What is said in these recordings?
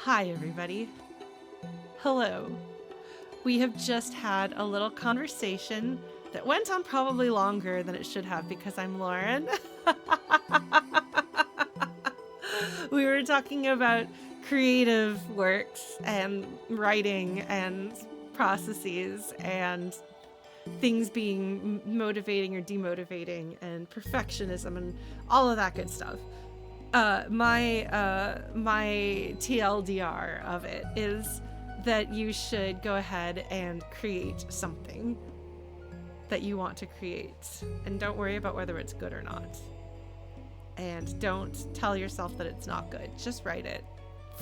Hi, everybody. Hello. We have just had a little conversation that went on probably longer than it should have because I'm Lauren. We were talking about creative works and writing and processes and things being motivating or demotivating and perfectionism and all of that good stuff. My TLDR of it is that you should go ahead and create something that you want to create, and don't worry about whether it's good or not. And don't tell yourself that it's not good. Just write it.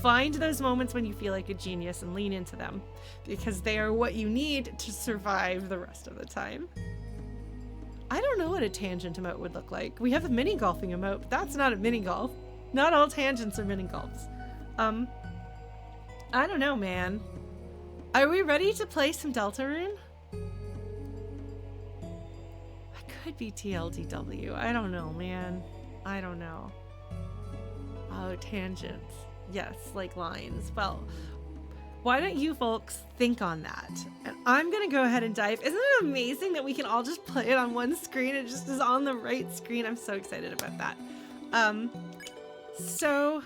Find those moments when you feel like a genius and lean into them, because they are what you need to survive the rest of the time. I don't know what a tangent emote would look like. We have a mini golfing emote, but that's not a mini golf. Not all tangents are mini golfs. I don't know, man. Are we ready to play some Deltarune? I could be TLDW. I don't know, man. I don't know. Oh, tangents. Yes, like lines. Well, why don't you folks think on that? And I'm gonna go ahead and dive. Isn't it amazing that we can all just play it on one screen? It just is on the right screen. I'm so excited about that. So,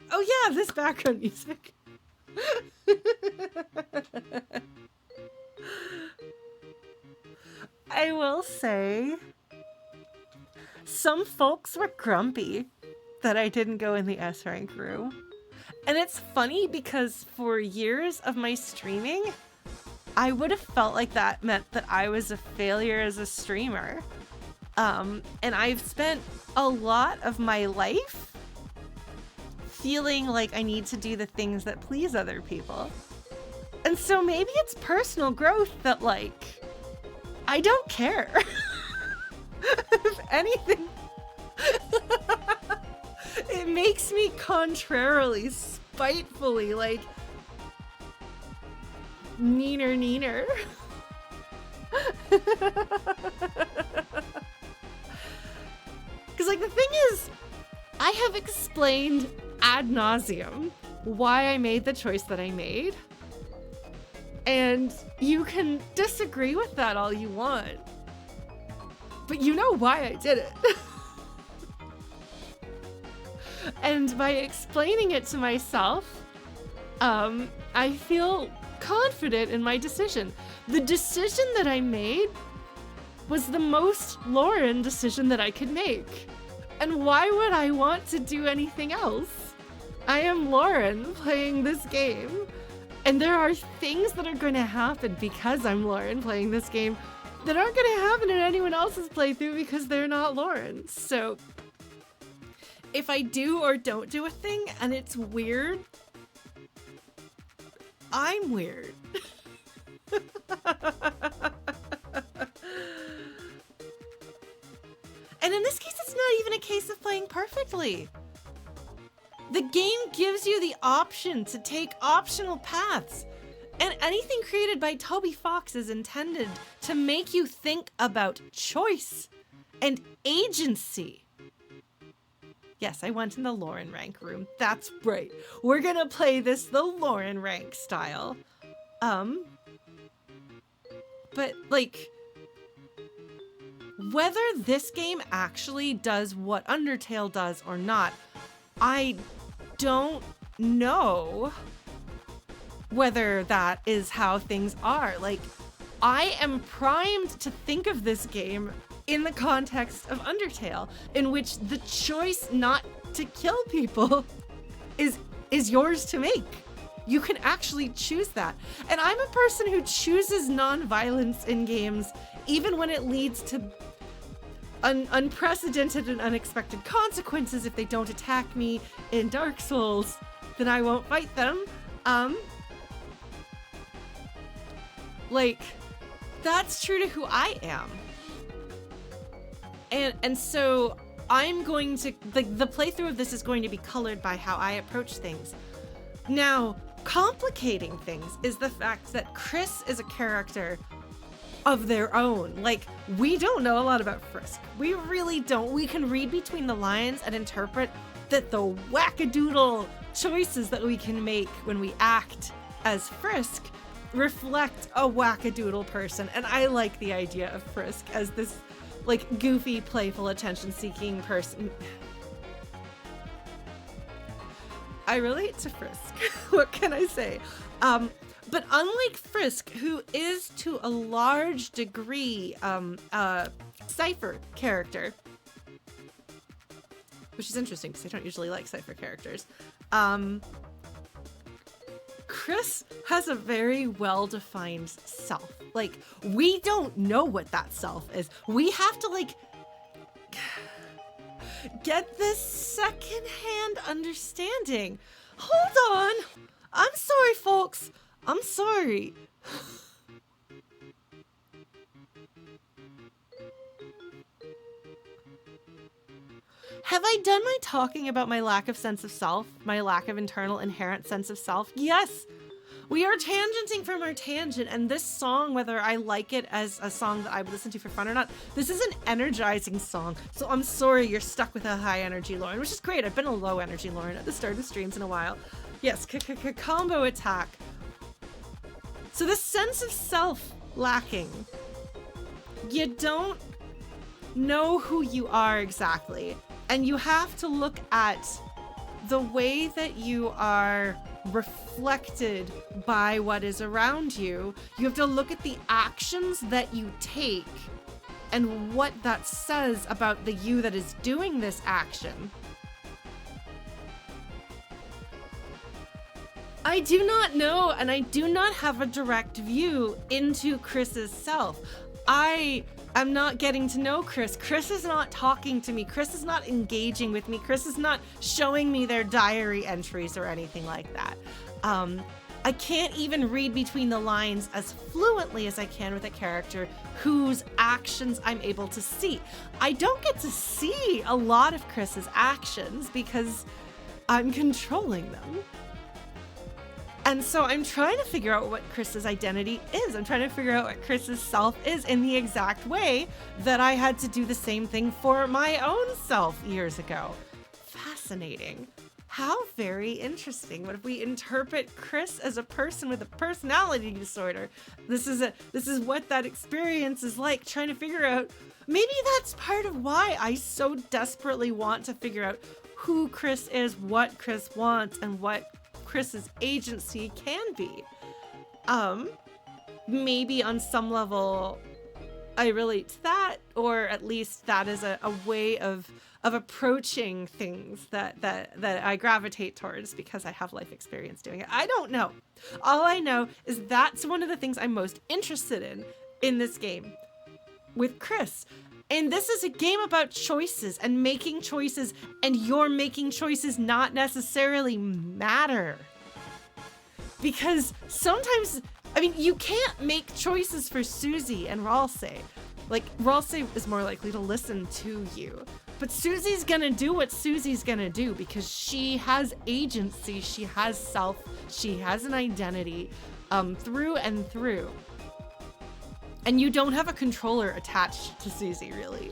oh yeah, this background music. I will say, some folks were grumpy that I didn't go in the S rank room. And it's funny because for years of my streaming, I would have felt like that meant that I was a failure as a streamer. And I've spent a lot of my life feeling like I need to do the things that please other people. And so maybe it's personal growth that, like, I don't care. If anything, it makes me contrarily, spitefully, like, neener. Because, like, the thing is, I have explained ad nauseum why I made the choice that I made. And you can disagree with that all you want. But you know why I did it. And by explaining it to myself, I feel confident in my decision. The decision that I made was the most Lauren decision that I could make. And why would I want to do anything else? I am Lauren playing this game, and there are things that are going to happen because I'm Lauren playing this game that aren't going to happen in anyone else's playthrough because they're not Lauren. So if I do or don't do a thing and it's weird, I'm weird. And in this case, it's not even a case of playing perfectly. The game gives you the option to take optional paths. And anything created by Toby Fox is intended to make you think about choice and agency. Yes, I went in the Lauren rank room. That's right. We're gonna play this the Lauren rank style. But, like, whether this game actually does what Undertale does or not, I don't know whether that is how things are. Like, I am primed to think of this game in the context of Undertale, in which the choice not to kill people is yours to make. You can actually choose that. And I'm a person who chooses non-violence in games, even when it leads to unprecedented and unexpected consequences. If they don't attack me in Dark Souls, then I won't fight them. Like, that's true to who I am. And so I'm going to, the playthrough of this is going to be colored by how I approach things. Now, complicating things is the fact that Kris is a character of their own. Like, we don't know a lot about Frisk. We really don't. We can read between the lines and interpret that the wackadoodle choices that we can make when we act as Frisk reflect a wackadoodle person. And I like the idea of Frisk as this like goofy, playful, attention-seeking person. I relate to Frisk. What can I say? But unlike Frisk, who is to a large degree a Cypher character, which is interesting because I don't usually like Cypher characters, Kris has a very well-defined self. Like, we don't know what that self is. We have to, like, get this second-hand understanding. Hold on. I'm sorry, folks. I'm sorry. Have I done my talking about my lack of sense of self? My lack of internal inherent sense of self? Yes. We are tangenting from our tangent, and this song, whether I like it as a song that I would listen to for fun or not, this is an energizing song. So I'm sorry you're stuck with a high energy Lauren, which is great. I've been a low energy Lauren at the start of streams in a while. Yes, combo attack. So this sense of self lacking. You don't know who you are exactly. And you have to look at the way that you are reflected by what is around you. You have to look at the actions that you take and what that says about the you that is doing this action. I do not know, and I do not have a direct view into Kris's self. I'm not getting to know Kris. Kris is not talking to me. Kris is not engaging with me. Kris is not showing me their diary entries or anything like that. I can't even read between the lines as fluently as I can with a character whose actions I'm able to see. I don't get to see a lot of Kris's actions because I'm controlling them. And so I'm trying to figure out what Kris's identity is. I'm trying to figure out what Kris's self is in the exact way that I had to do the same thing for my own self years ago. Fascinating. How very interesting. What if we interpret Kris as a person with a personality disorder? This is what that experience is like, trying to figure out. Maybe that's part of why I so desperately want to figure out who Kris is, what Kris wants, and what Kris's agency can be. Maybe on some level I relate to that, or at least that is a way of approaching things that I gravitate towards because I have life experience doing it. I don't know. All I know is that's one of the things I'm most interested in this game with Kris. And this is a game about choices and making choices, and your making choices not necessarily matter. Because sometimes, I mean, you can't make choices for Susie and Ralsei. Like, Ralsei is more likely to listen to you. But Susie's gonna do what Susie's gonna do because she has agency, she has self, she has an identity, through and through. And you don't have a controller attached to Susie, really.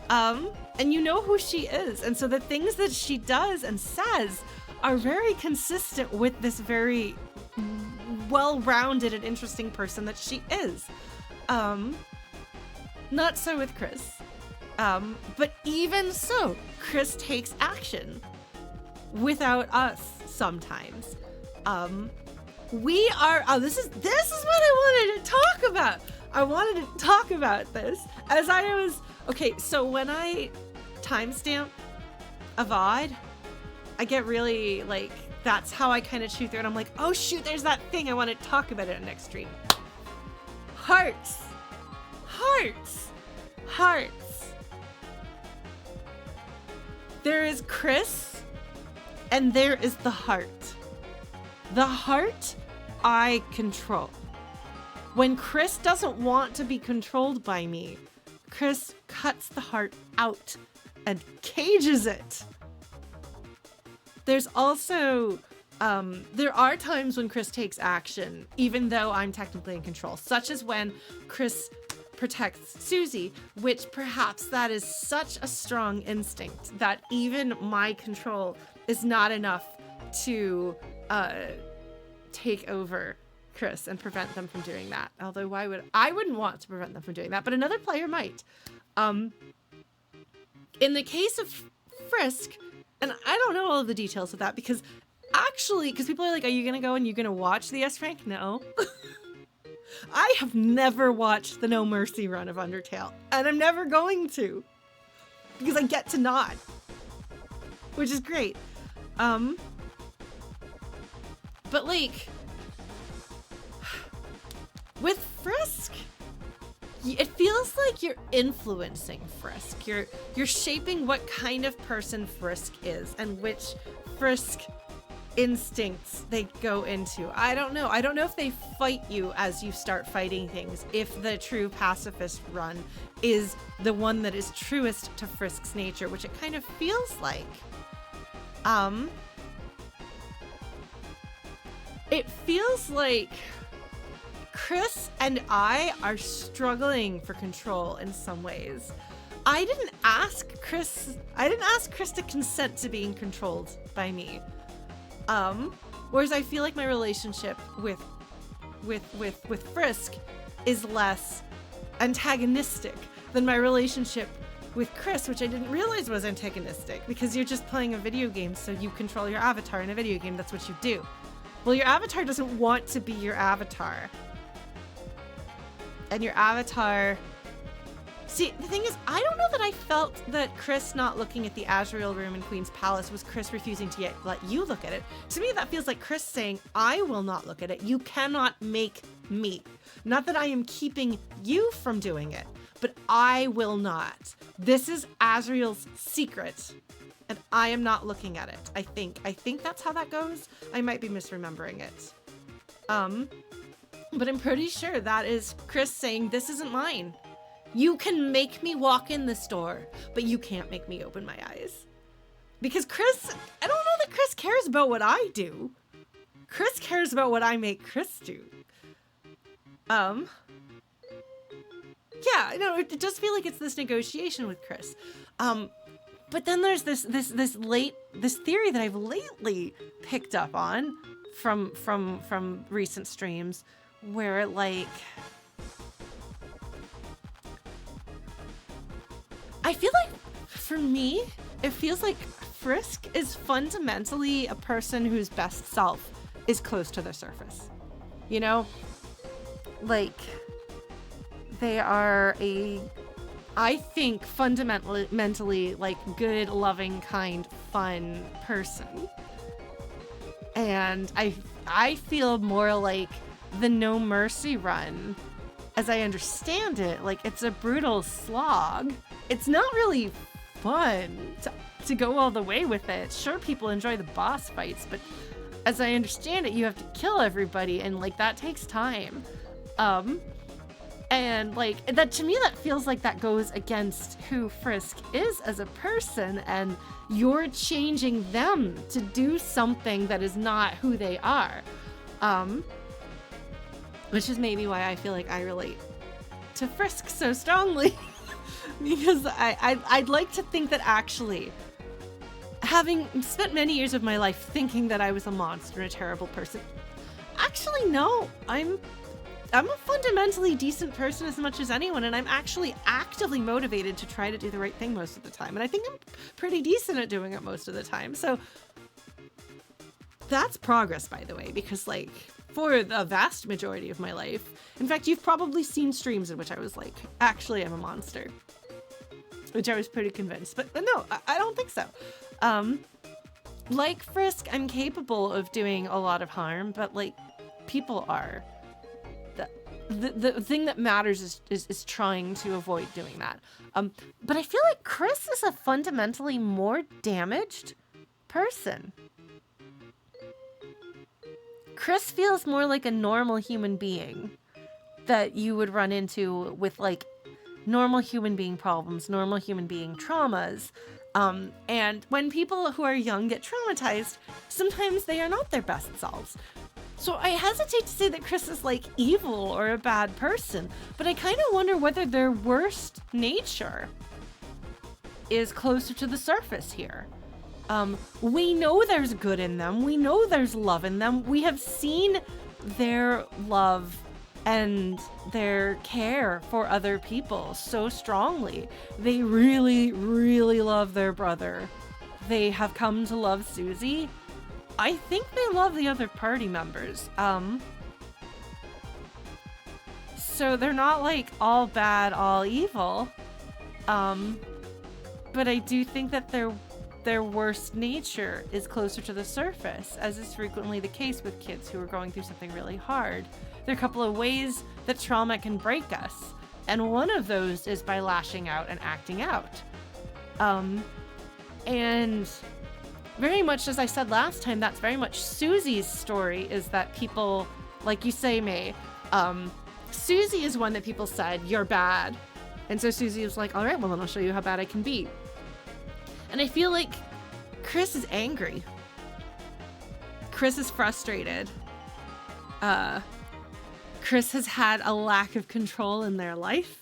And you know who she is. And so the things that she does and says are very consistent with this very well-rounded and interesting person that she is. Not so with Kris. But even so, Kris takes action without us sometimes. We are, this is what I wanted to talk about. I wanted to talk about this as I was, okay, so when I timestamp a VOD, I get really, like, that's how I kind of chew through it. I'm like, oh shoot, there's that thing I want to talk about in the next stream. Hearts. Hearts. Hearts. There is Kris, and there is the heart. The heart, I control. When Kris doesn't want to be controlled by me, Kris cuts the heart out and cages it. There's also, there are times when Kris takes action, even though I'm technically in control, such as when Kris protects Susie, which perhaps that is such a strong instinct that even my control is not enough to take over Kris and prevent them from doing that. Although I wouldn't want to prevent them from doing that, but another player might. In the case of Frisk, and I don't know all of the details of that because people are like, are you gonna go and you're gonna watch the S rank? No. I have never watched the No Mercy run of Undertale, and I'm never going to because I get to not, which is great. But like with Frisk, it feels like you're influencing Frisk. You're shaping what kind of person Frisk is and which Frisk instincts they go into. I don't know. I don't know if they fight you as you start fighting things, if the true pacifist run is the one that is truest to Frisk's nature, which it kind of feels like. It feels like Kris and I are struggling for control in some ways. I didn't ask Kris to consent to being controlled by me. Whereas I feel like my relationship with Frisk is less antagonistic than my relationship with Kris, which I didn't realize was antagonistic, because you're just playing a video game, so you control your avatar in a video game. That's what you do. Well, your avatar doesn't want to be your avatar. And your avatar... See, the thing is, I don't know that I felt that Kris not looking at the Azrael room in Queen's Palace was Kris refusing to let you look at it. To me, that feels like Kris saying, I will not look at it. You cannot make me. Not that I am keeping you from doing it, but I will not. This is Azrael's secret, and I am not looking at it. I think that's how that goes. I might be misremembering it. But I'm pretty sure that is Kris saying, this isn't mine. You can make me walk in this door, but you can't make me open my eyes. Because Kris, I don't know that Kris cares about what I do. Kris cares about what I make Kris do. Yeah, no, it does feel like it's this negotiation with Kris. But then there's this theory that I've lately picked up on from recent streams, where like, I feel like, for me, it feels like Frisk is fundamentally a person whose best self is close to the surface. You know? Like, they are I think, fundamentally, like, good, loving, kind, fun person. And I feel more like the No Mercy run, as I understand it, like, it's a brutal slog. It's not really fun to go all the way with it. Sure, people enjoy the boss fights, but as I understand it, you have to kill everybody, and like that takes time. And like that, to me, that feels like that goes against who Frisk is as a person, and you're changing them to do something that is not who they are. Which is maybe why I feel like I relate to Frisk so strongly. Because I'd like to think that actually, having spent many years of my life thinking that I was a monster and a terrible person, actually no, I'm a fundamentally decent person as much as anyone, and I'm actually actively motivated to try to do the right thing most of the time, and I think I'm pretty decent at doing it most of the time. So that's progress, by the way, because like, for the vast majority of my life, in fact, you've probably seen streams in which I was like, actually, I'm a monster. Which I was pretty convinced, but no, I don't think so. Like Frisk, I'm capable of doing a lot of harm, but like, people are. The thing that matters is trying to avoid doing that. But I feel like Kris is a fundamentally more damaged person. Kris feels more like a normal human being that you would run into with like normal human being problems, normal human being traumas. And when people who are young get traumatized, sometimes they are not their best selves. So I hesitate to say that Kris is like evil or a bad person, but I kind of wonder whether their worst nature is closer to the surface here. We know there's good in them. We know there's love in them. We have seen their love and their care for other people so strongly. They really, really love their brother. They have come to love Susie. I think they love the other party members. So they're not like all bad, all evil. But I do think that their worst nature is closer to the surface, as is frequently the case with kids who are going through something really hard. There are a couple of ways that trauma can break us, and one of those is by lashing out and acting out. And very much as I said last time, that's very much Susie's story, is that people, like you say, May, Susie is one that people said, you're bad. And so Susie was like, all right, well, then I'll show you how bad I can be. And I feel like Kris is angry. Kris is frustrated. Kris has had a lack of control in their life.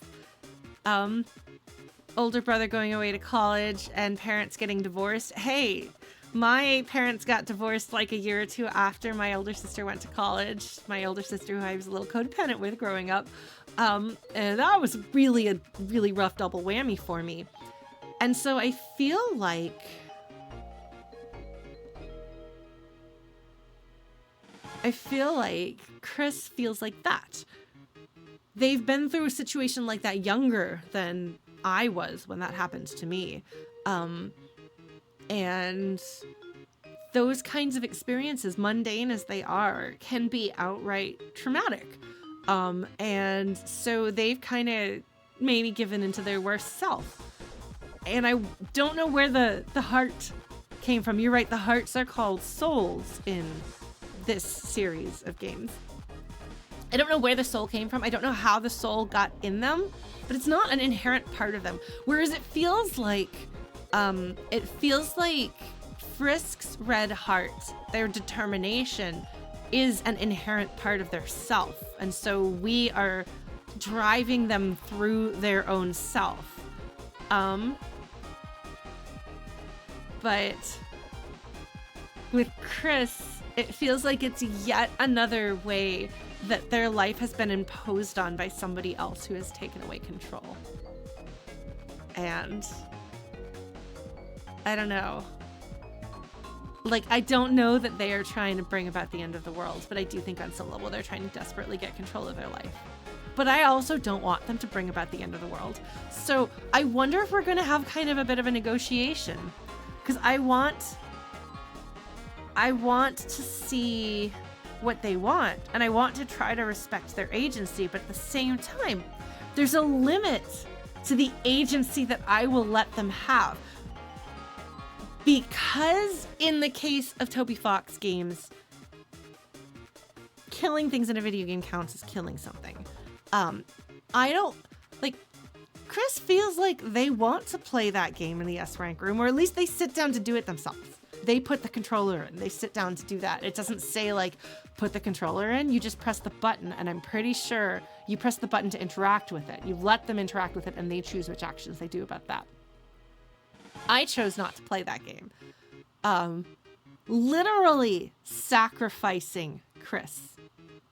Older brother going away to college and parents getting divorced. Hey, my parents got divorced like a year or two after my older sister went to college. My older sister, who I was a little codependent with growing up. And that was really a really rough double whammy for me. And so I feel like Kris feels like that. They've been through a situation like that younger than I was when that happened to me. And those kinds of experiences, mundane as they are, can be outright traumatic. And so they've kind of maybe given into their worst self. And I don't know where the heart came from. You're right, the hearts are called souls in this series of games. I don't know where the soul came from. I don't know how the soul got in them, but it's not an inherent part of them. Whereas it feels like Frisk's red heart, their determination, is an inherent part of their self. And so we are driving them through their own self. But with Kris, it feels like it's yet another way that their life has been imposed on by somebody else who has taken away control. And I don't know. Like, I don't know that they are trying to bring about the end of the world, but I do think on some level they're trying to desperately get control of their life. But I also don't want them to bring about the end of the world. So I wonder if we're going to have kind of a bit of a negotiation. Because I want to see what they want, and I want to try to respect their agency, but at the same time, there's a limit to the agency that I will let them have. Because in the case of Toby Fox games, killing things in a video game counts as killing something. I don't, like, Kris feels like they want to play that game in the S-Rank room, or at least they sit down to do it themselves. They put the controller in, they sit down to do that. It doesn't say like, put the controller in, you just press the button, and I'm pretty sure you press the button to interact with it. You let them interact with it, and they choose which actions they do about that. I chose not to play that game. Literally sacrificing Kris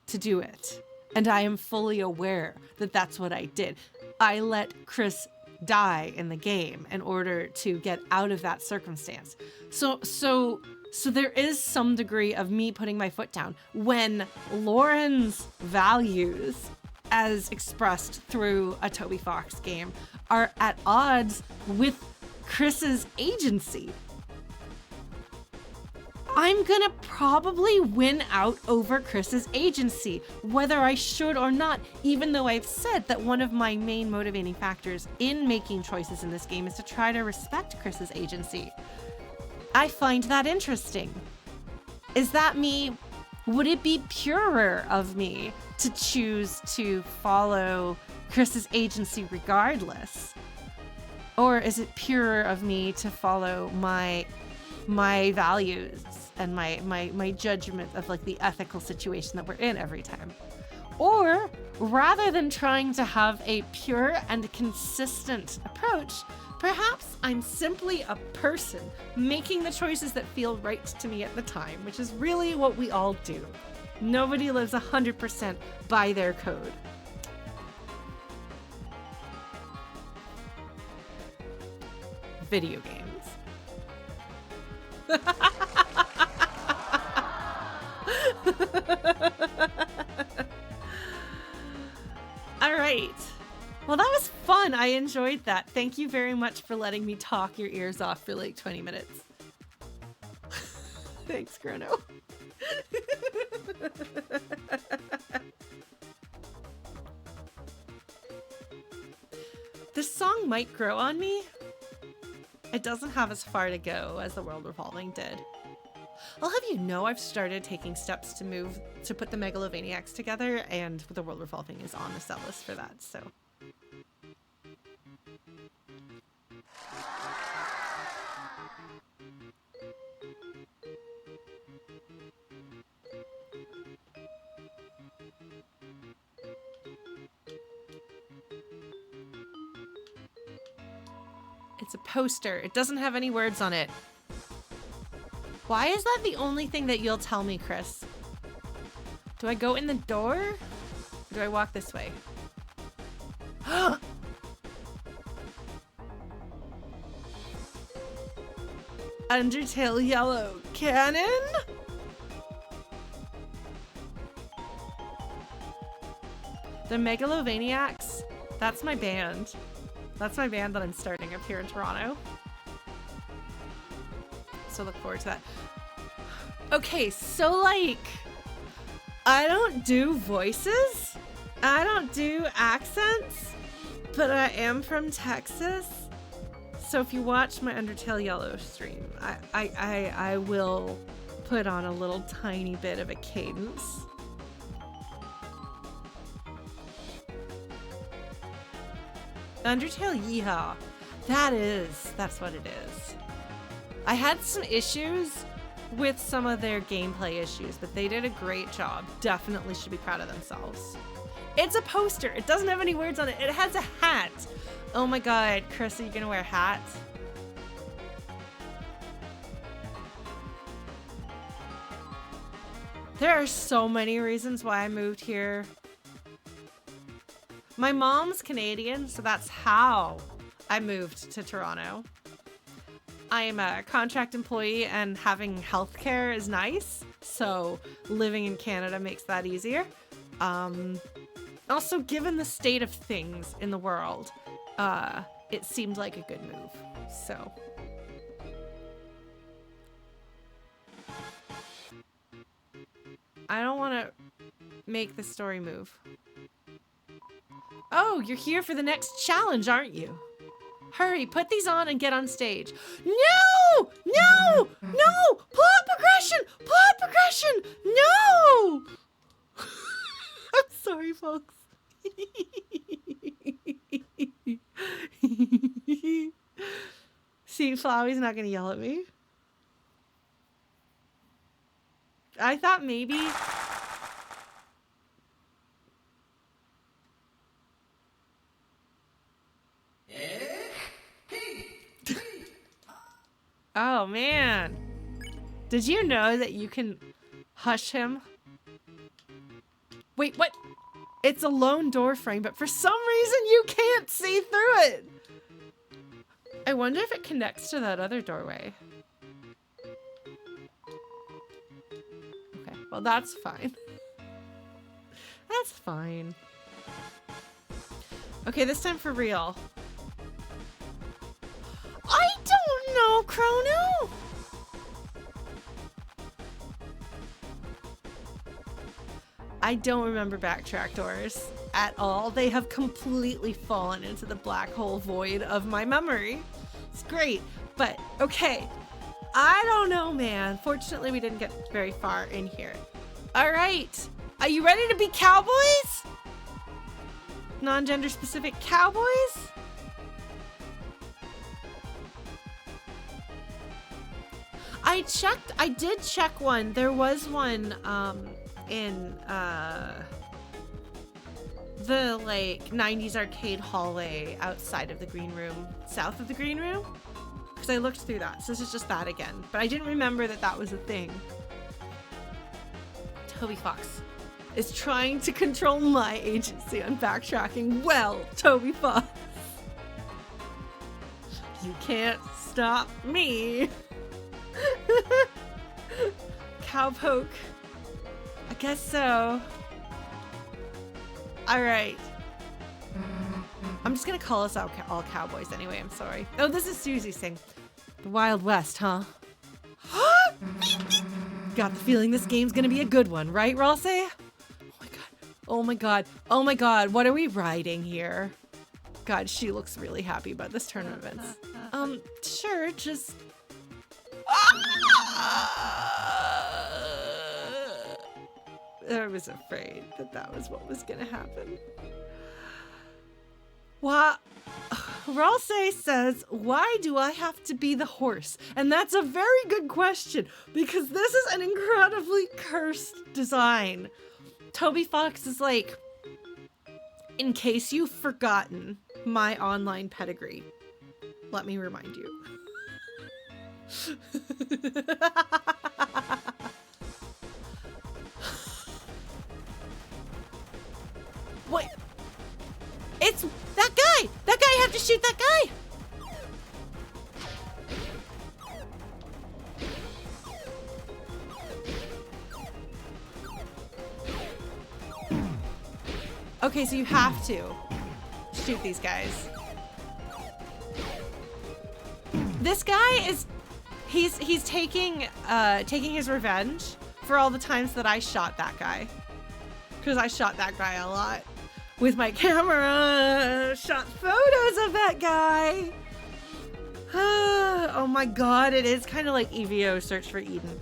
to do it. And I am fully aware that that's what I did. I let Kris die in the game in order to get out of that circumstance. So there is some degree of me putting my foot down when Lauren's values, as expressed through a Toby Fox game, are at odds with Kris's agency. I'm gonna probably win out over Kris's agency, whether I should or not, even though I've said that one of my main motivating factors in making choices in this game is to try to respect Kris's agency. I find that interesting. Is that me? Would it be purer of me to choose to follow Kris's agency regardless? Or is it purer of me to follow my values and my judgment of like the ethical situation that we're in every time? Or rather than trying to have a pure and consistent approach, Perhaps I'm simply a person making the choices that feel right to me at the time, which is really what we all do. Nobody lives 100% by their code. Video games. All right. Well, that was fun. I enjoyed that. Thank you very much for letting me talk your ears off for like 20 minutes. Thanks, Chrono. This song might grow on me. It doesn't have as far to go as the World Revolving did. I'll have you know I've started taking steps to put the Megalovaniacs together, and the World Revolving is on the set list for that, so. It's a poster. It doesn't have any words on it. Why is that the only thing that you'll tell me, Kris? Do I go in the door? Or do I walk this way? Undertale Yellow Cannon? The Megalovaniacs? That's my band. That's my band that I'm starting up here in Toronto. So look forward to that. Okay, so like, I don't do voices. I don't do accents, but I am from Texas. So if you watch my Undertale Yellow stream, I will put on a little tiny bit of a cadence. Undertale Yeehaw. That's what it is. I had some issues with some of their gameplay issues, but they did a great job. Definitely should be proud of themselves. It's a poster. It doesn't have any words on it. It has a hat. Oh my god, Kris, are you gonna wear a hat? There are so many reasons why I moved here. My mom's Canadian, so that's how I moved to Toronto. I am a contract employee and having healthcare is nice, so living in Canada makes that easier. Also, given the state of things in the world, it seemed like a good move, so. I don't want to make the story move. Oh, you're here for the next challenge, aren't you? Hurry, put these on and get on stage. No! No! No! Plot progression! Plot progression! No! I'm sorry, folks. See, Flowey's not gonna yell at me. I thought maybe... Oh, man. Did you know that you can hush him? Wait, what? It's a lone door frame, but for some reason you can't see through it. I wonder if it connects to that other doorway. Okay, well, that's fine. That's fine. Okay, this time for real. I don't know, Chrono! I don't remember backtrack doors at all. They have completely fallen into the black hole void of my memory. It's great, but okay. I don't know, man. Fortunately, we didn't get very far in here. All right, are you ready to be cowboys? Non-gender specific cowboys? I did check one. There was one in the like 90s arcade hallway outside of the green room, south of the green room. Because I looked through that, so this is just that again. But I didn't remember that that was a thing. Toby Fox is trying to control my agency on backtracking. Well, Toby Fox, you can't stop me. Cowpoke. I guess so. All right. I'm just gonna call us all cowboys anyway. I'm sorry. Oh, this is Susie saying, "The Wild West, huh?" Got the feeling this game's gonna be a good one, right, Ralsei? Oh my god. Oh my god. Oh my god. What are we riding here? God, she looks really happy about this tournament. Sure, just. I was afraid that that was what was gonna happen. What? Ralsei says, why do I have to be the horse? And that's a very good question, because this is an incredibly cursed design. Toby Fox is like, in case you've forgotten my online pedigree, let me remind you. Wait. It's that guy! That guy! I have to shoot that guy! Okay, so you have to shoot these guys. This guy is... He's taking his revenge for all the times that I shot that guy. Because I shot that guy a lot. With my camera, shot photos of that guy. Oh my god, it is kind of like EVO Search for Eden.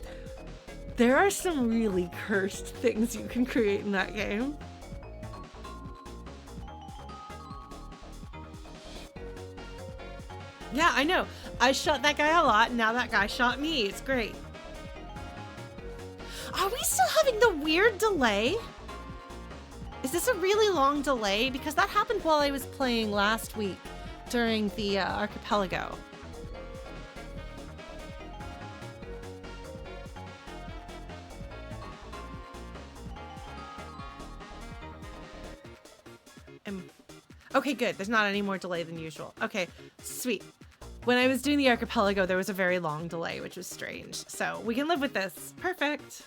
There are some really cursed things you can create in that game. Yeah, I know. I shot that guy a lot, now that guy shot me. It's great. Are we still having the weird delay? Is this a really long delay? Because that happened while I was playing last week during the archipelago. Okay, good. There's not any more delay than usual. Okay, sweet. When I was doing the archipelago, there was a very long delay, which was strange. So we can live with this. Perfect.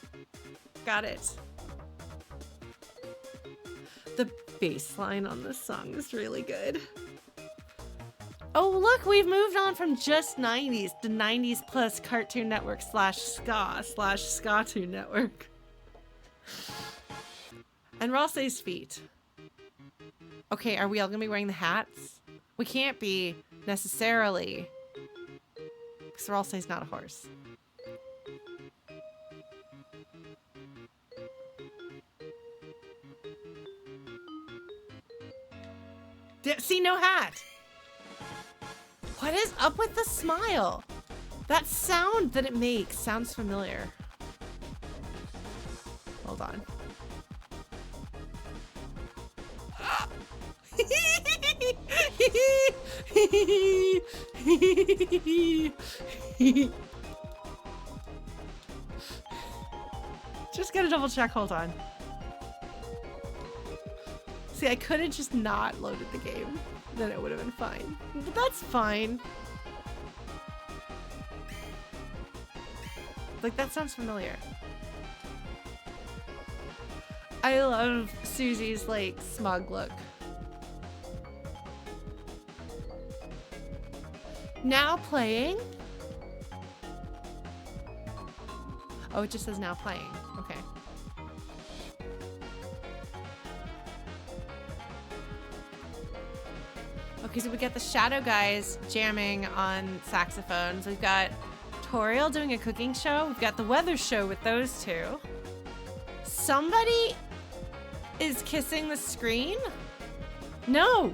Got it. The bass line on this song is really good. Oh, look, we've moved on from just 90s to 90s plus Cartoon Network / ska / Skatoon Network. And Ralsei's feet. Okay, are we all gonna be wearing the hats? We can't be, necessarily. Because Ralsei's not a horse. See, no hat. What is up with the smile? That sound that it makes sounds familiar. Hold on. Just gotta double check, hold on. See, I could have just not loaded the game. Then it would have been fine. But that's fine. Like, that sounds familiar. I love Susie's, like, smug look. Now playing? Oh, it just says now playing. Okay. Okay, so we got the Shadow Guys jamming on saxophones. We've got Toriel doing a cooking show. We've got the weather show with those two. Somebody is kissing the screen? No!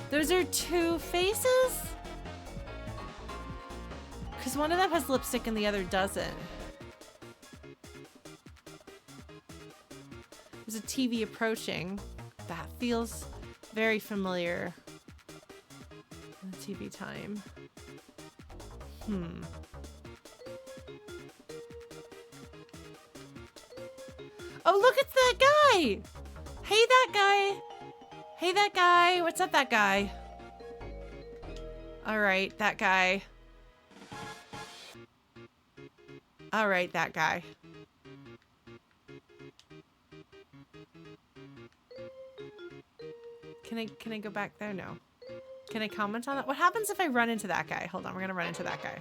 Those are two faces? Because one of them has lipstick and the other doesn't. There's a TV approaching. That feels very familiar. TV time. Oh, look, it's that guy! Hey, that guy! Hey, that guy! What's up, that guy? Alright, that guy. Alright, that guy. Can I go back there? No. Can I comment on that? What happens if I run into that guy? Hold on, we're gonna run into that guy.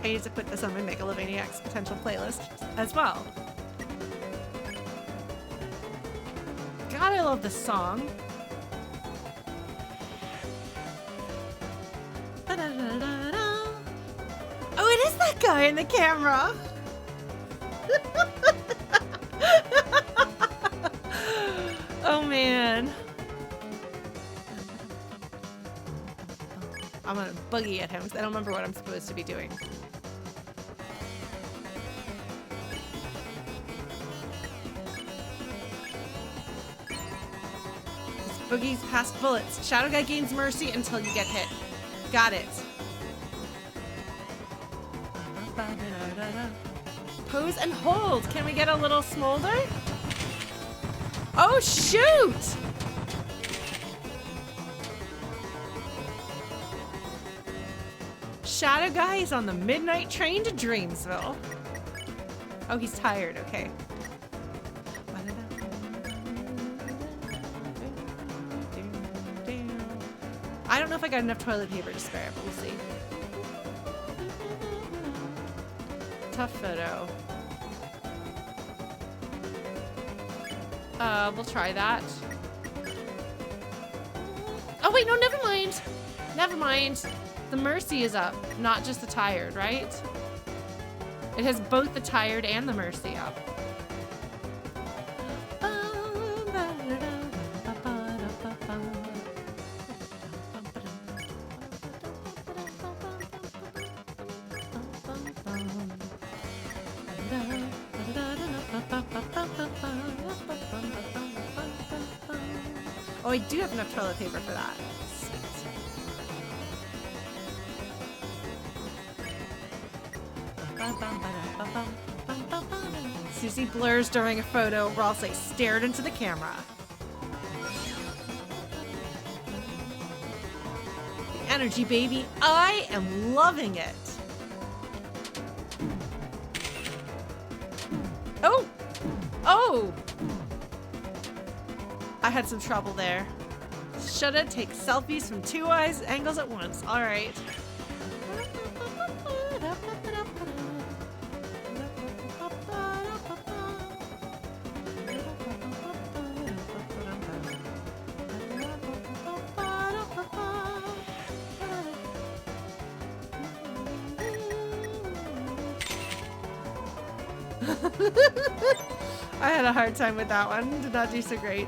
I need to put this on my Megalovaniacs potential playlist as well. God, I love this song. Oh, it is that guy in the camera. Oh, man. I'm gonna boogie at him because I don't remember what I'm supposed to be doing. Boogie's past bullets. Shadow Guy gains mercy until you get hit. Got it. Pose and hold. Can we get a little smolder? Oh, shoot! Shadow Guy is on the midnight train to Dreamsville. Oh, he's tired. Okay. I don't know if I got enough toilet paper to spare, but we'll see. Tough photo. We'll try that. Oh wait, no, never mind. Never mind. The mercy is up, not just the tired, right? It has both the tired and the mercy up. Oh, I do have enough toilet paper for that. Sweet. Susie blurs during a photo. Ross like stared into the camera. The energy, baby. I am loving it. Oh! Oh! I had some trouble there. Shoulda take selfies from two angles at once. All right. I had a hard time with that one. Did not do so great.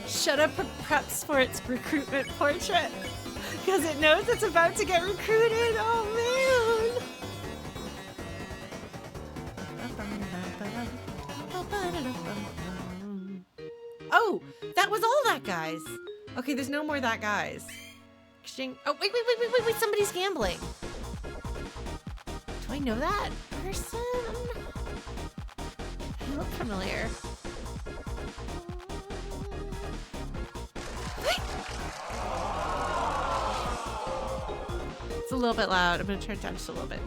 Shut Up preps for its recruitment portrait because it knows it's about to get recruited. Oh man! Oh, that was all that guys. Okay, there's no more that guys. Oh, wait, somebody's gambling. Do I know that person? They look familiar. It's a little bit loud. I'm gonna turn it down just a little bit.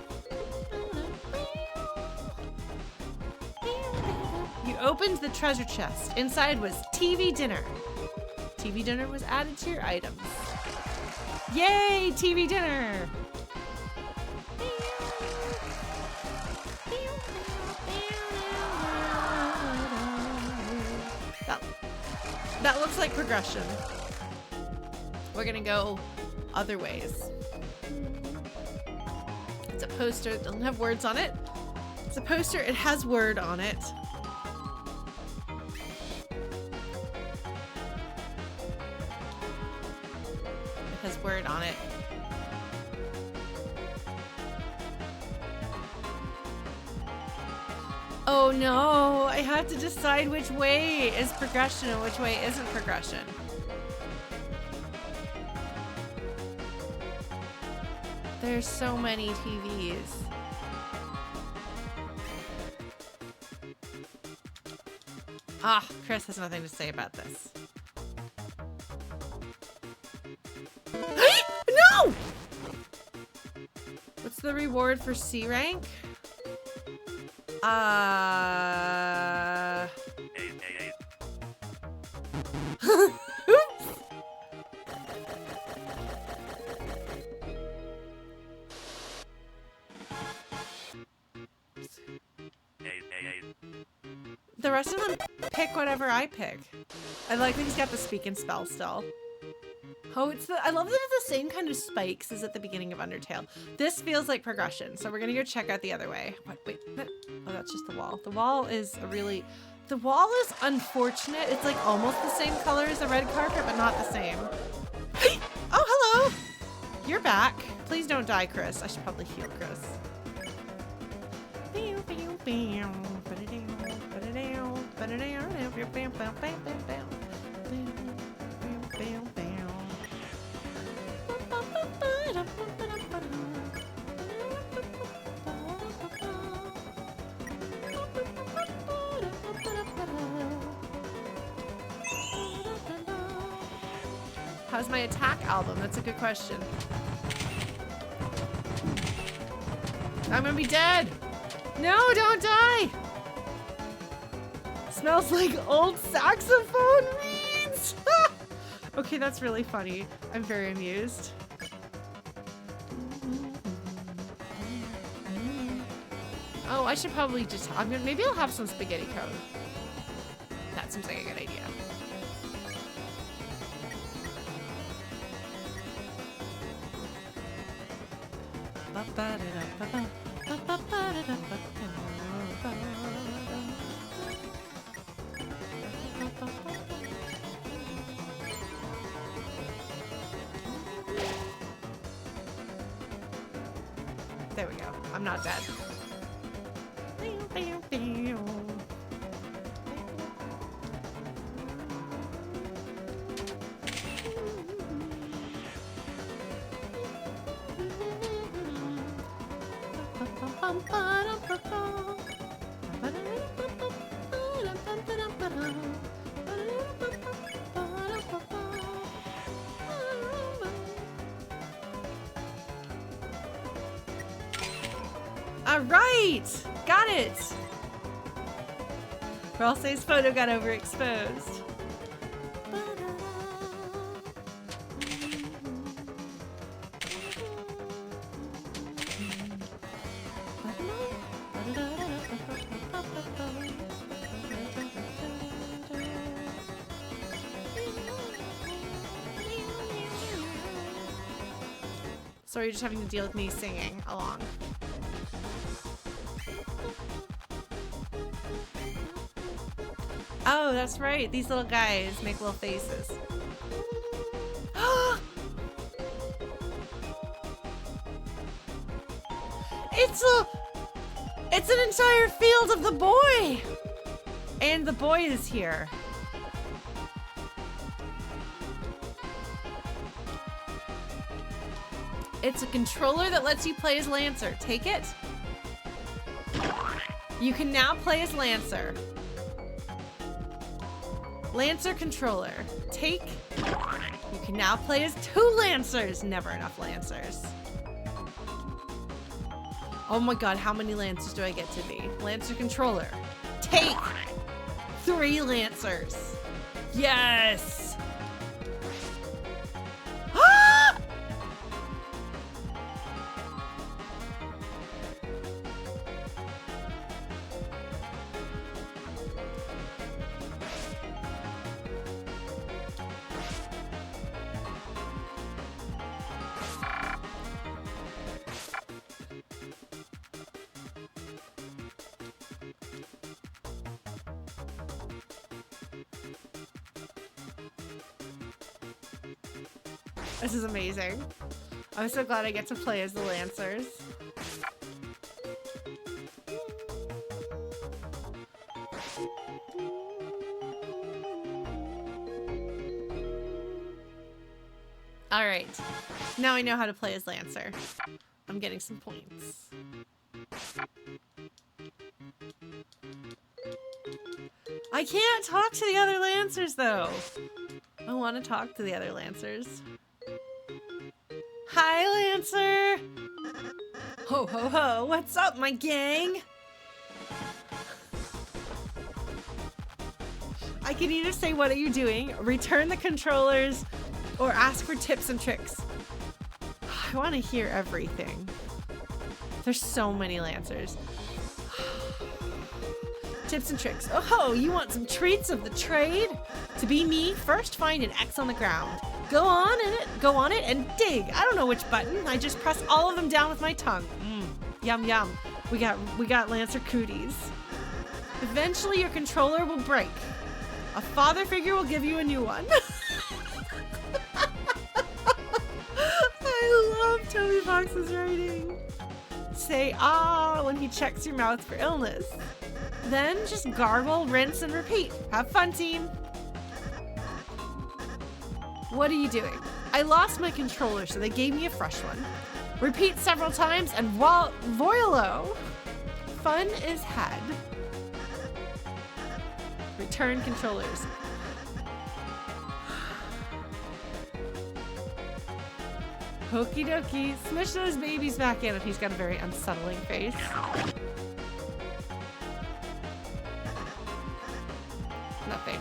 You opened the treasure chest. Inside was TV dinner. TV dinner was added to your items. Yay, TV dinner! That looks like progression. We're gonna go other ways. It's a poster, it doesn't have words on it. It's a poster, it has word on it. It has word on it. Oh no, I have to decide which way is progression and which way isn't progression. There's so many TVs. Ah, Kris has nothing to say about this. No! What's the reward for C rank? The rest of them pick whatever I pick. I like that he's got the speak and spell still. Oh, I love that it's the same kind of spikes as at the beginning of Undertale. This feels like progression, so we're gonna go check out the other way. What, wait, oh, that's just the wall. The wall is the wall is unfortunate. It's like almost the same color as the red carpet, but not the same. Oh, hello! You're back. Please don't die, Kris. I should probably heal Kris. How's my attack album? That's a good question. I'm gonna be dead. No, don't die. Smells like old saxophone reeds. Okay, that's really funny. I'm very amused. Oh, I should probably just, maybe I'll have some spaghetti cone. That seems like a good idea. There we go. I'm not dead. All right, got it. Ralsei's photo got overexposed. So you're just having to deal with me singing along. Oh, that's right. These little guys make little faces. It's an entire field of the boy! And the boy is here. It's a controller that lets you play as Lancer. Take it. You can now play as Lancer. Lancer controller. Take. You can now play as 2 Lancers. Never enough Lancers. Oh my god, how many Lancers do I get to be? Lancer controller. Take 3 Lancers. Yes! Ah! This is amazing. I'm so glad I get to play as the Lancers. All right, now I know how to play as Lancer. I'm getting some points. I can't talk to the other Lancers though. I want to talk to the other Lancers. Hi, Lancer. Ho, ho, ho. What's up, my gang? I can either say, what are you doing? Return the controllers or ask for tips and tricks. I want to hear everything. There's so many Lancers. Tips and tricks. Oh, you want some treats of the trade? To be me, first find an X on the ground. Go on it and dig. I don't know which button. I just press all of them down with my tongue. Yum yum. We got Lancer cooties. Eventually your controller will break. A father figure will give you a new one. I love Toby Fox's writing. Say ah when he checks your mouth for illness. Then just gargle, rinse, and repeat. Have fun, team. What are you doing? I lost my controller, so they gave me a fresh one. Repeat several times and voilo. Fun is had. Return controllers. Okie dokie. Smush those babies back in, and he's got a very unsettling face. Nothing.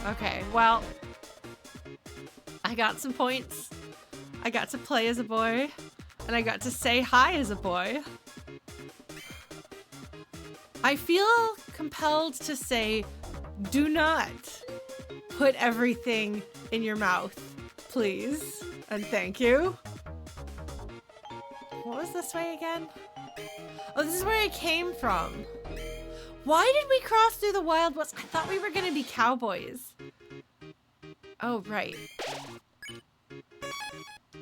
Okay, well, I got some points. I got to play as a boy, and I got to say hi as a boy. I feel compelled to say, do not put everything in your mouth, please, and thank you. What was this way again? Oh, this is where I came from. Why did we cross through the Wild West? I thought we were gonna be cowboys. Oh, right.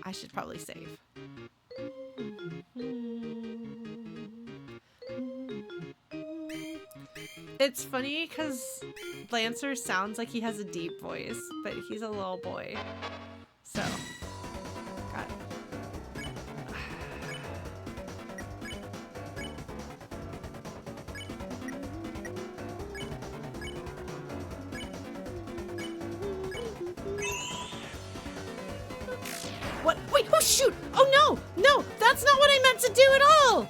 I should probably save. It's funny because Lancer sounds like he has a deep voice, but he's a little boy. So, got it. What? Wait, oh shoot! Oh no! No! That's not what I meant to do at all!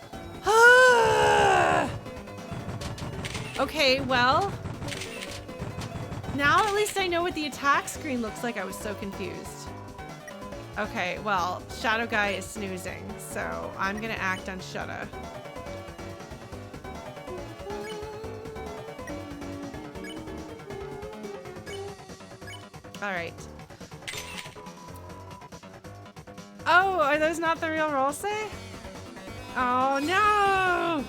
Okay, well... Now at least I know what the attack screen looks like. I was so confused. Okay, well, Shadow Guy is snoozing, so I'm gonna act on Shutta. Alright. Oh, are those not the real roll say? Oh no!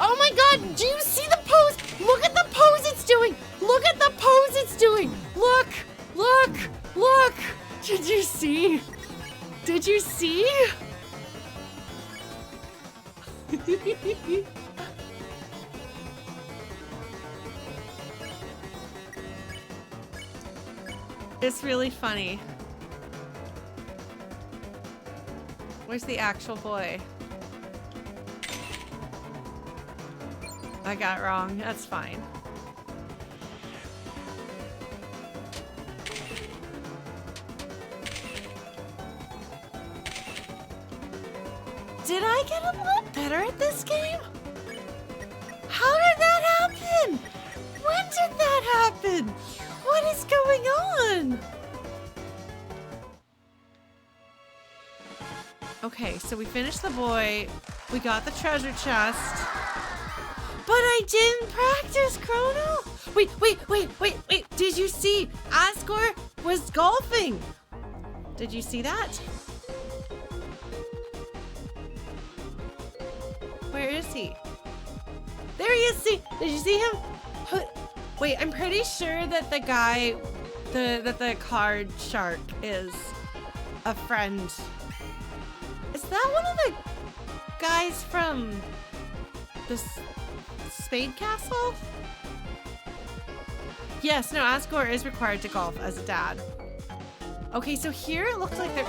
Oh my god, do you see the pose? Look at the pose it's doing! Look at the pose it's doing! Look! Look! Look! Did you see? Did you see? It's really funny. Where's the actual boy? I got it wrong. That's fine. Did I get a lot better at this game? How did that happen? When did that happen? What is going on? Okay, so we finished the boy. We got the treasure chest. But I didn't practice Chrono. Wait. Did you see? Asgore was golfing. Did you see that? Where is he? There he is. See? Did you see him? Wait, I'm pretty sure that the guy, that the card shark is a friend. Is that one of the guys from the Spade Castle? Yes, no, Asgore is required to golf as a dad. Okay, so here it looks like they're...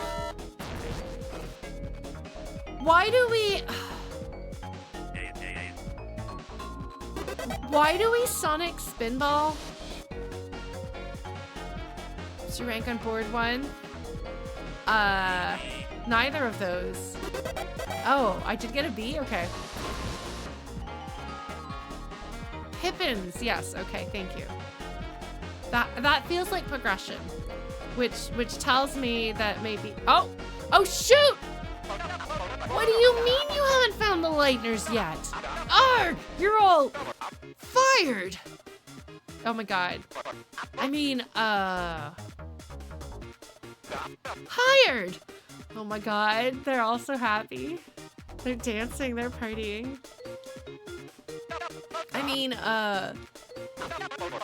Why do we... Why do we Sonic Spinball? What's your rank on board 1? Neither of those. Oh, I did get a B? Okay. Pippins, yes, okay, thank you. That feels like progression. Which tells me that maybe... Oh! Oh, shoot! What do you mean you haven't found the Lightners yet? Arg! You're all fired! Oh my god. I mean, hired! Oh my god, they're all so happy. They're dancing, they're partying. I mean,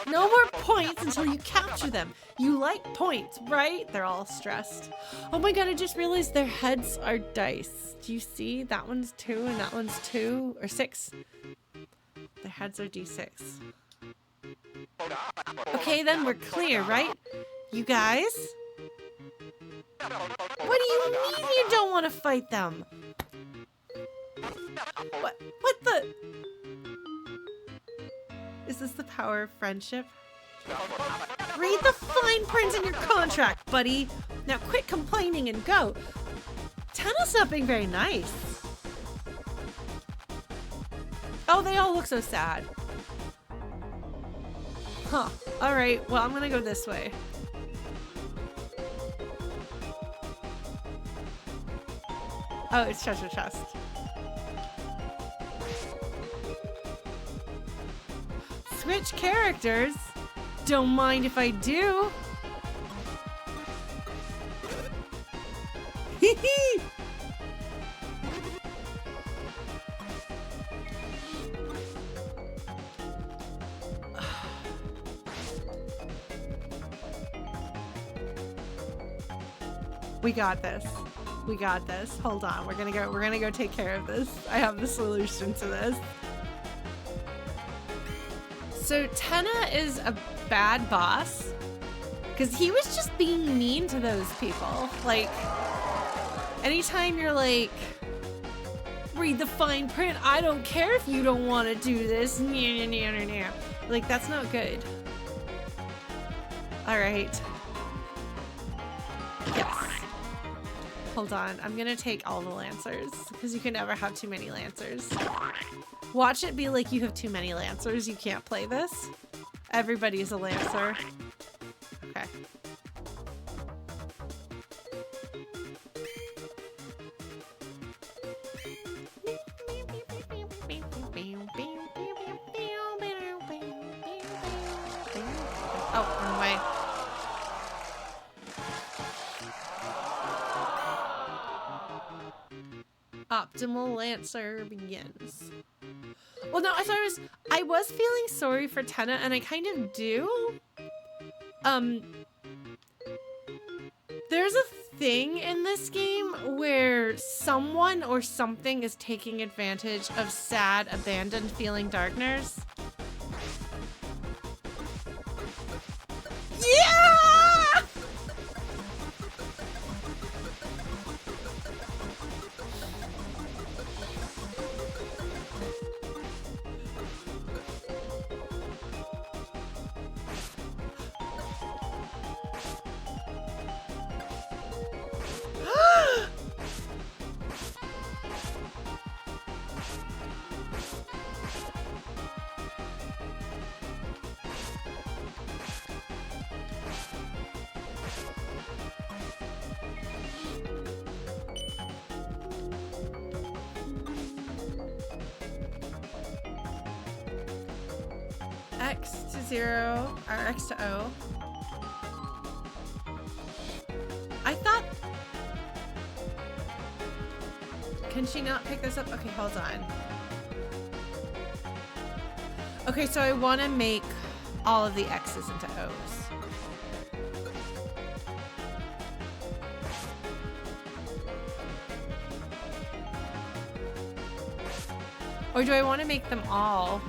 no more points until you capture them. You like points, right? They're all stressed. Oh my god, I just realized their heads are dice. Do you see? That one's 2 and that one's 2 or 6. Their heads are D6. Okay, then we're clear, right? You guys? What do you mean you don't want to fight them? What the? Is this the power of friendship? Read the fine print in your contract, buddy. Now quit complaining and go. Tenna's not being very nice. Oh, they all look so sad. Huh. All right, well, I'm gonna go this way. Oh, it's treasure chest. Switch characters? Don't mind if I do. Hee. We got this. We got this. Hold on. We're gonna go take care of this. I have the solution to this. So Tenna is a bad boss because he was just being mean to those people. Like, anytime you're like, read the fine print, I don't care if you don't want to do this. Like, that's not good. All right. Yes. Hold on. I'm going to take all the Lancers because you can never have too many Lancers. Watch it be like you have too many Lancers. You can't play this. Everybody's a Lancer. Okay. Oh, wrong way. Optimal Lancer begins. Well, no, I was feeling sorry for Tenna, and I kind of do. There's a thing in this game where someone or something is taking advantage of sad, abandoned feeling darkners. Yeah! X to 0, or X to O. I thought... Can she not pick this up? Okay, hold on. Okay, so I want to make all of the X's into O's. Or do I want to make them all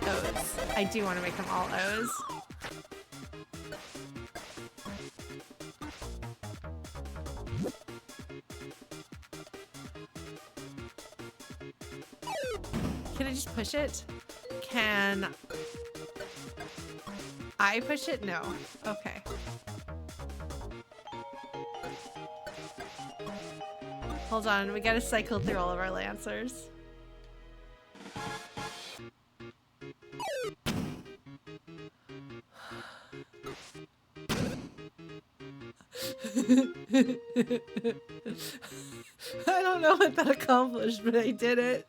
O's? I do want to make them all O's. Can I just push it? Can I push it? No. Okay. Hold on, we gotta cycle through all of our Lancers. I don't know what that accomplished, but I did it.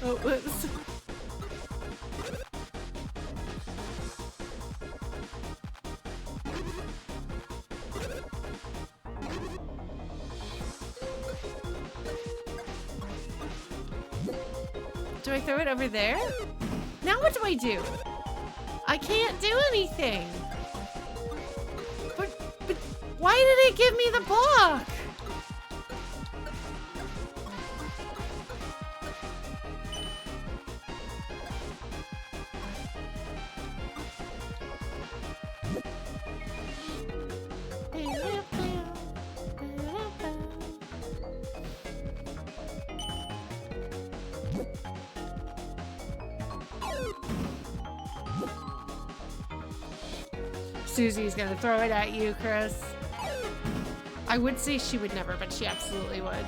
Oh, whoops. Do I throw it over there? Now what do I do? I can't do anything. But why did it give me the block? Susie's gonna throw it at you, Kris. I would say she would never, but she absolutely would.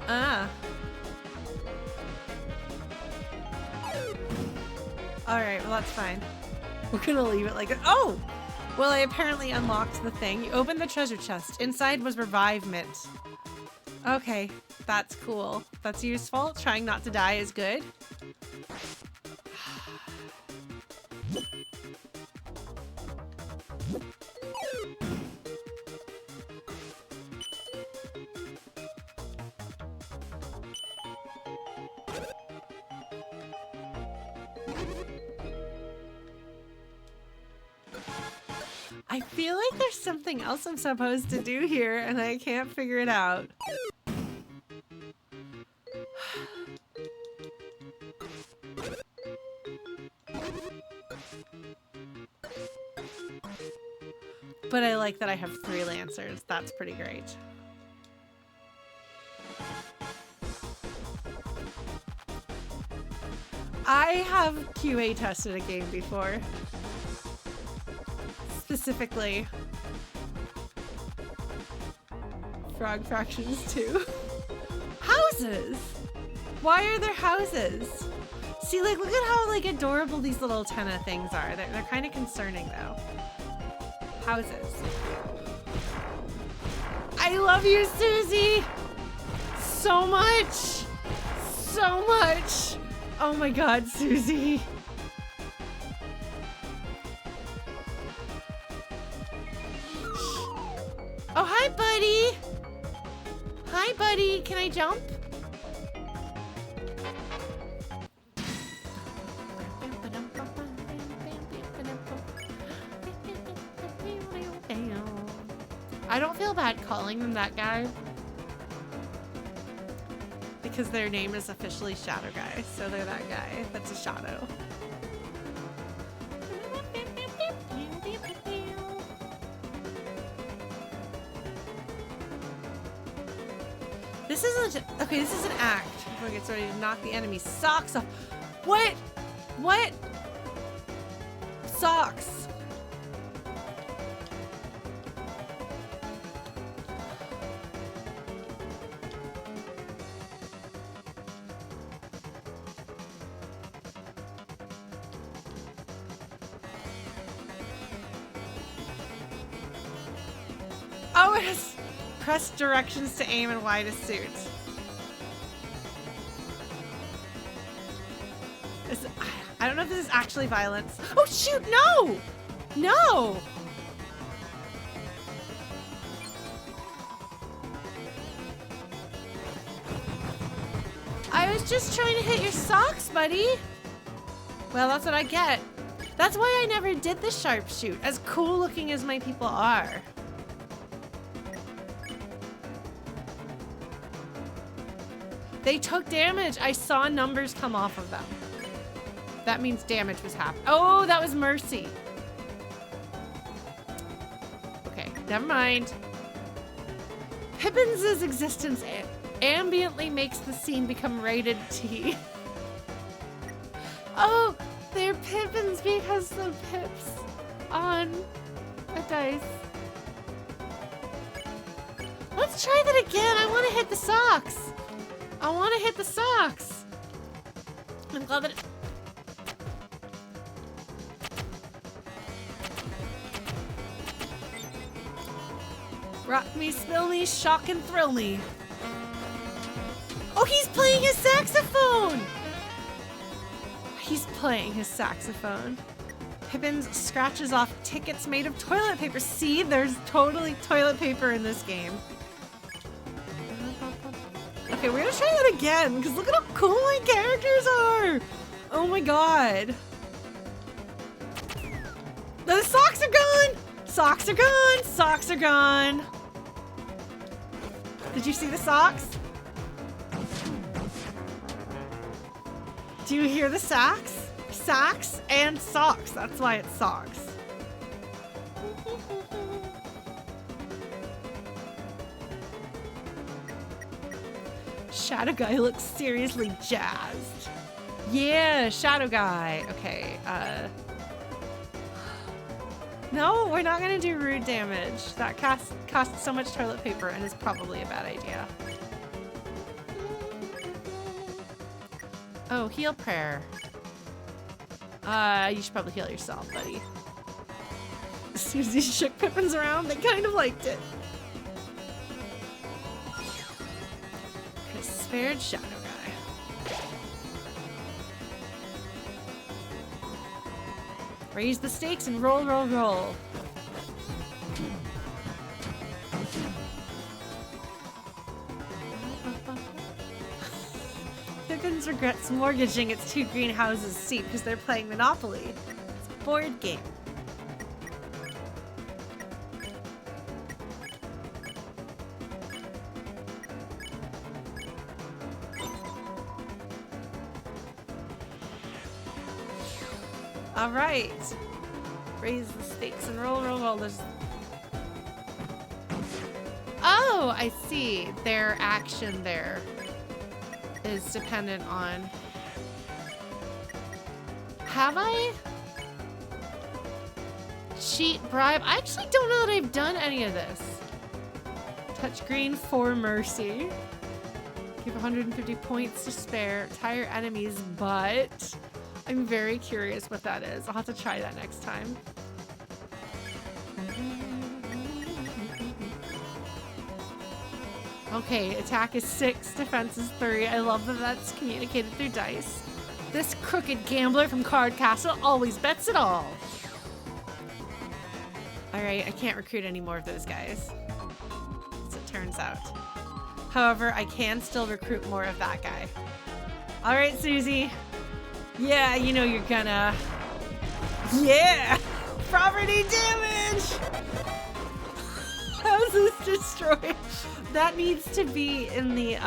Ah. Alright, well that's fine. We're gonna leave it like that. Oh! Well, I apparently unlocked the thing. You opened the treasure chest. Inside was revive mint. Okay, that's cool. That's useful. Trying not to die is good. I feel like there's something else I'm supposed to do here and I can't figure it out. But I like that I have 3 Lancers. That's pretty great. I have QA tested a game before. Specifically, Frog Fractions 2. Houses! Why are there houses? See, like, look at how, like, adorable these little Tenna things are. They're kind of concerning, though. Houses. I love you, Susie! So much! So much! Oh my god, Susie. Oh, hi, buddy! Hi, buddy. Can I jump? I don't feel bad calling them that guy because their name is officially Shadow Guy, so they're that guy that's a shadow. This isn't okay. This is an act. Before it gets ready to knock the enemy's socks off. What? What? Socks. Oh, it has press directions to aim and Y to suit. I don't know if this is actually violence. Oh shoot, no! No! I was just trying to hit your socks, buddy. Well, that's what I get. That's why I never did the sharpshoot, as cool looking as my people are. They took damage. I saw numbers come off of them. That means damage was happening. Oh, that was mercy. Okay, never mind. Pippins' existence ambiently makes the scene become rated T. Oh, they're Pippins because the pips on a dice. Let's try that again. I want to hit the socks. I want to hit the socks. I'm glad that rock me, spill me, shock and thrill me. Oh, he's playing his saxophone. He's playing his saxophone. Pippins scratches off tickets made of toilet paper. See, there's totally toilet paper in this game. Okay, we're gonna try that again, because look at how cool my characters are! Oh my god. The socks are gone! Socks are gone! Socks are gone! Did you see the socks? Do you hear the sax? Sax and socks. That's why it's socks. Shadow Guy looks seriously jazzed. Yeah, Shadow Guy. Okay, no, we're not gonna do rude damage. That costs so much toilet paper and is probably a bad idea. Oh, heal prayer. You should probably heal yourself, buddy. As soon as he shook Pippins around, they kind of liked it. Spared Shadow Guy. Raise the stakes and roll, roll, roll. Pippins regrets mortgaging its 2 greenhouses seat because they're playing Monopoly. It's a board game. All right. Raise the stakes and roll, roll, roll. There's... Oh, I see. Their action there is dependent on... Have I? Cheat, bribe. I actually don't know that I've done any of this. Touch green for mercy. Give 150 points to spare. Tire enemies, but... I'm very curious what that is. I'll have to try that next time. Okay, attack is 6, defense is 3. I love that that's communicated through dice. This crooked gambler from Card Castle always bets it all. Alright, I can't recruit any more of those guys, as it turns out. However, I can still recruit more of that guy. Alright, Susie. Yeah, you know you're gonna. Yeah! Property damage! Houses destroyed. That needs to be in the,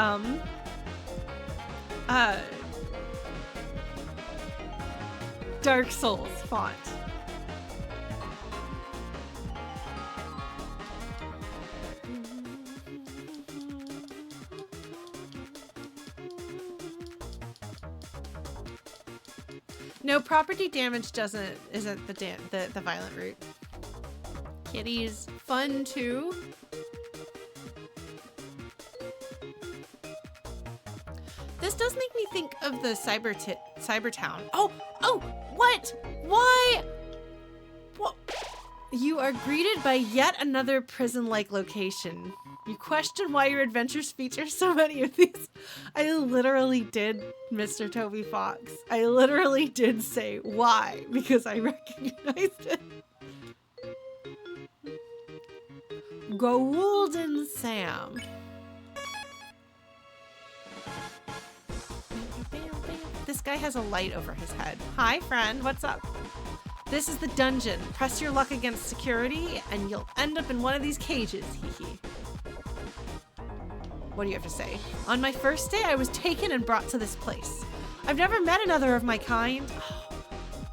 Dark Souls font. No, property damage isn't the violent route. Kitties, fun too. This does make me think of the Cybertown. Oh, what? Why? What? You are greeted by yet another prison-like location. You question why your adventures feature so many of these. I literally did, Mr. Toby Fox. I literally did say why, because I recognized it. Goulden Sam. This guy has a light over his head. Hi, friend. What's up? This is the dungeon. Press your luck against security, and you'll end up in one of these cages. Hee hee. What do you have to say? On my first day, I was taken and brought to this place. I've never met another of my kind.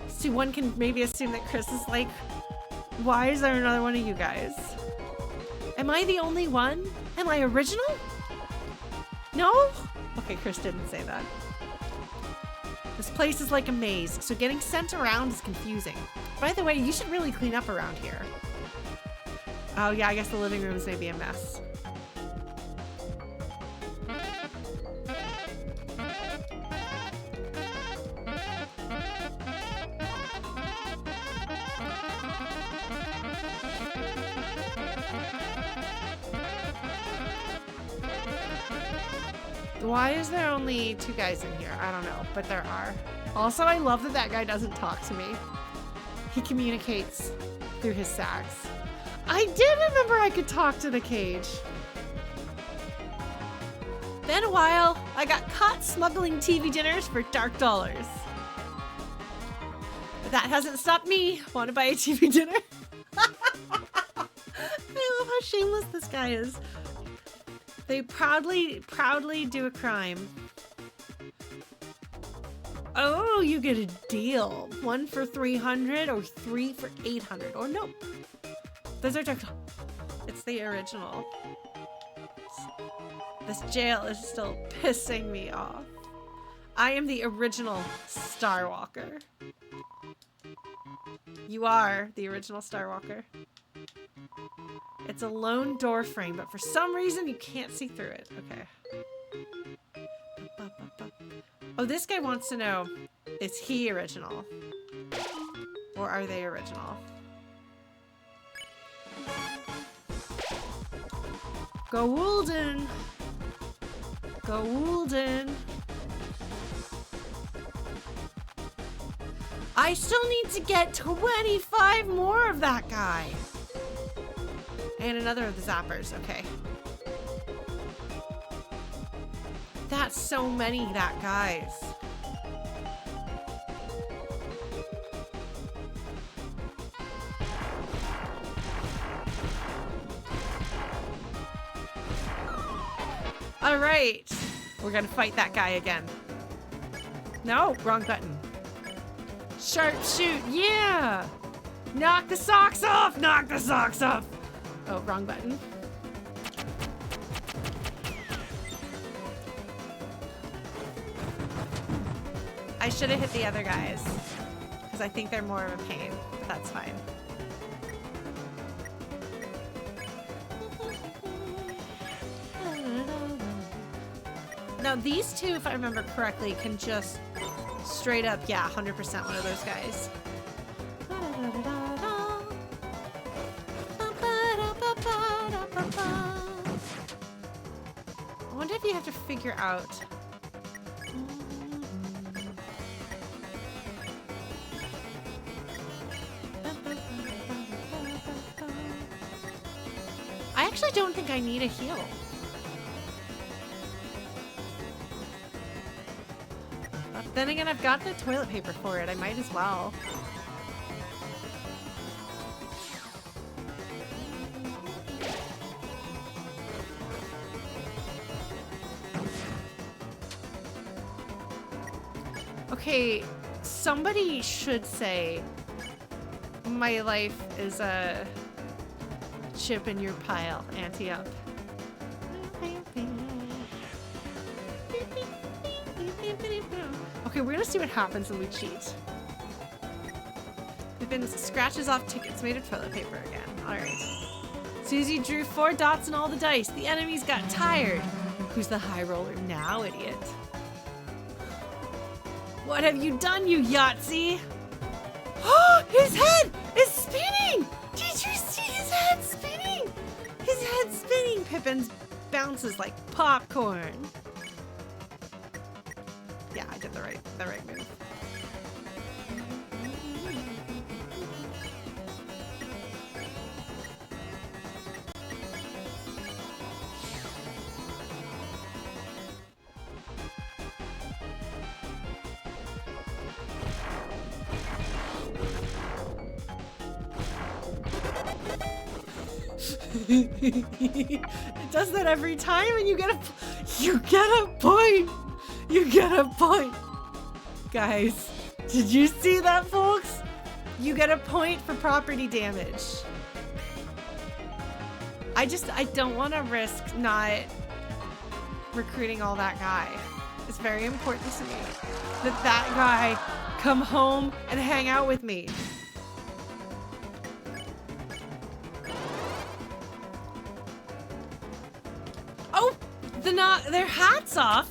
See, one can maybe assume that Kris is like, why is there another one of you guys? Am I the only one? Am I original? No? Okay, Kris didn't say that. This place is like a maze, so getting sent around is confusing. By the way, you should really clean up around here. Oh yeah, I guess the living room is maybe a mess. Why is there only 2 guys in here? I don't know, but there are. Also, I love that that guy doesn't talk to me. He communicates through his sax. I did remember I could talk to the cage. Been a while. I got caught smuggling TV dinners for dark dollars. But that hasn't stopped me. Want to buy a TV dinner? I love how shameless this guy is. They proudly do a crime. Oh, you get a deal. 1 for 300 or 3 for 800 or nope. Those are dark. It's the original. This jail is still pissing me off. I am the original Starwalker. You are the original Starwalker. It's a lone door frame, but for some reason you can't see through it. Okay. Oh, this guy wants to know, is he original? Or are they original? Goulden! Goulden! I still need to get 25 more of that guy! And another of the zappers, okay. That's so many, that guys. All right, we're gonna fight that guy again. No, wrong button. Sharpshoot, yeah! Knock the socks off, knock the socks off. Oh, wrong button. I should have hit the other guys, because I think they're more of a pain, but that's fine. Now these two, if I remember correctly, can just straight up, yeah, 100% one of those guys. I wonder if you have to figure out. I actually don't think I need a heal. But then again, I've got the toilet paper for it. I might as well. Okay, somebody should say, my life is a chip in your pile, ante up. Okay, we're gonna see what happens when we cheat. Pippin scratches off tickets made of toilet paper again. Alright. Susie drew 4 dots in all the dice. The enemies got tired. Who's the high roller now, idiot? What have you done, you Yahtzee? Oh, his head is spinning! Did Spinning Pippins bounces like popcorn. Yeah, I did the right move. It does that every time, and you get a point. You get a point. Guys, did you see that, folks? You get a point for property damage. I don't want to risk not recruiting all that guy. It's very important to me that guy come home and hang out with me. Oh, their hats off.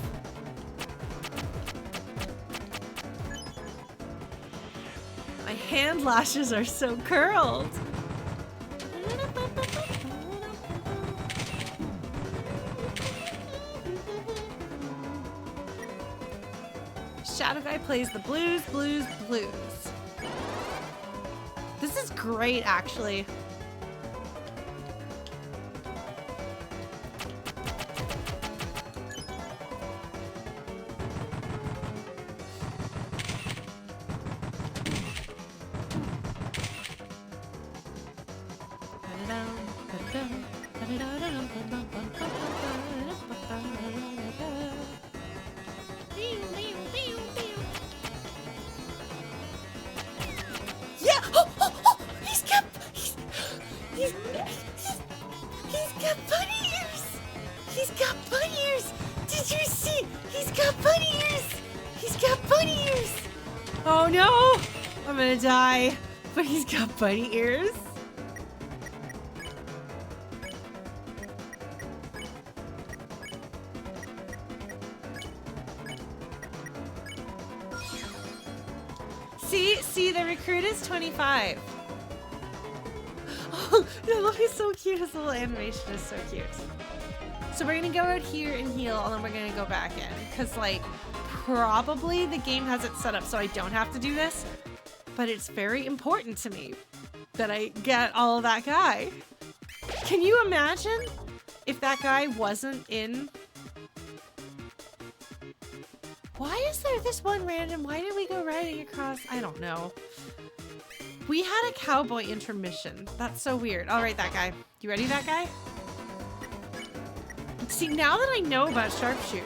My hand lashes are so curled. Shadow Guy plays the blues. This is great, actually. Die, but he's got bunny ears. See, the recruit is 25. Oh, look, he's so cute. His little animation is so cute. So we're gonna go out here and heal, and then we're gonna go back in, because like probably the game has it set up so I don't have to do this. But it's very important to me that I get all of that guy. Can you imagine if that guy wasn't in? Why is there this one random? Why did we go riding across? I don't know. We had a Cowboy Intermission. That's so weird. All right, that guy. You ready, that guy? See, now that I know about Sharpshoot.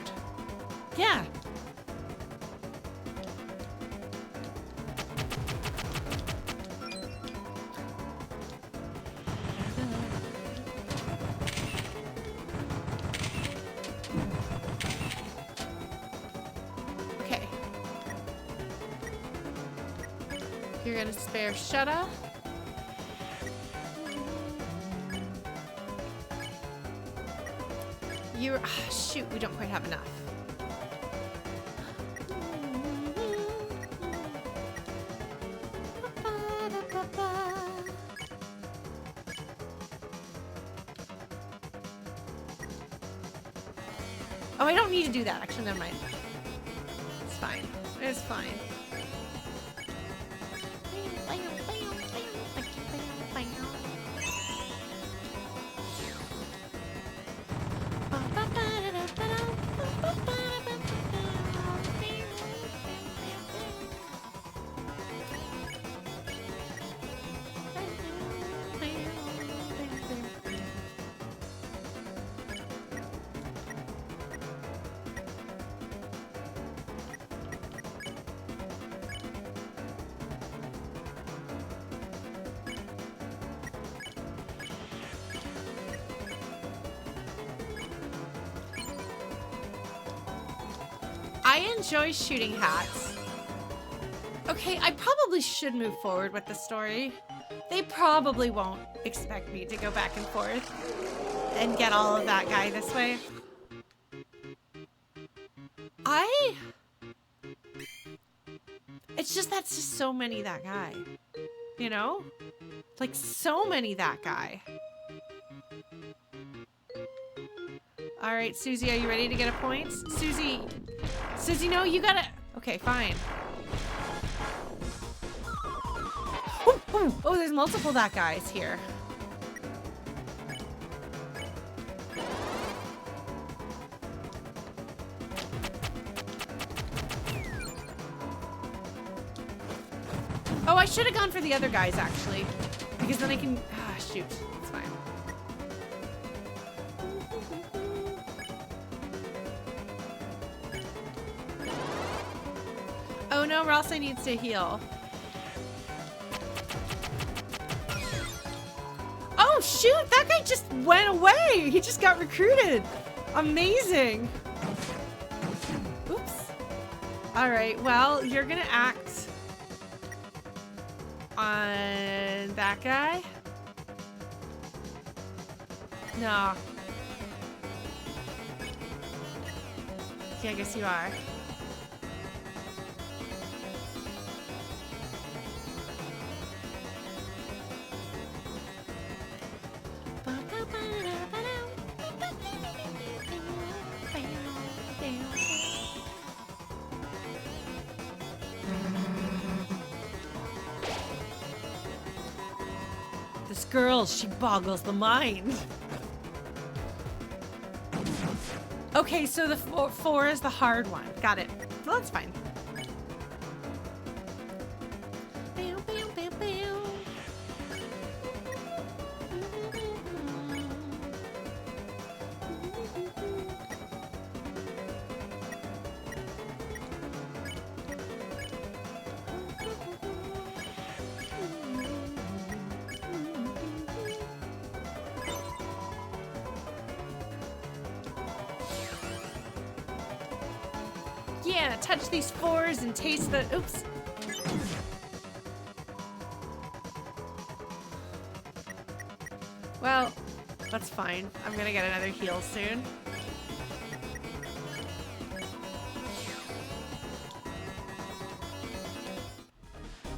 Yeah. You're gonna spare Shutta. You're shoot, we don't quite have enough. Oh, I don't need to do that. Actually, never mind. It's fine. It's fine. I enjoy shooting hats. Okay, I probably should move forward with the story. They probably won't expect me to go back and forth and get all of that guy this way. It's just that's just so many that guy. You know? Like so many that guy. All right, Susie, are you ready to get a point? Susie, no, you gotta. Okay, fine. Ooh, ooh. Oh, there's multiple that guys here. Oh, I should have gone for the other guys actually, because then I can. Ah, shoot, it's fine. Oh no, Ralsei needs to heal. Oh shoot, that guy just went away. He just got recruited. Amazing. Oops. All right, well, you're gonna act on that guy. No. Yeah, I guess you are. This girl, she boggles the mind. Okay, so the four is the hard one. Got it. Well, that's fine. Yeah, touch these fours and taste the. Oops. Well, that's fine. I'm gonna get another heal soon.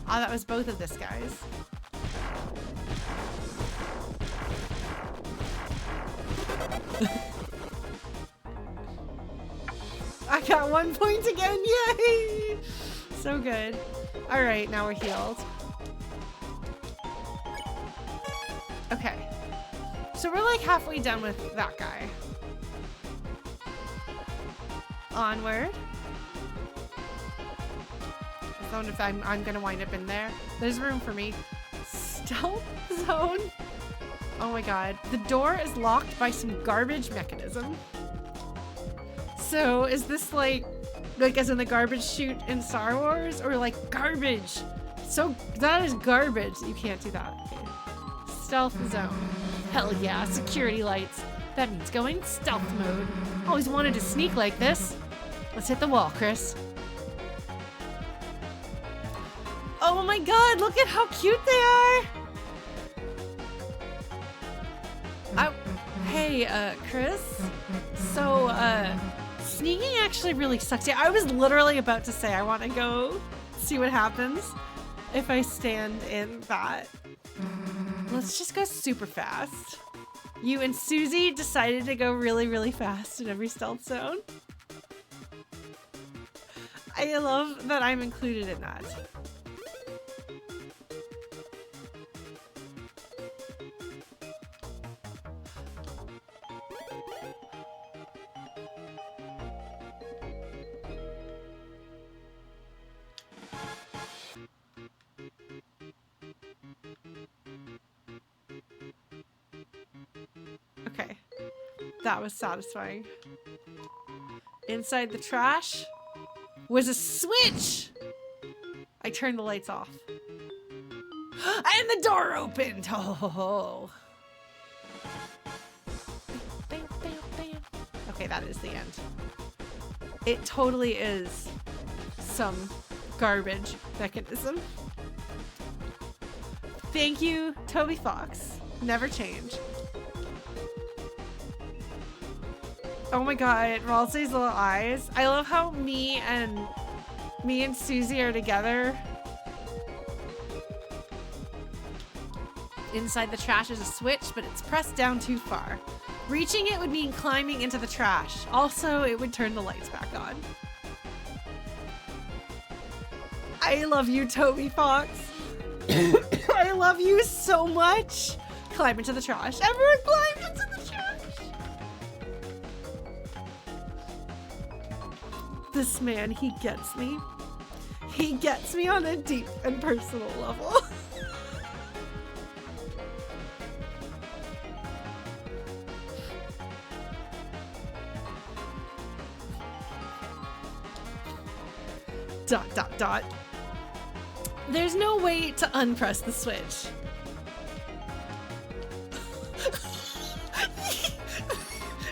Oh, that was both of this guys. I got 1 point again, yay! So good. All right, now we're healed. Okay. So we're like halfway done with that guy. Onward. I don't know if I'm gonna wind up in there. There's room for me. Stealth zone. Oh my god. The door is locked by some garbage mechanism. So is this like as in the garbage chute in Star Wars, or like garbage? So that is garbage. You can't do that. Okay. Stealth zone. Hell yeah, security lights. That means going stealth mode. Always wanted to sneak like this. Let's hit the wall, Kris. Oh my god, look at how cute they are. Hey, Kris. So, sneaking actually really sucks. Yeah, I was literally about to say I want to go see what happens if I stand in that. Let's just go super fast. You and Susie decided to go really, really fast in every stealth zone. I love that I'm included in that. Okay, that was satisfying. Inside the trash was a switch! I turned the lights off. And the door opened! Oh. Bam, bam, bam. Okay, that is the end. It totally is some garbage mechanism. Thank you, Toby Fox. Never change. Oh my god, Ralsei's little eyes. I love how me and Susie are together. Inside the trash is a switch, but it's pressed down too far. Reaching it would mean climbing into the trash. Also, it would turn the lights back on. I love you, Toby Fox. I love you so much. Climb into the trash. Everyone climb into the trash. This man, he gets me. He gets me on a deep and personal level. Dot, dot, dot. There's no way to unpress the switch.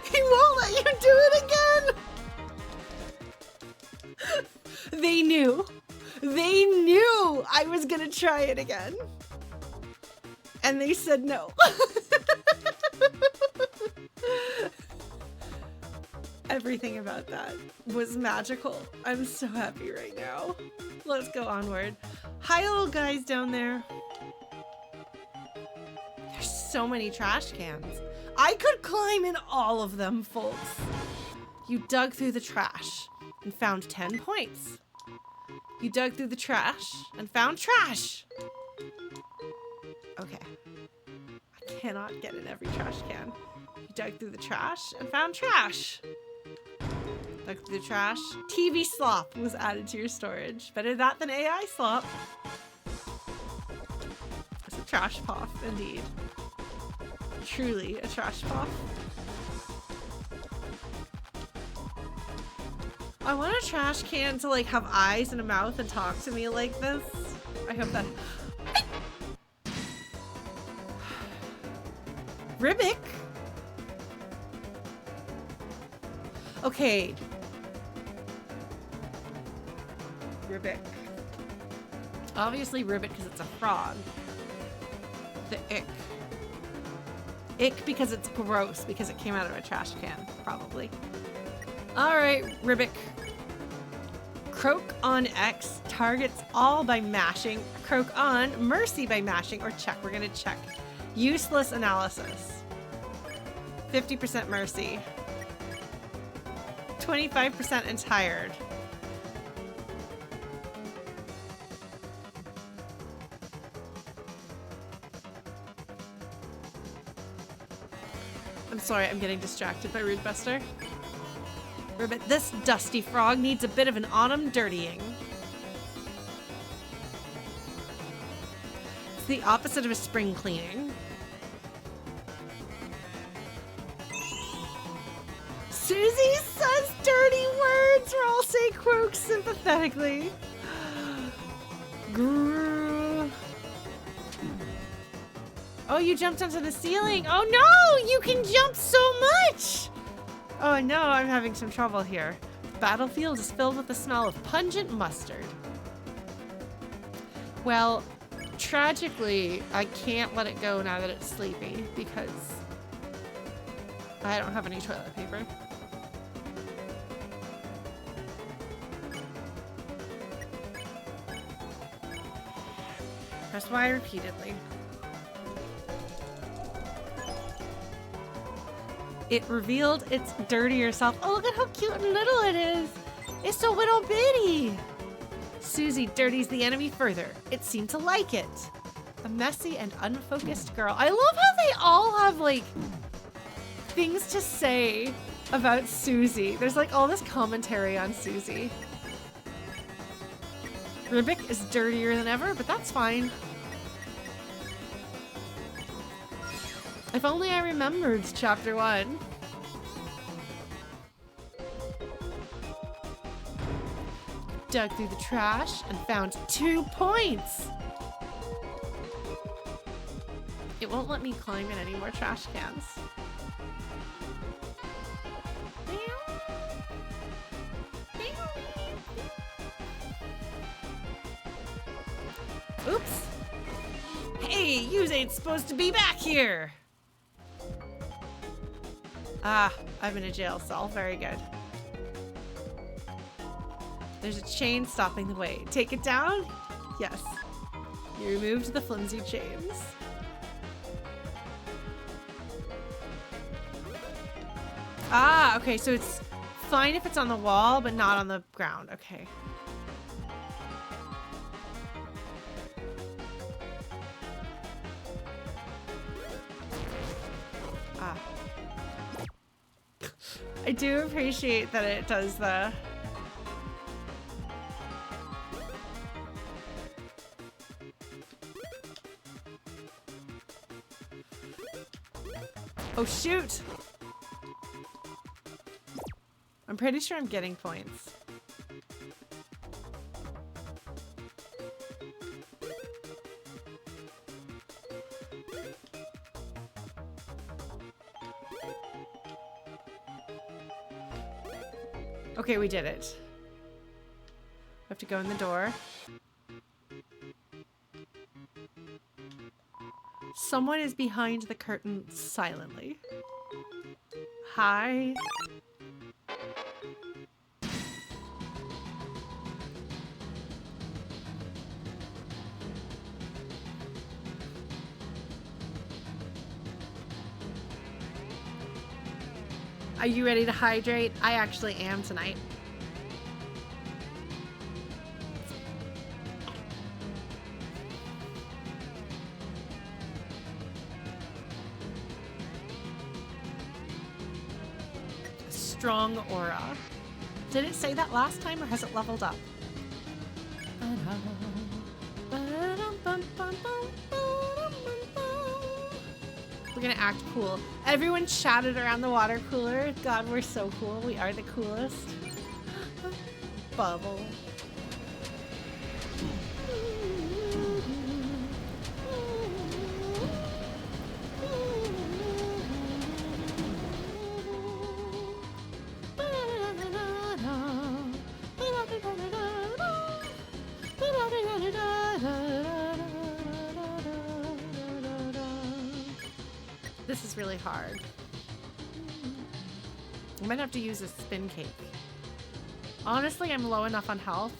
He won't let you do it again. They knew. They knew I was gonna try it again. And they said no. Everything about that was magical. I'm so happy right now. Let's go onward. Hi, little guys down there. There's so many trash cans. I could climb in all of them, folks. You dug through the trash and found 10 points. You dug through the trash and found trash. Okay. I cannot get in every trash can. You dug through the trash and found trash. Dug through the trash. TV slop was added to your storage. Better that than AI slop. It's a trash puff, indeed. Truly a trash puff. I want a trash can to like have eyes and a mouth and talk to me like this. I hope that... Ribic? Okay. Ribic. Obviously Ribbit because it's a frog. The ick. Ick because it's gross because it came out of a trash can, probably. Alright, Ribic. Croak on X targets all by mashing. Croak on Mercy by mashing or check. We're gonna check. Useless analysis. 50% Mercy. 25% and tired. I'm sorry, I'm getting distracted by Rude Buster. Ribbit, this dusty frog needs a bit of an autumn dirtying. It's the opposite of a spring cleaning. Susie says dirty words, or I'll say croak sympathetically. Grrr. Oh, you jumped onto the ceiling. Oh no, you can jump so much. Oh no, I'm having some trouble here. The battlefield is filled with the smell of pungent mustard. Well, tragically, I can't let it go now that it's sleepy because I don't have any toilet paper. Press Y repeatedly. It revealed its dirtier self. Oh, look at how cute and little it is. It's so little bitty. Susie dirties the enemy further. It seemed to like it. A messy and unfocused girl. I love how they all have like things to say about Susie. There's like all this commentary on Susie. Ribic is dirtier than ever, but that's fine. If only I remembered chapter 1. Dug through the trash and found 2 points. It won't let me climb in any more trash cans. Oops. Hey, yous ain't supposed to be back here. Ah, I'm in a jail cell. Very good. There's a chain stopping the way. Take it down? Yes. You removed the flimsy chains. Ah, okay, so it's fine if it's on the wall, but not on the ground. Okay. Ah. I do appreciate that it does the... Oh, shoot! I'm pretty sure I'm getting points. Okay, we did it. We have to go in the door. Someone is behind the curtain silently. Hi. Are you ready to hydrate? I actually am tonight. Strong aura. Did it say that last time or has it leveled up? We're gonna act cool. Everyone shouted around the water cooler. God, we're so cool. We are the coolest. Bubble. This is really hard. I might have to use a spin cake. Honestly, I'm low enough on health.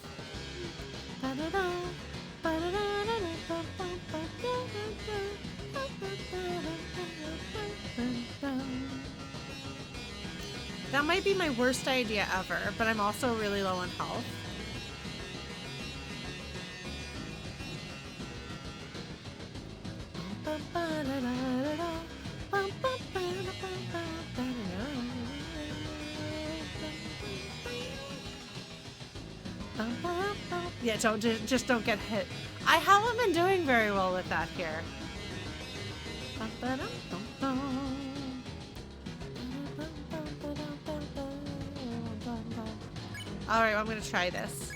That might be my worst idea ever, but I'm also really low on health. Yeah, just don't get hit. I haven't been doing very well with that here. All right, well, I'm gonna try this.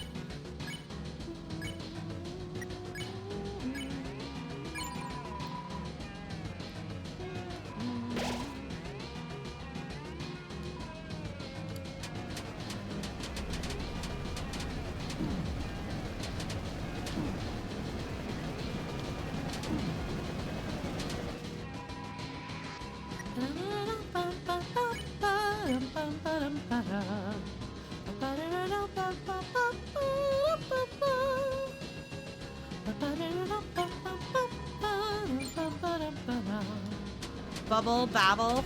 Bubble, babble.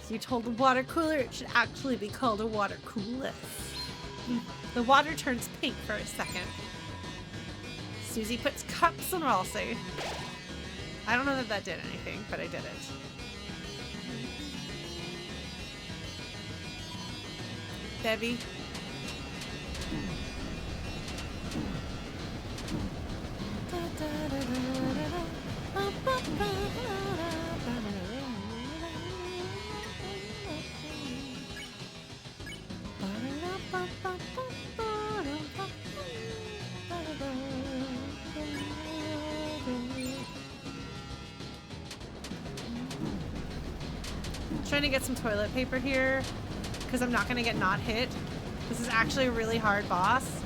You told the water cooler it should actually be called a water cooler. The water turns pink for a second. Susie puts cups in Ralsei. I don't know that that did anything, but I did it. Bevy. Trying to get some toilet paper here. because I'm not gonna get not hit. This is actually a really hard boss,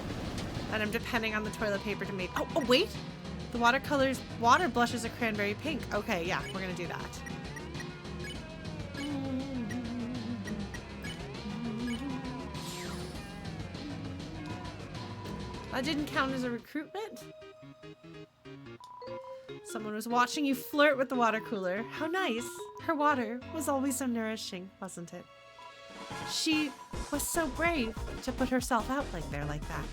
and I'm depending on the toilet paper to make. Oh wait, the water blushes a cranberry pink. Okay, yeah, we're gonna do that. That didn't count as a recruitment. Someone was watching you flirt with the water cooler. How nice. Her water was always so nourishing, wasn't it? She was so brave to put herself out like that.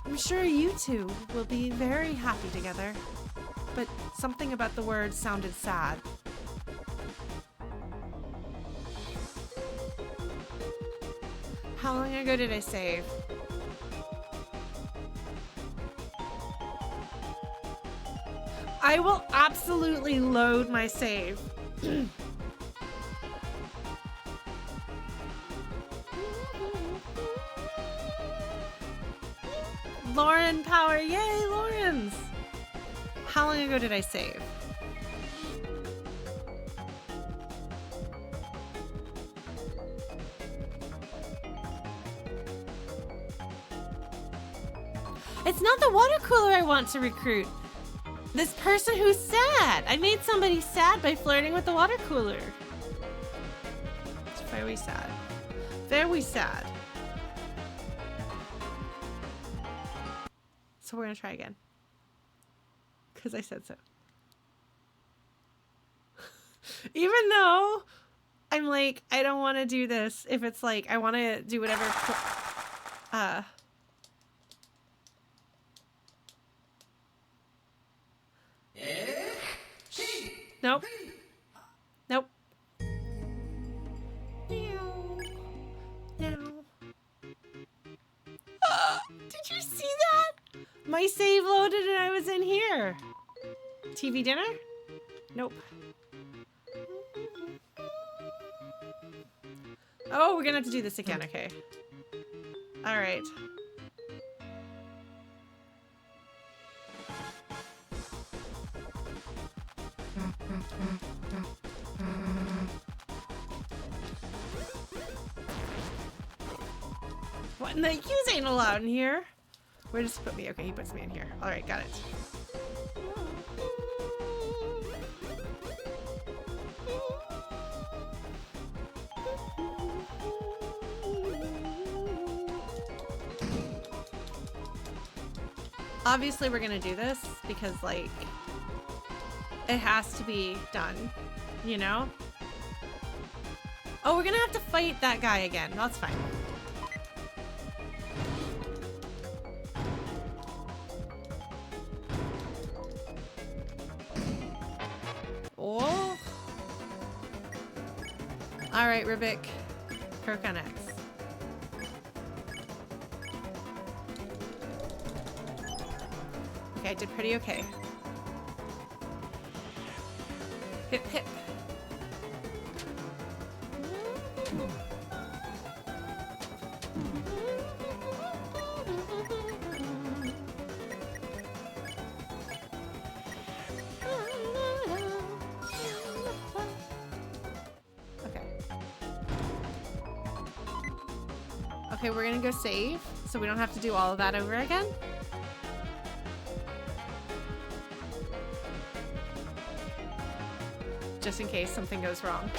I'm sure you two will be very happy together. But something about the words sounded sad. How long ago did I save? I will absolutely load my save. Lauren power, yay, Lauren's! How long ago did I save? It's not the water cooler I want to recruit. This person who's sad. I made somebody sad by flirting with the water cooler. It's very sad. Very sad. So we're gonna try again. Because I said so. Even though I'm like, I don't want to do this. If it's like, I want to do whatever. Nope. Nope. Did you see that? My save loaded and I was in here. TV dinner? Nope. Oh, we're gonna have to do this again. Okay. All right. What in the use ain't allowed in here? Where does he put me? Okay, he puts me in here. All right, got it. Obviously, we're gonna do this because, like, it has to be done, you know? Oh, we're gonna have to fight that guy again. That's fine. Oh. All right, Ribic. Kirk on X. Okay, I did pretty okay. Hip, hip. Okay, we're gonna go save, so we don't have to do all of that over again. Just in case something goes wrong.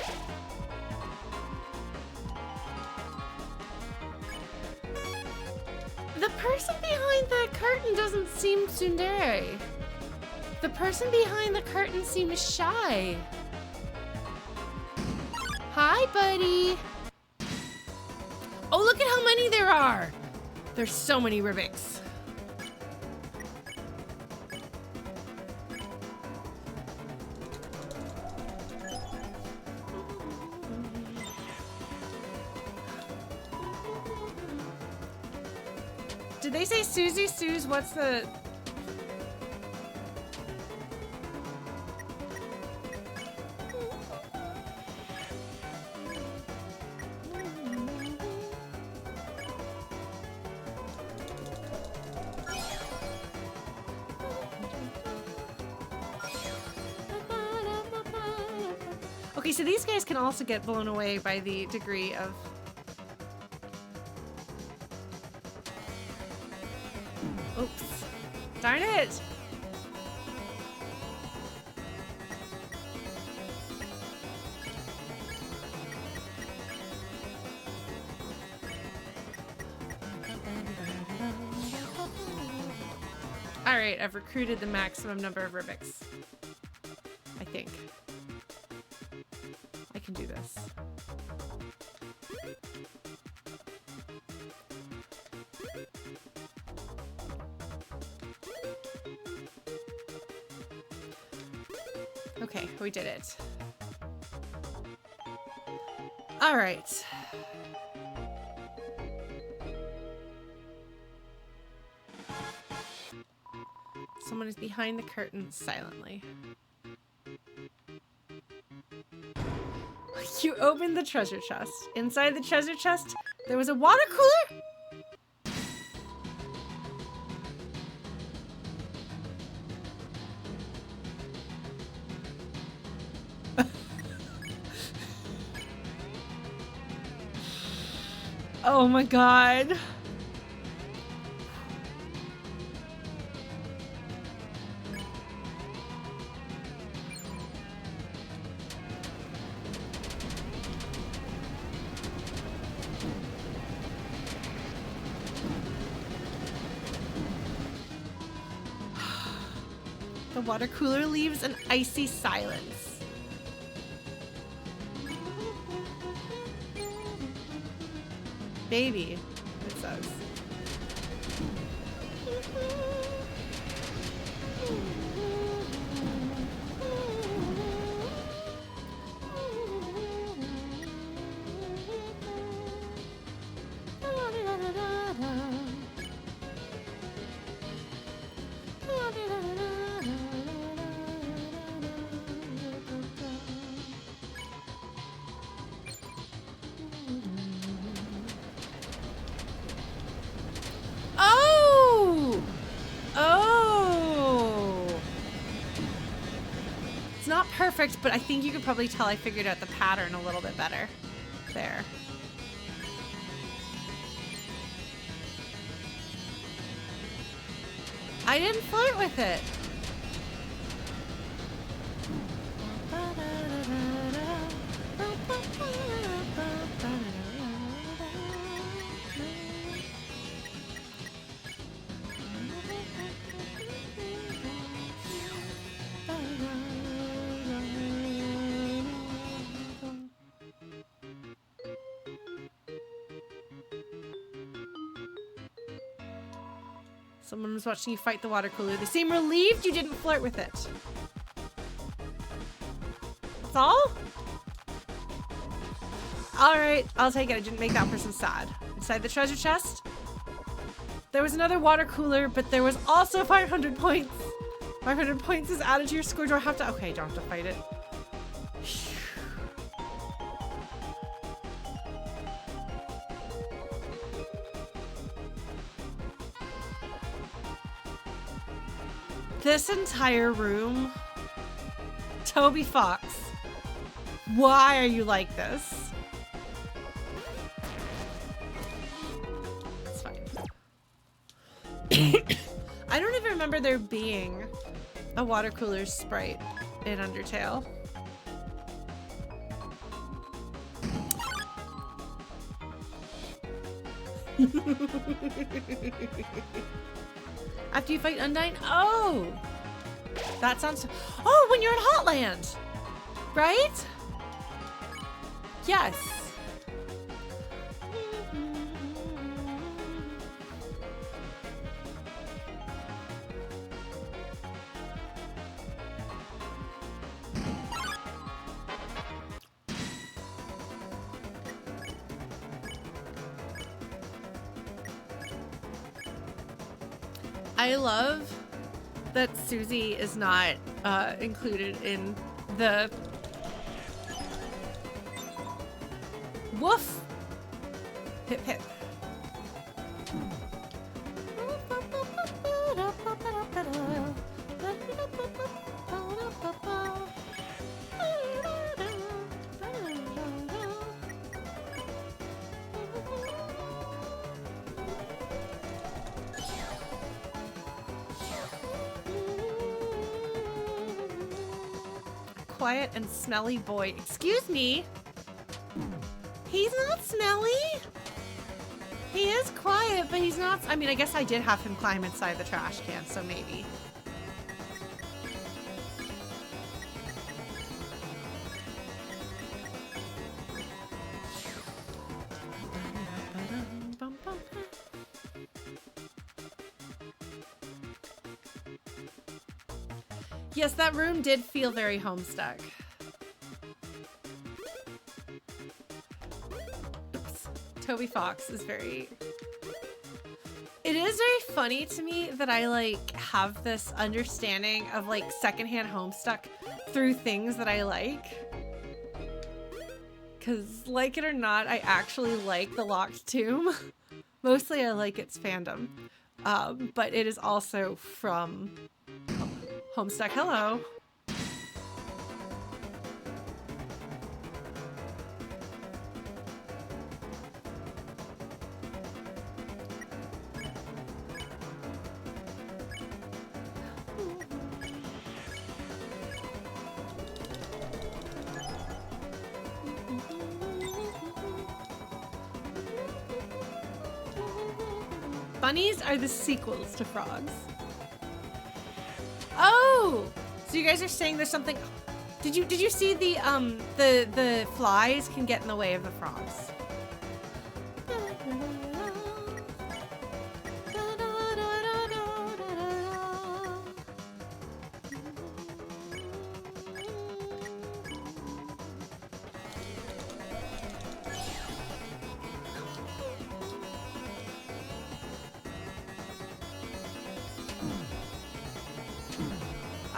The person behind that curtain doesn't seem tsundere. The person behind the curtain seems shy. Hi, buddy. Oh, look at how many there are! There's so many Ribics. Did they say Susie? Suze, what's the... Okay, so these guys can also get blown away by the degree of Oops. Darn it! Alright, I've recruited the maximum number of Rubiks. I think. I can do this. Okay, we did it. All right. Someone is behind the curtain silently. You opened the treasure chest. Inside the treasure chest, there was a water cooler? Oh my god. The water cooler leaves an icy silence. Baby, it says. Perfect, but I think you could probably tell I figured out the pattern a little bit better. There. I didn't flirt with it. Someone was watching you fight the water cooler. They seem relieved you didn't flirt with it. That's all? Alright, I'll take it. I didn't make that person sad. Inside the treasure chest, there was another water cooler, but there was also 500 points. 500 points is added to your score. Do I have to? Okay, don't have to fight it. This entire room, Toby Fox, why are you like this? It's fine. I don't even remember there being a water cooler sprite in Undertale. After you fight Undyne? Oh! That sounds... Oh, when you're in Hotland! Right? Yes. I love that Susie is not included in the woof. Hip hip. quiet and smelly boy. Excuse me? He's not smelly. He is quiet, but he's not. I mean, I guess I did have him climb inside the trash can, so maybe. Yes, that room did feel very Homestuck. Oops. Toby Fox is very... It is very funny to me that I like have this understanding of like secondhand Homestuck through things that I like. Cause like it or not, I actually like the Locked Tomb. Mostly I like its fandom. But it is also from Homestuck. Hello. Bunnies are the sequels to frogs. Oh, so you guys are saying there's something. Did you see the flies can get in the way of the frogs?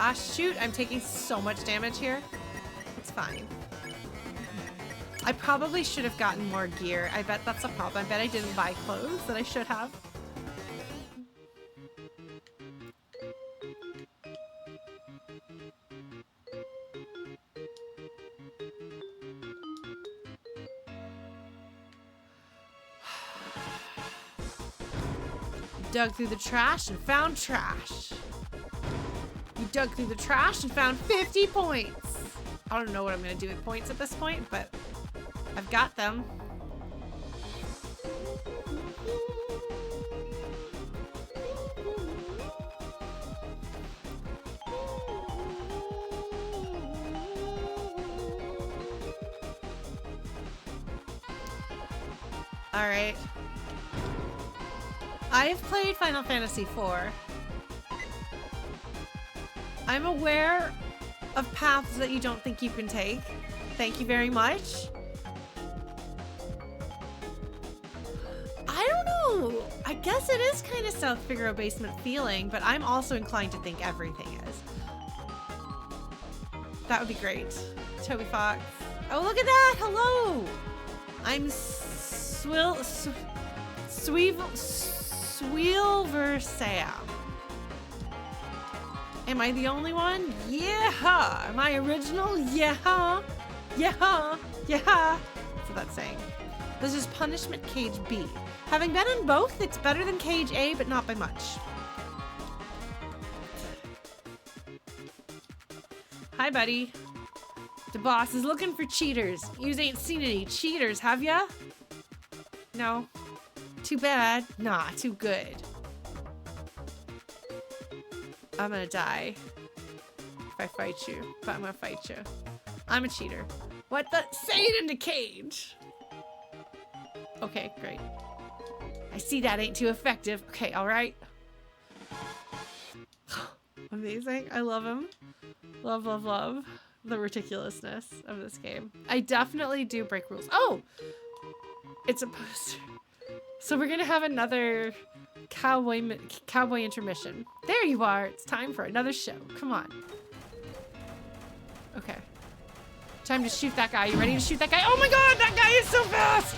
Ah, shoot, I'm taking so much damage here. It's fine. I probably should have gotten more gear. I bet that's a problem. I bet I didn't buy clothes that I should have. Dug through the trash and found trash. You dug through the trash and found 50 points. I don't know what I'm gonna do with points at this point, but I've got them. All right. I've played Final Fantasy IV. I'm aware of paths that you don't think you can take. Thank you very much. I don't know. I guess it is kind of South Figaro basement feeling, but I'm also inclined to think everything is. That would be great. Toby Fox. Oh, look at that. Hello. I'm Sweelver Sam. Am I the only one? Yeah! Am I original? Yeah! Yeah! Yeah! So that's saying. This is Punishment Cage B. Having been in both, it's better than Cage A, but not by much. Hi, buddy. The boss is looking for cheaters. Yous ain't seen any cheaters, have ya? No. Too bad. Nah, too good. I'm gonna die if I fight you, but I'm gonna fight you. I'm a cheater. What the? Say it in the cage. Okay, great. I see that ain't too effective. Okay, all right. Amazing. I love him. Love, love, love the ridiculousness of this game. I definitely do break rules. Oh, it's a poster. So we're gonna have another Cowboy Intermission. There you are. It's time for another show. Come on. Okay. Time to shoot that guy. You ready to shoot that guy? Oh my god, that guy is so fast!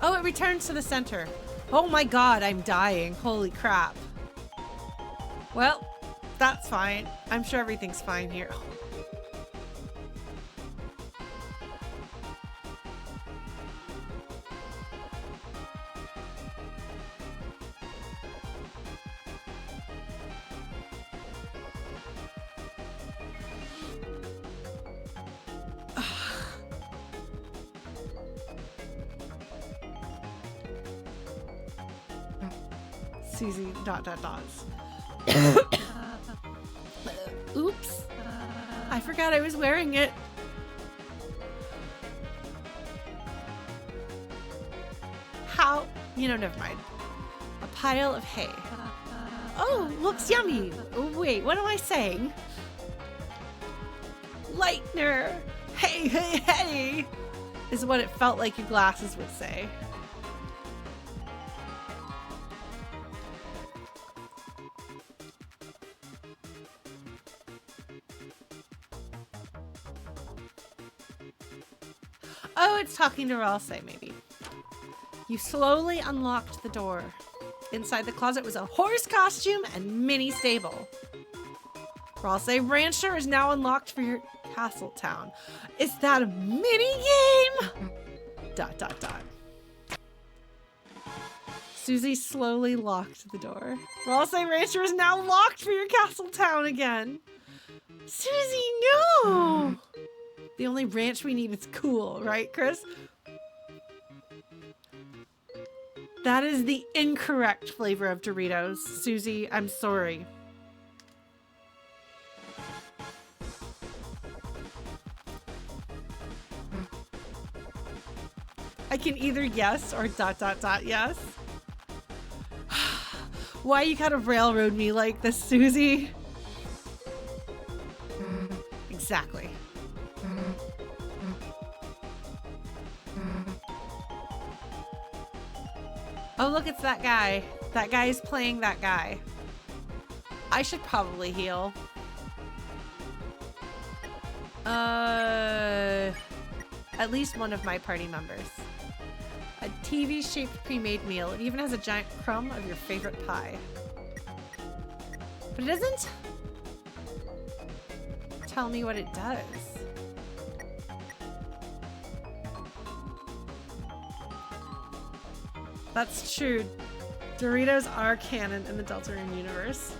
Oh, it returns to the center. Oh my god, I'm dying. Holy crap. Well, that's fine. I'm sure everything's fine here. Susie ... Oops. I forgot I was wearing it. How? You know, never mind. A pile of hay. Oh, looks yummy. Oh, wait, what am I saying? Lightner. Hey, hey, hey. Is what it felt like your glasses would say. Oh, it's talking to Ralsei, maybe. You slowly unlocked the door. Inside the closet was a horse costume and mini stable. Ralsei Rancher is now unlocked for your castle town. Is that a mini game? ... Susie slowly locked the door. Ralsei Rancher is now locked for your castle town again. Susie, no! The only ranch we need is cool, right, Kris? That is the incorrect flavor of Doritos. Susie, I'm sorry. I can either yes or ... yes. Why you gotta railroad me like this, Susie? Exactly. Oh, look, it's that guy. That guy is playing that guy. I should probably heal. At least one of my party members. A TV-shaped pre-made meal. It even has a giant crumb of your favorite pie. But it doesn't tell me what it does. That's true. Doritos are canon in the Deltarune universe.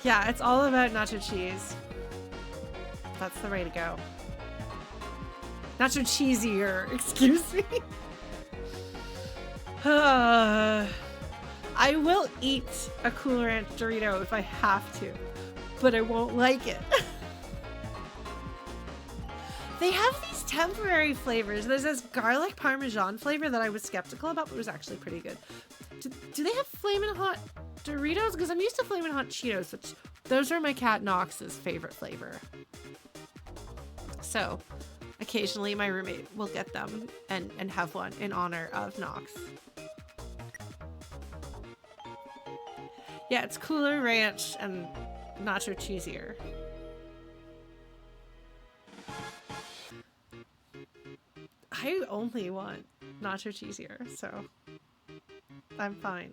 Yeah, it's all about nacho cheese. That's the way to go. Nacho cheesier, excuse me. I will eat a Cool Ranch Dorito if I have to, but I won't like it. They have these temporary flavors. There's this garlic parmesan flavor that I was skeptical about, but was actually pretty good. Do they have Flamin' Hot Doritos? Because I'm used to Flamin' Hot Cheetos, which those are my cat Knox's favorite flavor. So occasionally my roommate will get them and have one in honor of Knox. Yeah, it's Cooler Ranch and nacho cheesier. I only want nacho cheesier, so I'm fine.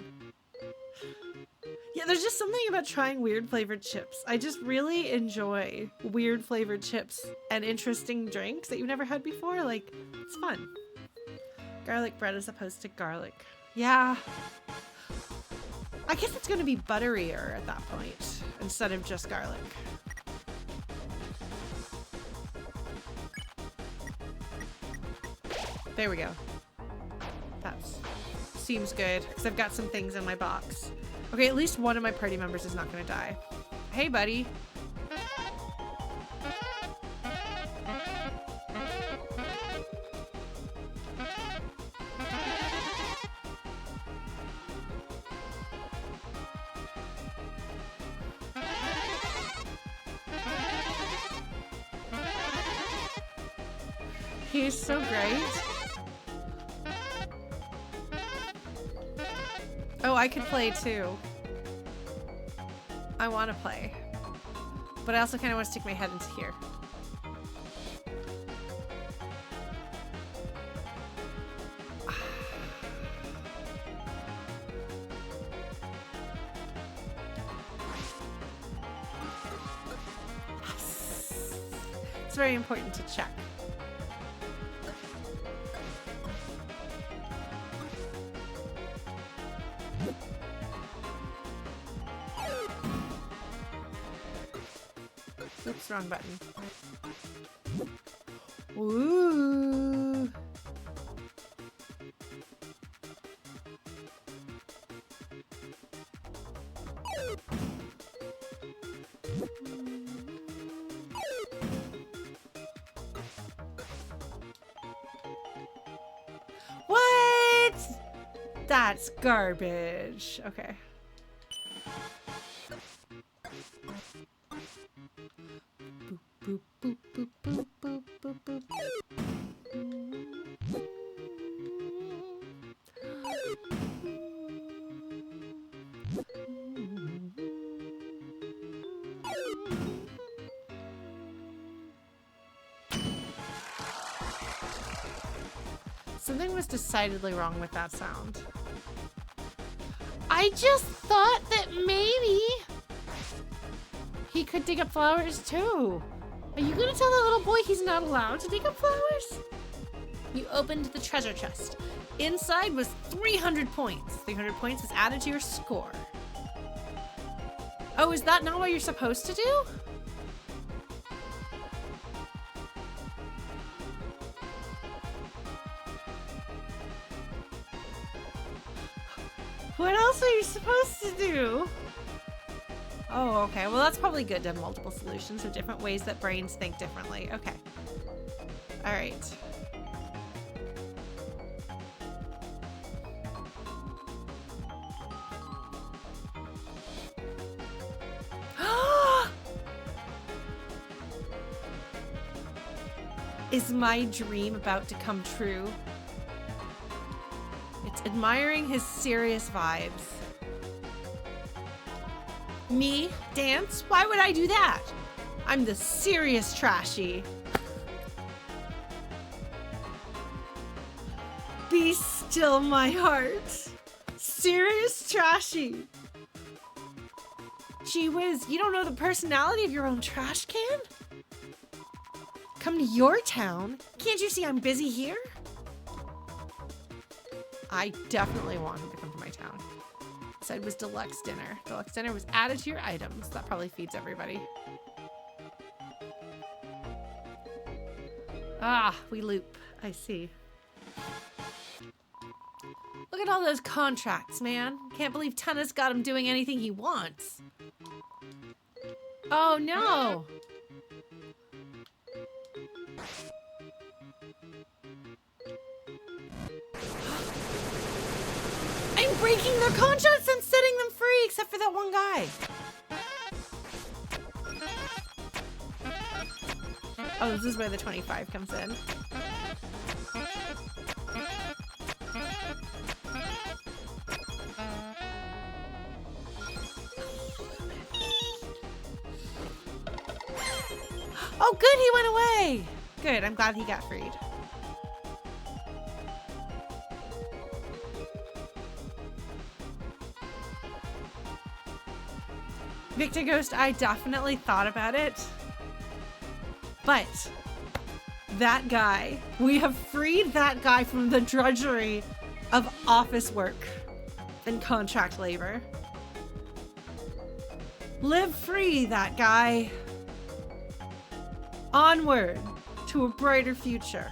Yeah, there's just something about trying weird flavored chips. I just really enjoy weird flavored chips and interesting drinks that you've never had before. Like, it's fun. Garlic bread as opposed to garlic. Yeah. I guess it's going to be butterier at that point instead of just garlic. There we go. That seems good because I've got some things in my box. Okay, at least one of my party members is not going to die. Hey, buddy. He's so great. Oh, I could play too. I want to play. But I also kind of want to stick my head into here. Yes. It's very important to check. Oops, wrong button. Ooh. What? That's garbage. Okay. Boop, boop, boop, boop, boop, boop, boop. Something was decidedly wrong with that sound. I just thought that maybe he could dig up flowers too. Are you gonna tell that little boy he's not allowed to dig up flowers? You opened the treasure chest. Inside was 300 points. 300 points is added to your score. Oh, is that not what you're supposed to do? What else are you supposed to do? Oh, okay. Well, that's probably good to have multiple solutions or different ways that brains think differently. Okay. All right. Is my dream about to come true? It's admiring his serious vibes. Me? Dance? Why would I do that? I'm the serious trashy. Be still, my heart. Serious trashy. Gee whiz, you don't know the personality of your own trash can? Come to your town? Can't you see I'm busy here? I definitely want him to come to my town. Said was deluxe dinner. Deluxe dinner was added to your items. That probably feeds everybody. Ah, we loop. I see. Look at all those contracts, man. Can't believe Tenna's got him doing anything he wants. Oh no! I'm breaking their contracts and setting them free, except for that one guy. Oh, this is where the 25 comes in. Oh, good, he went away. Good, I'm glad he got freed. Victor Ghost, I definitely thought about it. But that guy, we have freed that guy from the drudgery of office work and contract labor. Live free, that guy. Onward to a brighter future.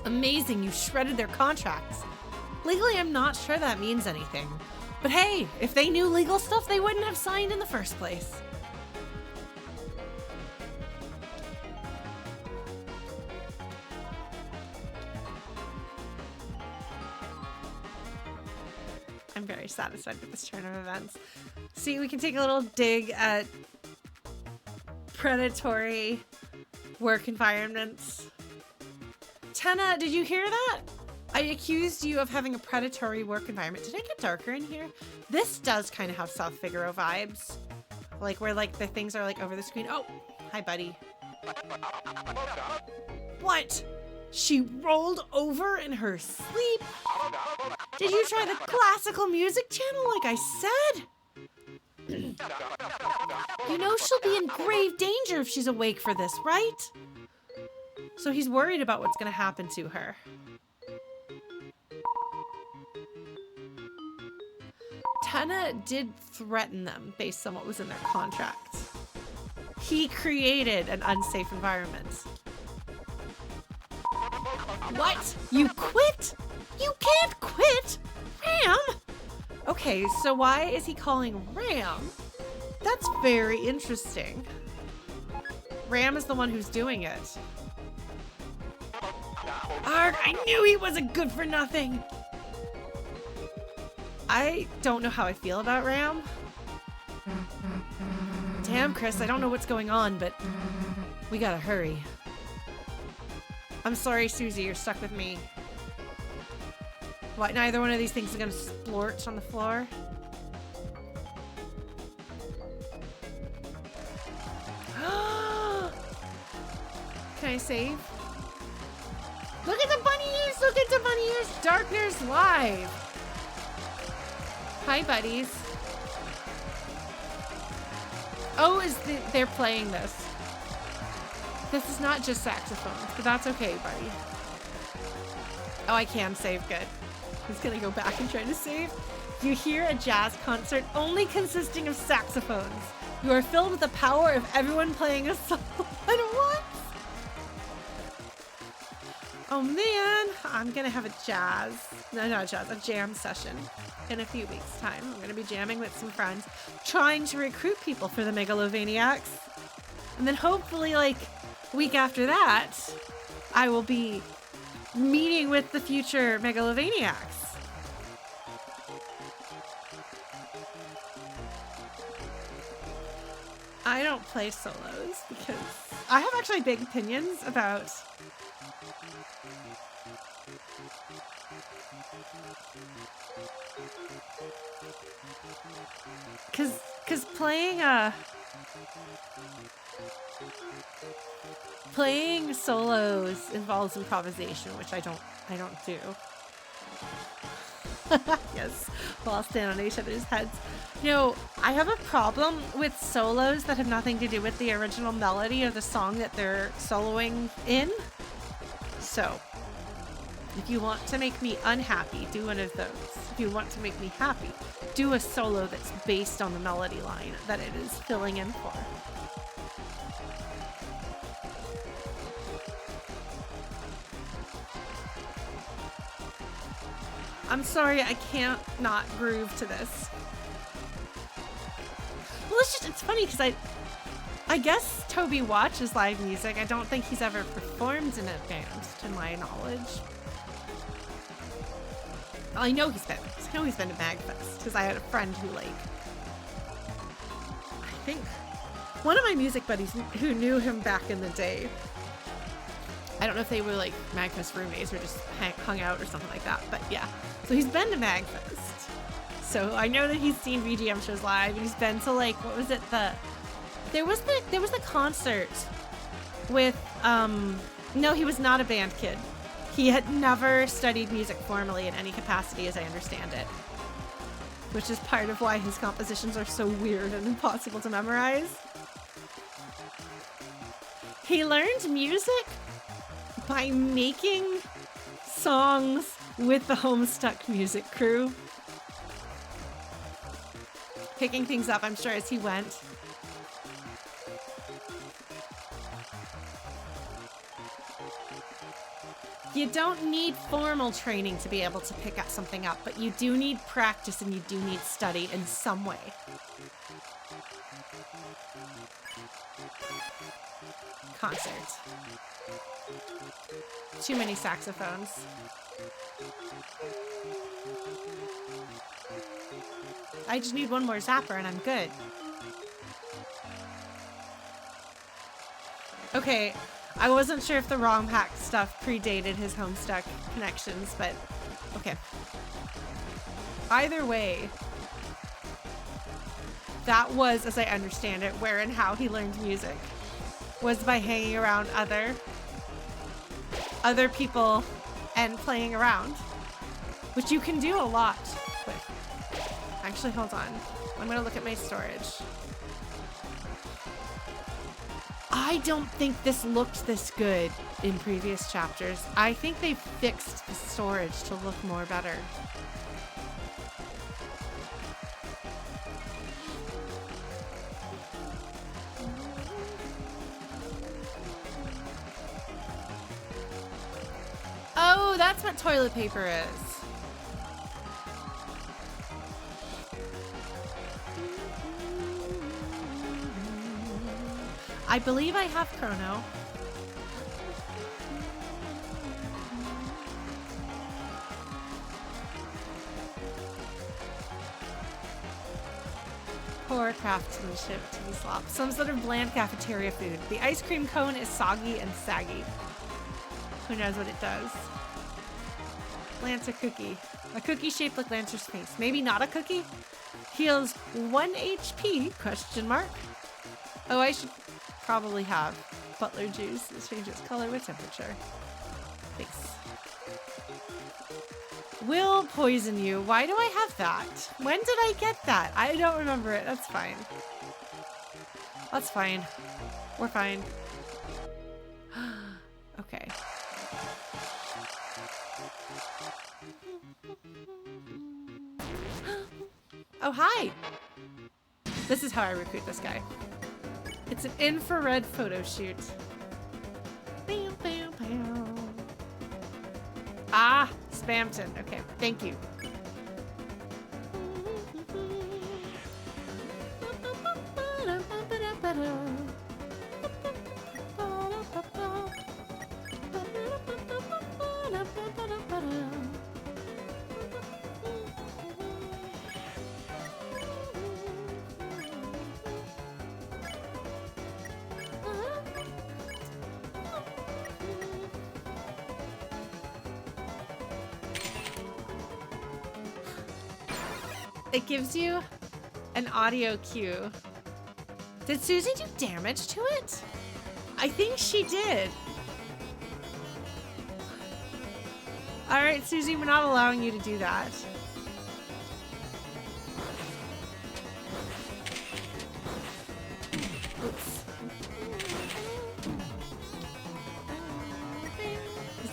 Amazing, you shredded their contracts. Legally, I'm not sure that means anything. But hey, if they knew legal stuff, they wouldn't have signed in the first place. I'm very satisfied with this turn of events. See, we can take a little dig at predatory work environments. Tenna, did you hear that? I accused you of having a predatory work environment. Did it get darker in here? This does kind of have South Figaro vibes. Like where like the things are like over the screen. Oh, hi buddy. What? She rolled over in her sleep? Did you try the classical music channel like I said? You know she'll be in grave danger if she's awake for this, right? So he's worried about what's gonna happen to her. Tenna did threaten them based on what was in their contract. He created an unsafe environment. What? You quit? You can't quit! Ram? Okay, so why is he calling Ram? That's very interesting. Ram is the one who's doing it. Arg, I knew he wasn't good for nothing! I don't know how I feel about Ram. Damn, Kris, I don't know what's going on, but we gotta hurry. I'm sorry, Susie, you're stuck with me. What, neither one of these things is gonna splorch on the floor? Can I save? Look at the bunny ears! Look at the bunny ears! Darkner's live! Hi, buddies. Oh, they're playing this. This is not just saxophones, but that's okay, buddy. Oh, I can save. Good. He's gonna go back and try to save. You hear a jazz concert only consisting of saxophones. You are filled with the power of everyone playing a solo at once. Oh man, I'm gonna have a jam session in a few weeks' time. I'm gonna be jamming with some friends, trying to recruit people for the Megalovaniacs. And then hopefully, like, a week after that, I will be meeting with the future Megalovaniacs. I don't play solos because I have actually big opinions about because playing solos involves improvisation, which I don't do. Yes, we'll all stand on each other's heads. You know, I have a problem with solos that have nothing to do with the original melody of the song that they're soloing in. So, if you want to make me unhappy, do one of those. If you want to make me happy, do a solo that's based on the melody line that it is filling in for. I'm sorry, I can't not groove to this. Well, it's funny because I guess Toby watches live music. I don't think he's ever performed in a band, to my knowledge. Well, I know he's been to Magfest because I had a friend who, like, I think one of my music buddies who knew him back in the day. I don't know if they were like Magfest roommates or just hung out or something like that, but yeah. So he's been to Magfest. So I know that he's seen VGM shows live, and he's been to, like, what was it? There was the concert with no, he was not a band kid. He had never studied music formally in any capacity, as I understand it. Which is part of why his compositions are so weird and impossible to memorize. He learned music by making songs with the Homestuck music crew. Picking things up, I'm sure, as he went. You don't need formal training to be able to pick up something up, but you do need practice and you do need study in some way. Concert. Too many saxophones. I just need one more zapper and I'm good. Okay, I wasn't sure if the ROM hack stuff predated his Homestuck connections, but okay. Either way, that was, as I understand it, where and how he learned music. Was by hanging around other people and playing around, which you can do a lot with. Actually, hold on. I'm gonna look at my storage. I don't think this looked this good in previous chapters. I think they fixed the storage to look more better. that's what toilet paper is. I believe I have Chrono. Poor craftsmanship to be slopped. Some sort of bland cafeteria food. The ice cream cone is soggy and saggy. Who knows what it does? Lancer cookie. A cookie shaped like Lancer's face. Maybe not a cookie? Heals 1 HP? Question mark. Oh, I should probably have Butler juice. It changes color with temperature. Thanks. Will poison you. Why do I have that? When did I get that? I don't remember it. That's fine. That's fine. We're fine. Okay. Oh, hi! This is how I recruit this guy. It's an infrared photo shoot. Bam, bam, bam. Ah, Spamton. Okay, thank you. It gives you an audio cue. Did Susie do damage to it? I think she did. All right, Susie, we're not allowing you to do that. Oops.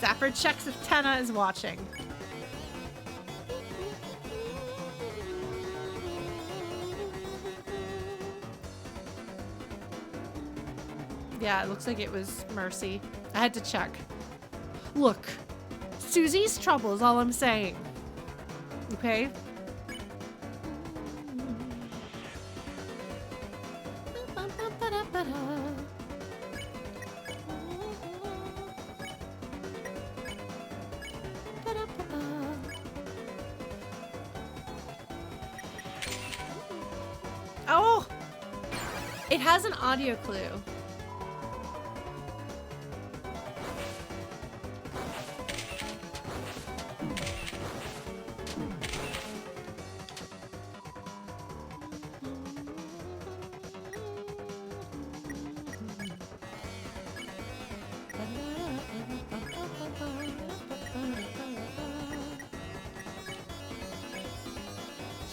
Zapper checks if Tenna is watching. Yeah, it looks like it was Mercy. I had to check. Look, Susie's trouble is all I'm saying. Okay? Oh! It has an audio clue.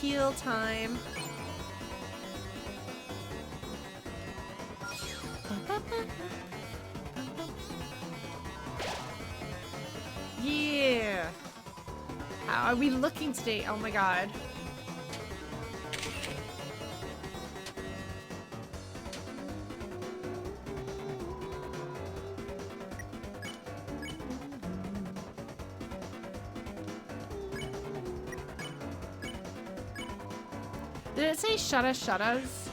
Heal time. Yeah. How are we looking today? Oh my god. Did it say shuttas?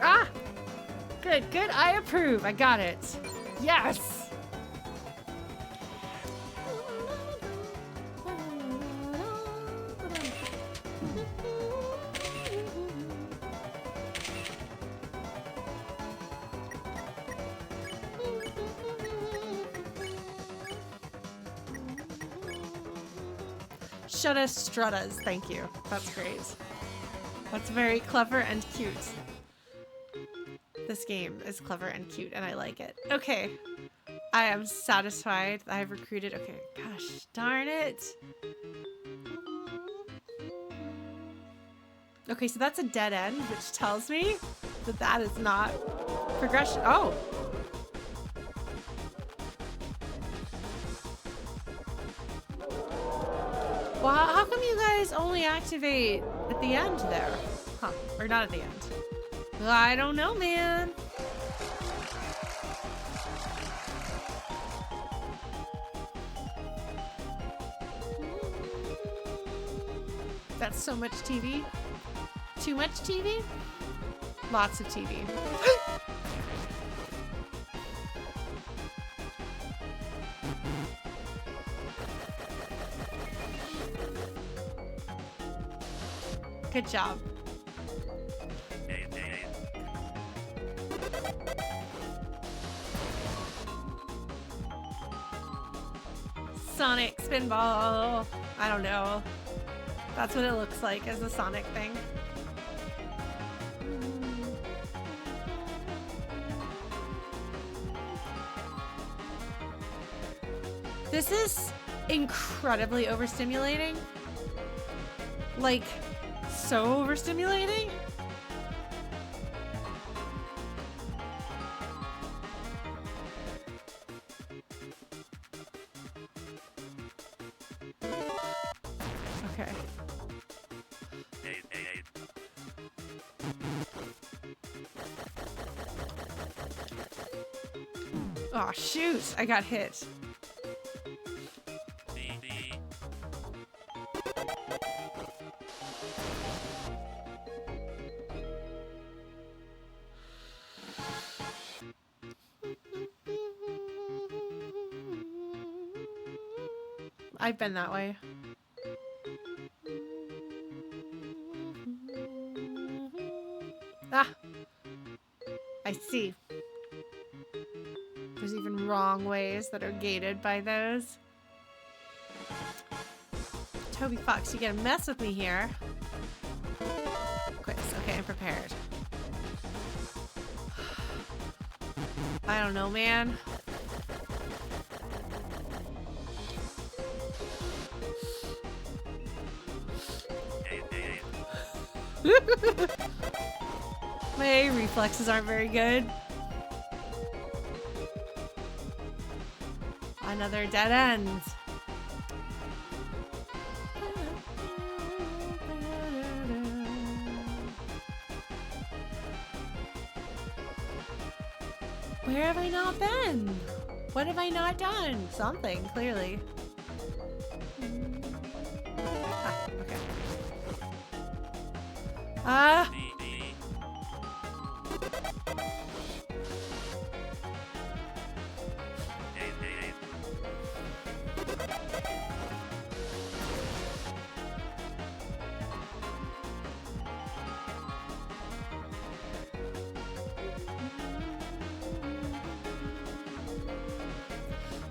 Ah! Good, good. I approve. I got it. Yes! Shuttas struttas, thank you. That's great. That's very clever and cute. This game is clever and cute, and I like it. Okay. I am satisfied. I have recruited. Okay, gosh, darn it. Okay, so that's a dead end, which tells me that that is not progression. Oh. Well, how come you guys only activate at the end there? Huh, or not at the end. I don't know, man. That's so much TV. Too much TV? Lots of TV. Good job. Sonic spinball. I don't know. That's what it looks like as a Sonic thing. This is incredibly overstimulating. Like, so overstimulating. Okay. Oh shoot, I got hit. I've been that way. Ah! I see. There's even wrong ways that are gated by those. Toby Fox, you gonna mess with me here. Quiz, okay, I'm prepared. I don't know, man. My reflexes aren't very good. Another dead end. Where have I not been? What have I not done? Something, clearly. Ah, okay. Ah!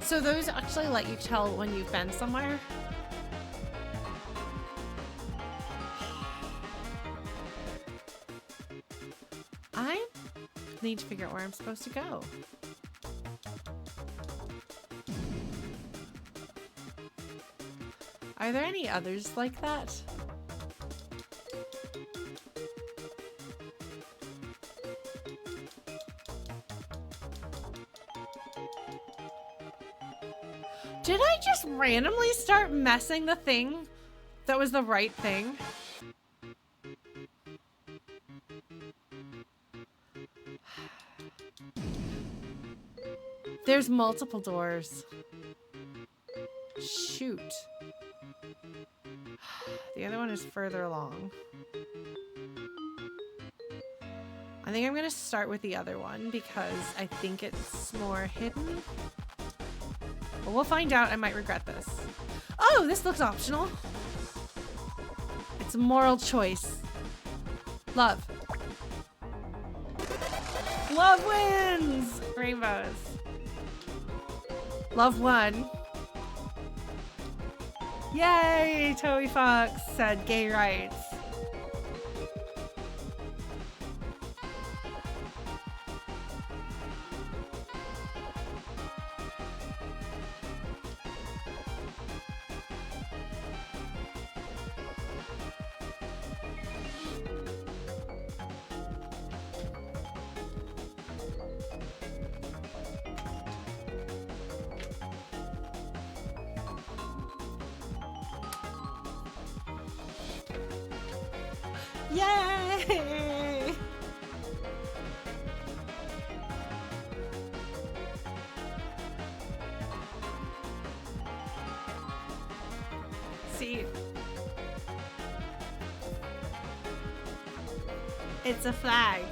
So those actually let you tell when you've been somewhere? I need to figure out where I'm supposed to go. Are there any others like that? Did I just randomly start messing the thing that was the right thing? There's multiple doors. Shoot. The other one is further along. I think I'm gonna start with the other one because I think it's more hidden. But we'll find out. I might regret this. Oh, this looks optional. It's a moral choice. Love. Love wins! Rainbows. Love won. Yay! Toby Fox said gay rights. Yay! see. It's a flag.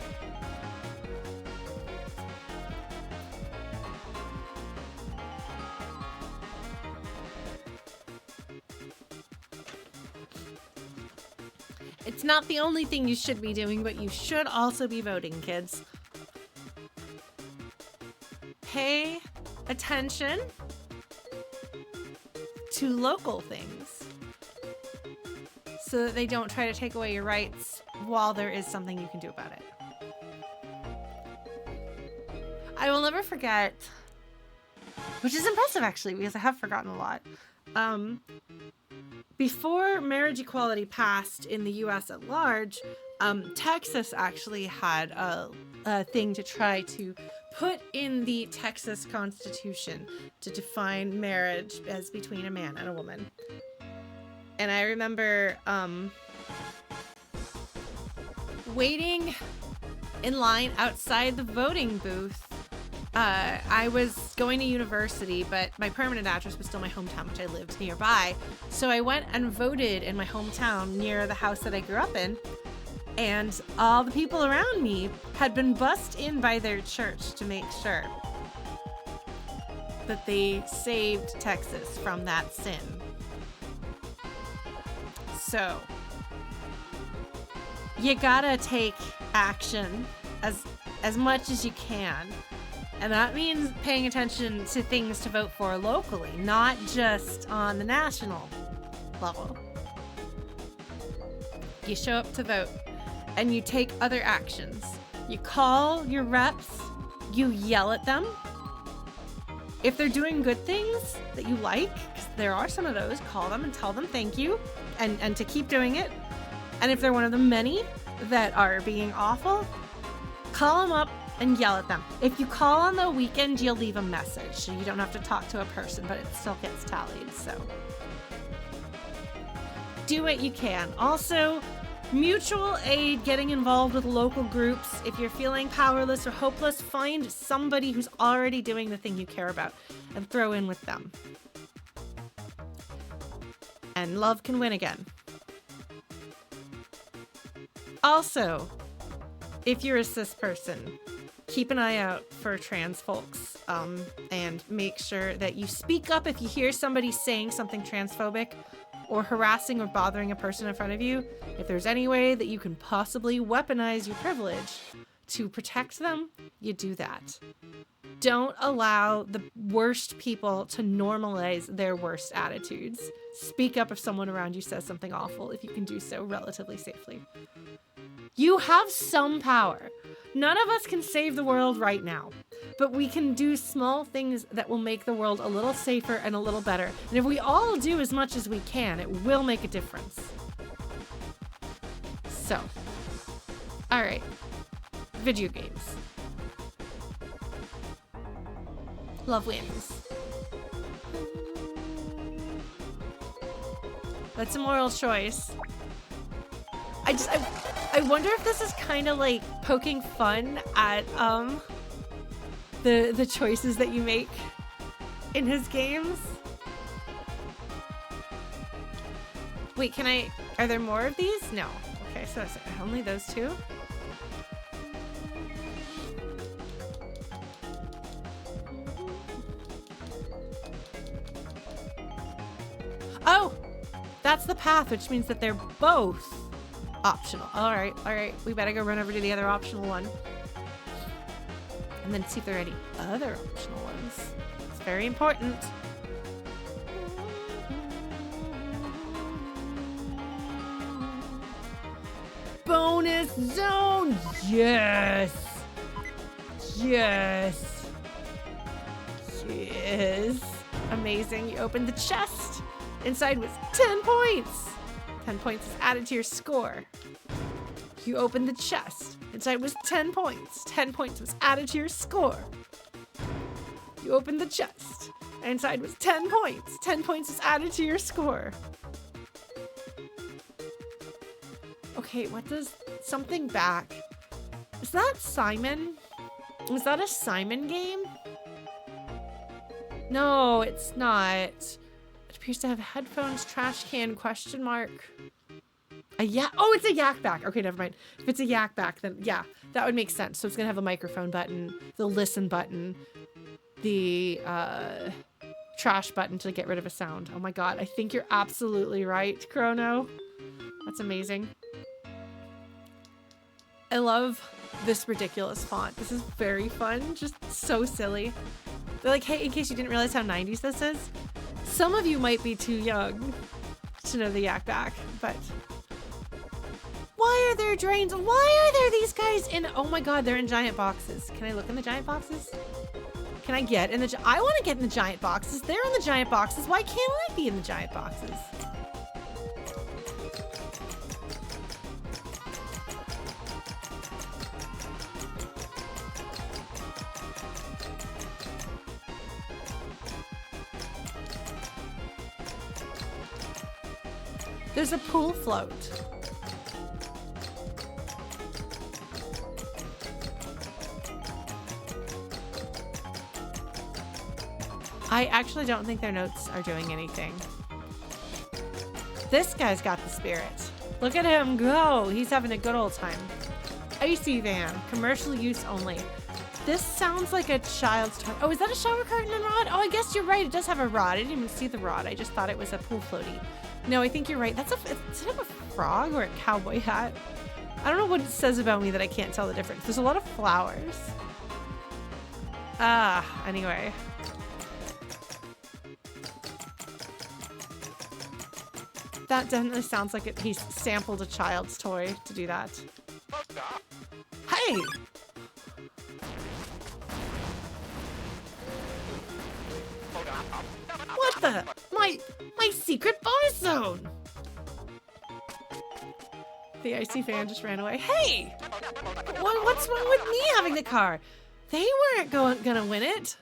It's not the only thing you should be doing, but you should also be voting, kids. Pay attention to local things so that they don't try to take away your rights while there is something you can do about it. I will never forget, which is impressive actually, because I have forgotten a lot. Before marriage equality passed in the US at large, Texas actually had a thing to try to put in the Texas Constitution to define marriage as between a man and a woman. And I remember waiting in line outside the voting booth. I was going to university, but my permanent address was still my hometown, which I lived nearby. So I went and voted in my hometown near the house that I grew up in. And all the people around me had been bussed in by their church to make sure that they saved Texas from that sin. So you gotta take action as much as you can. And that means paying attention to things to vote for locally, not just on the national level. You show up to vote and you take other actions. You call your reps, you yell at them. If they're doing good things that you like, 'cause there are some of those, call them and tell them thank you and to keep doing it. And if they're one of the many that are being awful, call them up and yell at them. If you call on the weekend, you'll leave a message, so you don't have to talk to a person, but it still gets tallied, so. Do what you can. Also, mutual aid, getting involved with local groups. If you're feeling powerless or hopeless, find somebody who's already doing the thing you care about and throw in with them. And love can win again. Also, if you're a cis person, keep an eye out for trans folks, and make sure that you speak up if you hear somebody saying something transphobic or harassing or bothering a person in front of you. If there's any way that you can possibly weaponize your privilege to protect them, you do that. Don't allow the worst people to normalize their worst attitudes. Speak up if someone around you says something awful, if you can do so relatively safely. You have some power. None of us can save the world right now, but we can do small things that will make the world a little safer and a little better. And if we all do as much as we can, it will make a difference. So, all right, video games. Love wins. That's a moral choice. I wonder if this is kind of like poking fun at the choices that you make in his games. Wait, are there more of these? No. Okay, so it's only those two? Oh, that's the path, which means that they're both optional. All right. We better go run over to the other optional one. And then see if there are any other optional ones. It's very important. Bonus zone! Yes! Yes! Yes! Amazing. You opened the chest. Inside was 10 points. 10 points is added to your score. You opened the chest. Inside was 10 points. 10 points was added to your score. You opened the chest. Inside was 10 points. 10 points is added to your score. Okay, what does something back? Is that Simon? Was that a Simon game? No, it's not. Appears to have headphones, trash can, question mark. A yak. Oh, it's a yak back. Okay, never mind. If it's a yak back, then yeah, that would make sense. So it's gonna have a microphone button, the listen button, the trash button to get rid of a sound. Oh my god, I think you're absolutely right, Chrono. That's amazing. I love this ridiculous font. This is very fun, just so silly. They're like, hey, in case you didn't realize how 90s this is, some of you might be too young to know the yak back, but why are there drains? Why are there these guys in, oh my god, they're in giant boxes. Can I look in the giant boxes? Can I get in the, I want to get in the giant boxes. They're in the giant boxes. Why can't I be in the giant boxes? There's a pool float. I actually don't think their notes are doing anything. This guy's got the spirit. Look at him go. He's having a good old time. Icy van, commercial use only. This sounds like a child's toy. Oh, is that a shower curtain and rod? Oh, I guess you're right. It does have a rod. I didn't even see the rod. I just thought it was a pool floaty. No, I think you're right. That's is it a frog or a cowboy hat? I don't know what it says about me that I can't tell the difference. There's a lot of flowers. Anyway. That definitely sounds like he sampled a child's toy to do that. Hey! What the? My secret bonus zone! The icy fan just ran away. Hey! What's wrong with me having the car? They weren't gonna win it.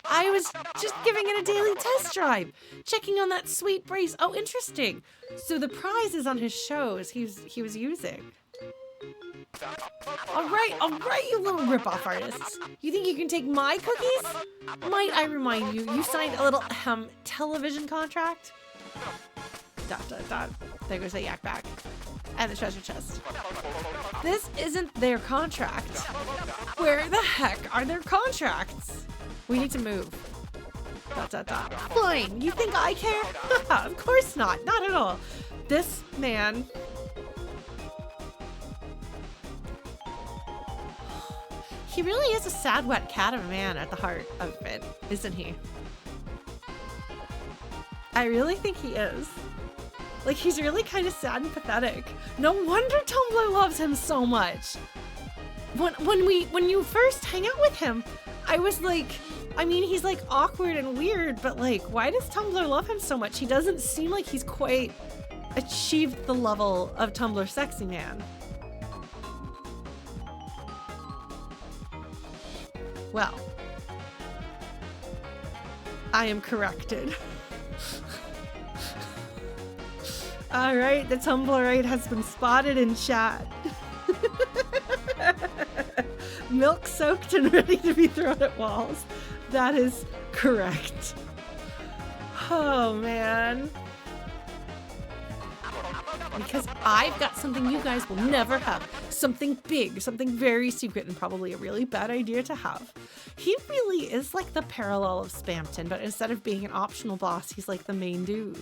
I was just giving it a daily test drive. Checking on that sweet brace. Oh, interesting. So the prize is on his shows he was using. All right, you little rip-off artists. You think you can take my cookies? Might I remind you, you signed a little television contract? ... There goes the yak back. And the treasure chest. This isn't their contract. Where the heck are their contracts? We need to move. ... Fine, you think I care? Of course not, not at all. This man... He really is a sad, wet cat of a man at the heart of it, isn't he? I really think he is. Like, he's really kind of sad and pathetic. No wonder Tumblr loves him so much. When you first hang out with him, I was like, I mean, he's like awkward and weird, but like, why does Tumblr love him so much? He doesn't seem like he's quite achieved the level of Tumblr sexy man. Well, I am corrected. All right, the Tumblrite has been spotted in chat. Milk soaked and ready to be thrown at walls. That is correct. Oh, man. Because I've got something you guys will never have. Something big, something very secret, and probably a really bad idea to have. He really is like the parallel of Spamton, but instead of being an optional boss, he's like the main dude.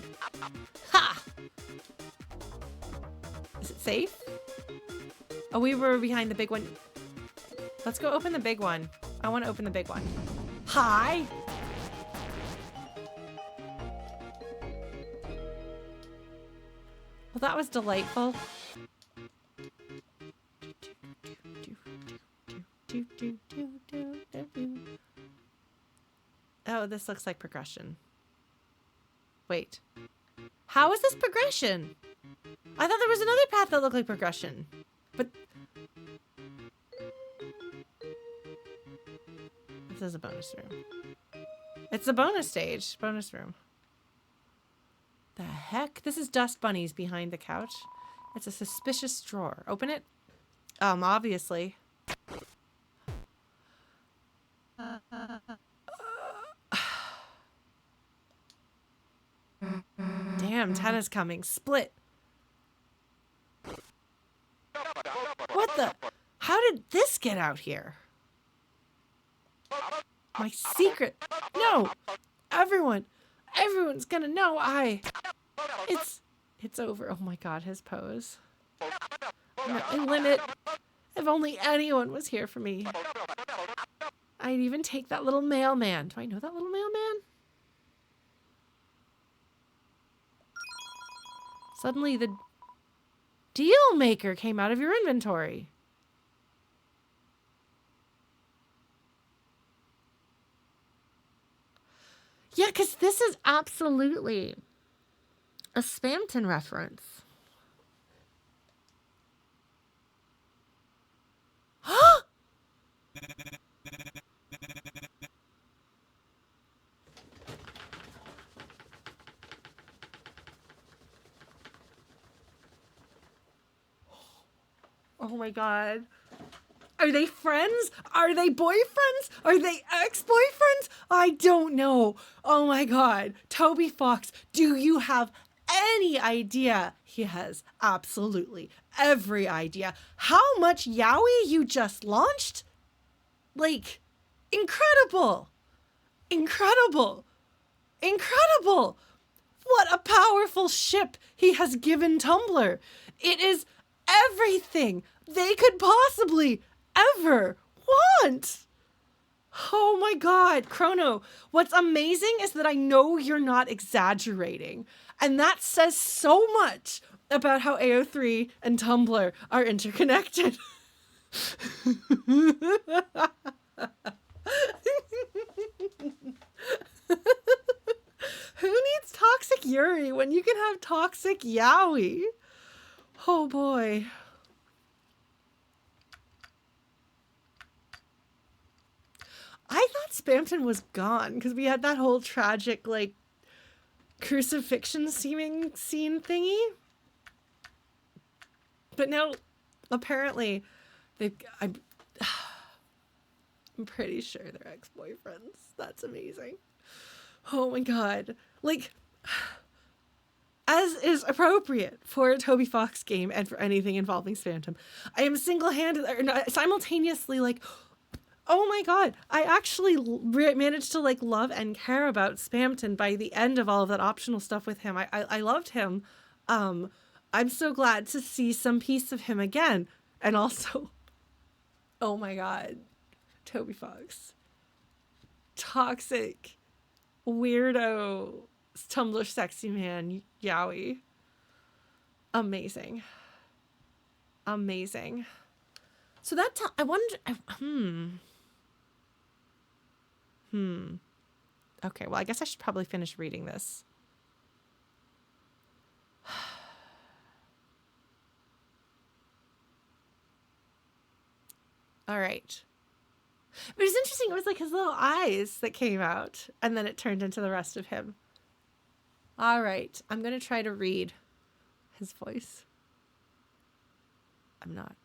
Ha! Is it safe? Oh, we were behind the big one. Let's go open the big one. I want to open the big one. Hi! Well, that was delightful. Oh, this looks like progression. Wait. How is this progression? I thought there was another path that looked like progression. But... this is a bonus room. It's a bonus stage. Bonus room. The heck? This is dust bunnies behind the couch. It's a suspicious drawer. Open it? Obviously. Damn, Tenna's coming. Split. What the? How did this get out here? My secret. No. Everyone's gonna know It's over. Oh my god, his pose. My limit. If only anyone was here for me. I'd even take that little mailman. Do I know that little mailman? Suddenly the deal maker came out of your inventory. Yeah, because this is absolutely a Spamton reference. Oh my god. Are they friends? Are they boyfriends? Are they ex-boyfriends? I don't know. Oh my god. Toby Fox, do you have any idea? He has absolutely every idea how much yaoi you just launched. Like, incredible. Incredible. Incredible. What a powerful ship he has given Tumblr. It is everything they could possibly ever want. Oh my god, Chrono, what's amazing is that I know you're not exaggerating. And that says so much about how AO3 and Tumblr are interconnected. Who needs Toxic Yuri when you can have Toxic Yaoi? Oh boy. I thought Spamton was gone because we had that whole tragic, like, crucifixion seeming scene thingy. But now, apparently, I'm pretty sure they're ex-boyfriends. That's amazing. Oh my god. Like, as is appropriate for a Toby Fox game and for anything involving Spamton, I am simultaneously like, oh my god, I actually managed to like love and care about Spamton by the end of all of that optional stuff with him. I loved him. I'm so glad to see some piece of him again. And also, oh my god, Toby Fox. Toxic, weirdo, Tumblr sexy man, yaoi. Amazing. Amazing. So that I wonder, Okay, well, I guess I should probably finish reading this. All right. But it's interesting. It was like his little eyes that came out, and then it turned into the rest of him. All right. I'm going to try to read his voice. I'm not.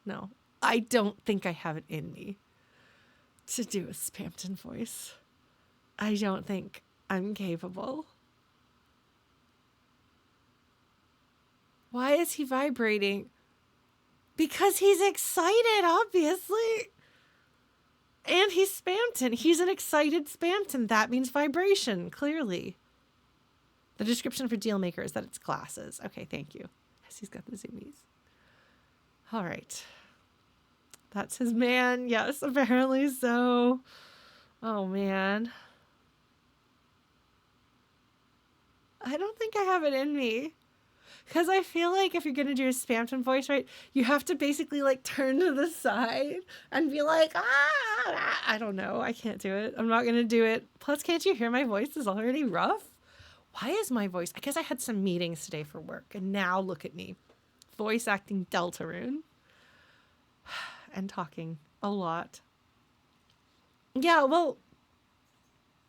No. I don't think I have it in me to do a Spamton voice. I don't think I'm capable. Why is he vibrating? Because he's excited, obviously. And he's Spamton. He's an excited Spamton. That means vibration, clearly. The description for Dealmaker is that it's glasses. Okay, thank you. Yes, he's got the zoomies. All right. That's his man. Yes, apparently so. Oh, man. I don't think I have it in me. Because I feel like if you're going to do a Spamton voice, right, you have to basically, like, turn to the side and be like, ah, I don't know. I can't do it. I'm not going to do it. Plus, can't you hear my voice is already rough? Why is my voice? I guess I had some meetings today for work, and now look at me. Voice acting Deltarune. And talking a lot. Yeah, well,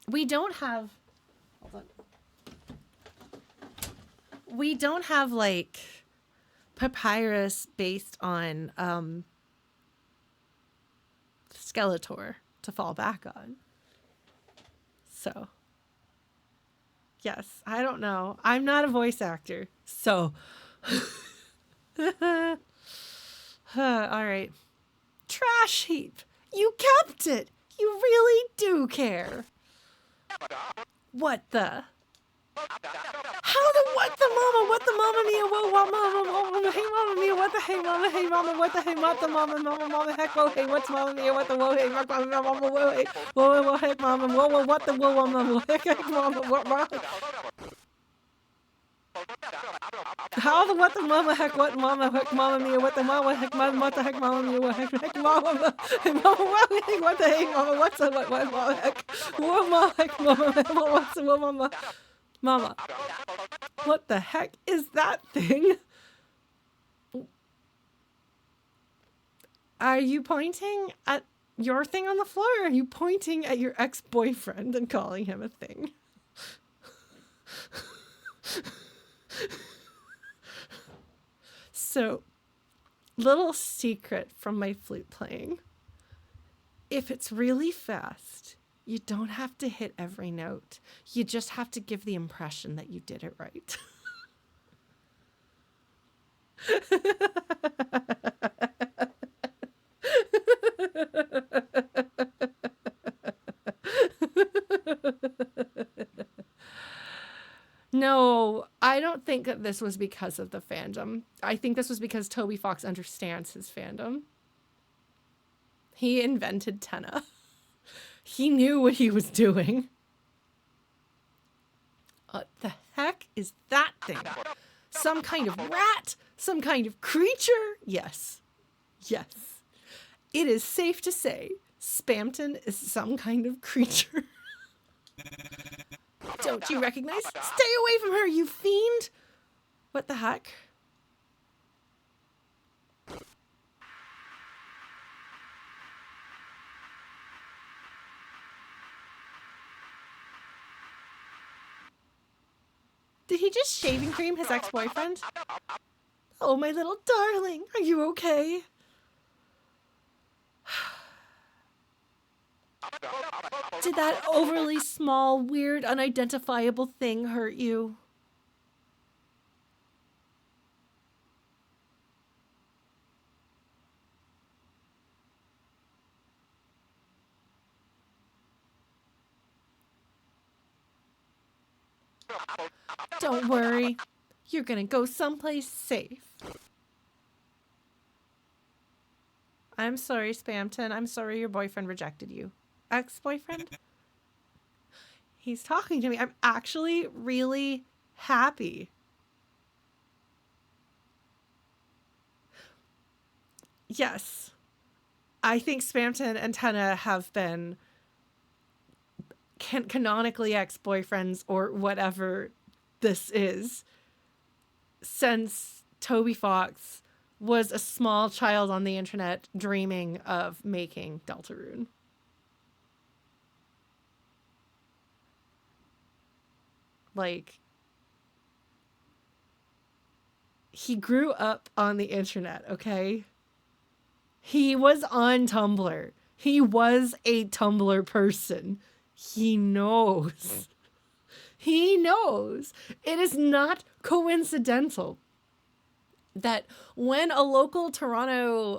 we don't have... Hold on. We don't have, like, papyrus based on Skeletor to fall back on. So, Yes, I don't know. I'm not a voice actor, so. All right. Trash heap. You kept it. You really do care. What the? How the what the mama mia, whoa, mama, hey mama mia, what the hey mama, what the hey, what the mama, heck, whoa, hey, what's mama mia, what the whoa, hey, mama, whoa, hey, whoa, heck, mama, whoa, what the whoa, mama, heck, mama, what, how the what the mama, heck, what mama, heck, mama mia, what the mama, heck, mama, what the heck, mama mia, what heck, mama, hey, mama, what the hey, mama, what's the what, mama, heck, whoa, mama, heck, mama, what's the whoa, mama. Mama, what the heck is that thing? Are you pointing at your thing on the floor, or are you pointing at your ex-boyfriend and calling him a thing? So, little secret from my flute playing. If it's really fast, you don't have to hit every note. You just have to give the impression that you did it right. No, I don't think that this was because of the fandom. I think this was because Toby Fox understands his fandom. He invented Tenna. He knew what he was doing. What the heck is that thing? Some kind of rat? Some kind of creature? Yes. Yes. It is safe to say Spamton is some kind of creature. Don't you recognize? Stay away from her, you fiend! What the heck? Did he just shaving cream his ex-boyfriend? Oh, my little darling, are you okay? Did that overly small, weird, unidentifiable thing hurt you? Don't worry. You're gonna go someplace safe. I'm sorry, Spamton. I'm sorry your boyfriend rejected you. Ex-boyfriend? He's talking to me. I'm actually really happy. Yes. I think Spamton and Tenna have been canonically ex-boyfriends or whatever this is since Toby Fox was a small child on the internet dreaming of making Deltarune. Like, he grew up on the internet, okay? He was on Tumblr. He was a Tumblr person. He knows. He knows. It is not coincidental that when a local Toronto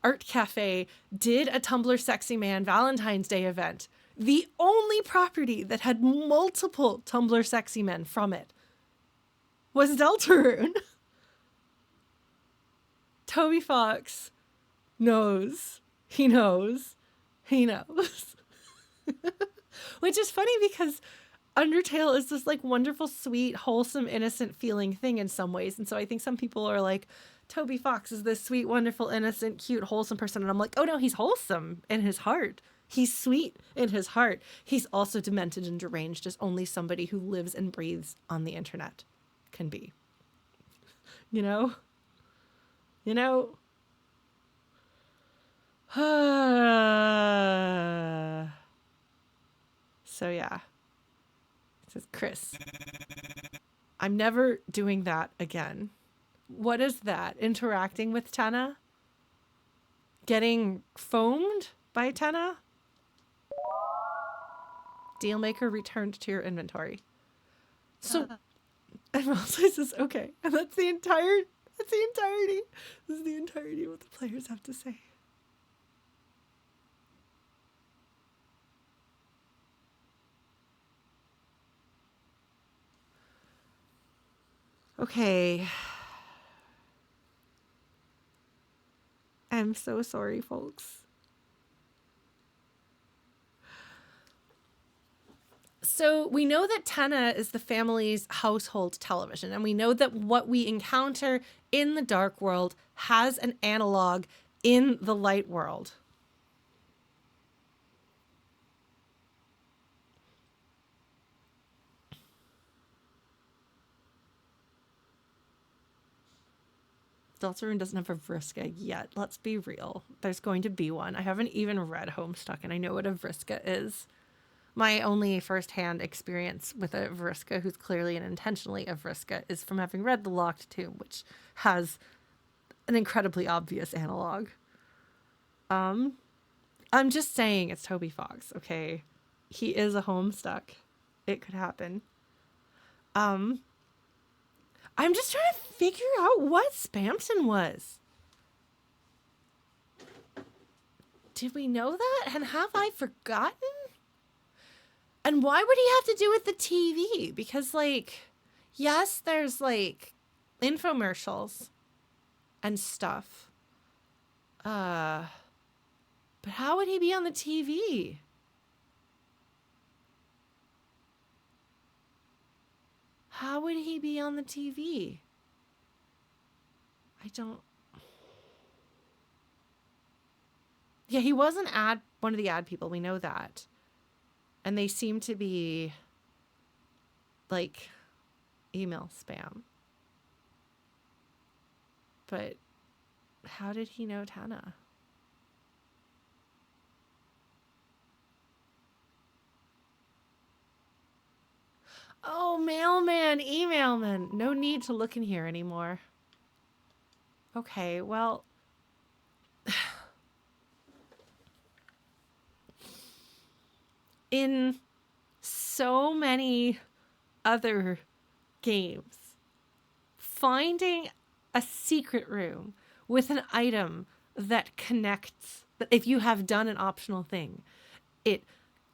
art cafe did a Tumblr Sexy Man Valentine's Day event, the only property that had multiple Tumblr Sexy Men from it was Deltarune. Toby Fox knows. He knows. He knows. Which is funny because Undertale is this like wonderful, sweet, wholesome, innocent feeling thing in some ways. And so I think some people are like, Toby Fox is this sweet, wonderful, innocent, cute, wholesome person. And I'm like, oh no, he's wholesome in his heart. He's sweet in his heart. He's also demented and deranged as only somebody who lives and breathes on the internet can be. You know? You know? So yeah. It says, Kris, I'm never doing that again. What is that? Interacting with Tenna? Getting foamed by Tenna? Dealmaker returned to your inventory. So, and Ralsei says, okay. And that's the entirety. This is the entirety of what the players have to say. Okay. I'm so sorry, folks. So we know that Tenna is the family's household television, and we know that what we encounter in the dark world has an analog in the light world. Deltarune doesn't have a Vriska yet. Let's be real. There's going to be one. I haven't even read Homestuck, and I know what a Vriska is. My only first-hand experience with a Vriska, who's clearly and intentionally a Vriska, is from having read The Locked Tomb, which has an incredibly obvious analog. I'm just saying it's Toby Fox, okay? He is a Homestuck. It could happen. I'm just trying to figure out what Spamton was. Did we know that? And have I forgotten? And why would he have to do with the TV? Because, like, yes, there's, like, infomercials and stuff. But how would he be on the TV? How would he be on the TV? I don't... Yeah, he was one of the ad people. We know that. And they seem to be, like, email spam. But how did he know Tenna? Oh, mailman, emailman. No need to look in here anymore. Okay, well... in so many other games, finding a secret room with an item that connects, that if you have done an optional thing, it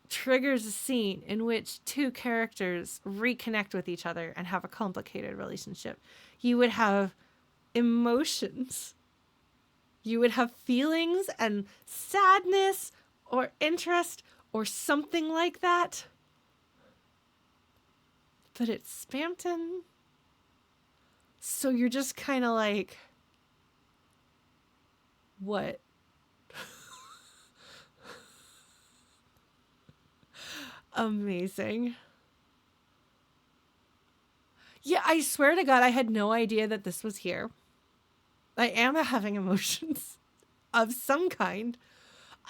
triggers a scene in which two characters reconnect with each other and have a complicated relationship. You would have emotions. You would have feelings and sadness or interest or something like that. But it's Spamton. So you're just kind of like, what? Amazing. Yeah, I swear to God, I had no idea that this was here. I am having emotions of some kind.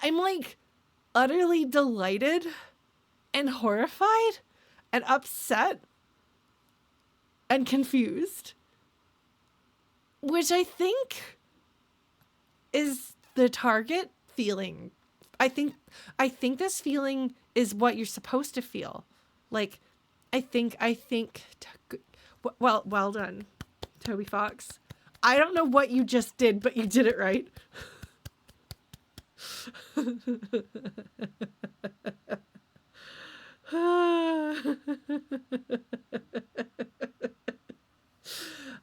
I'm like utterly delighted and horrified and upset and confused, which I think is the target feeling. I think this feeling is what you're supposed to feel. Like, I think, well done, Toby Fox. I don't know what you just did, but you did it right.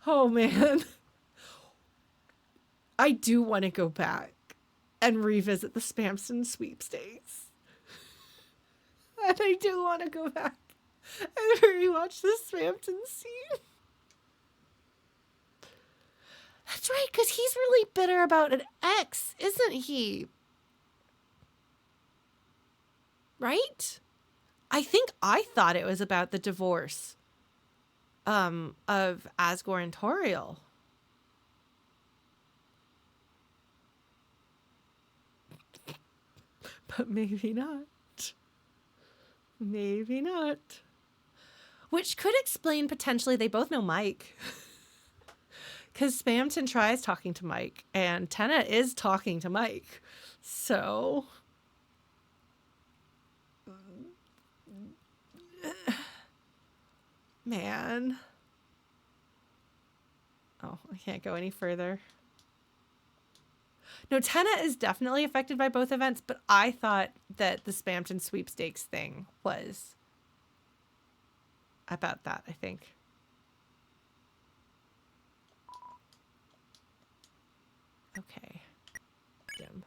Oh man. I do want to go back and revisit the Spamton Sweepstakes. And I do want to go back and rewatch the Spamton scene. That's right, because he's really bitter about an ex, isn't he? Right? I thought it was about the divorce of Asgore and Toriel. But maybe not. Maybe not. Which could explain potentially they both know Mike. Because Spamton tries talking to Mike, and Tenna is talking to Mike. So... Man. Oh, I can't go any further. No, Tenna is definitely affected by both events, but I thought that the Spamton Sweepstakes thing was about that, I think. Okay. Dim.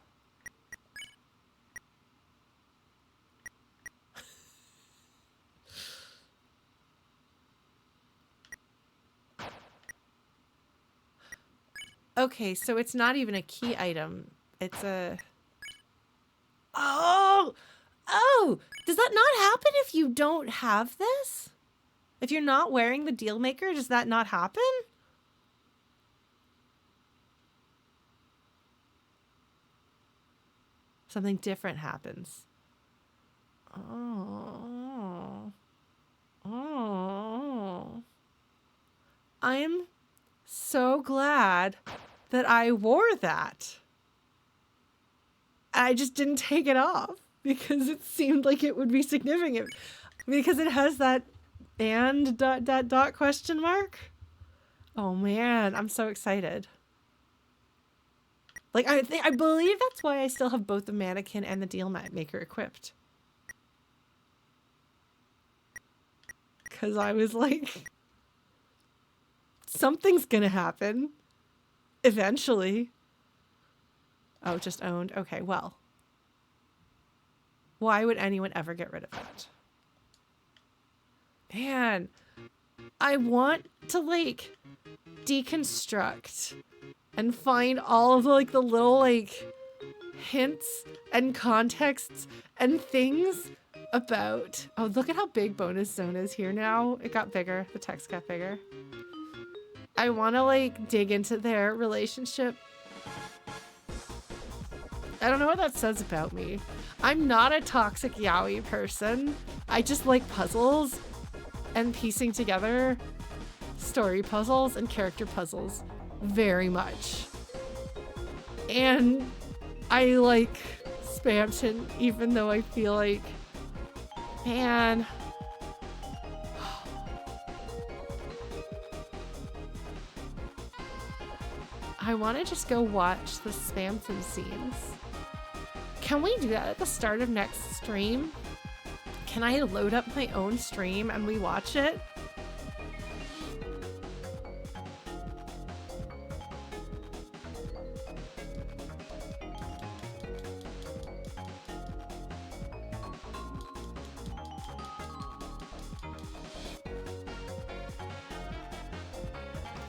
Okay, so it's not even a key item. It's a... Oh! Oh! Does that not happen if you don't have this? If you're not wearing the deal maker, does that not happen? Something different happens. Oh. Oh. I'm so glad that I wore that. I just didn't take it off because it seemed like it would be significant because it has that and ... question mark. Oh man, I'm so excited. Like I believe that's why I still have both the mannequin and the deal maker equipped. Cause I was like, something's gonna happen eventually. Oh, just owned. Okay, well. Why would anyone ever get rid of it? Man, I want to like deconstruct and find all of like the little like hints and contexts and things about... Oh, look at how big bonus zone is here now. It got bigger. The text got bigger. I want to like dig into their relationship. I don't know what that says about me. I'm not a toxic yaoi person. I just like puzzles and piecing together story puzzles and character puzzles very much. And I like Spamton even though I feel like, man, I want to just go watch the Spamton scenes. Can we do that at the start of next stream? Can I load up my own stream and we watch it?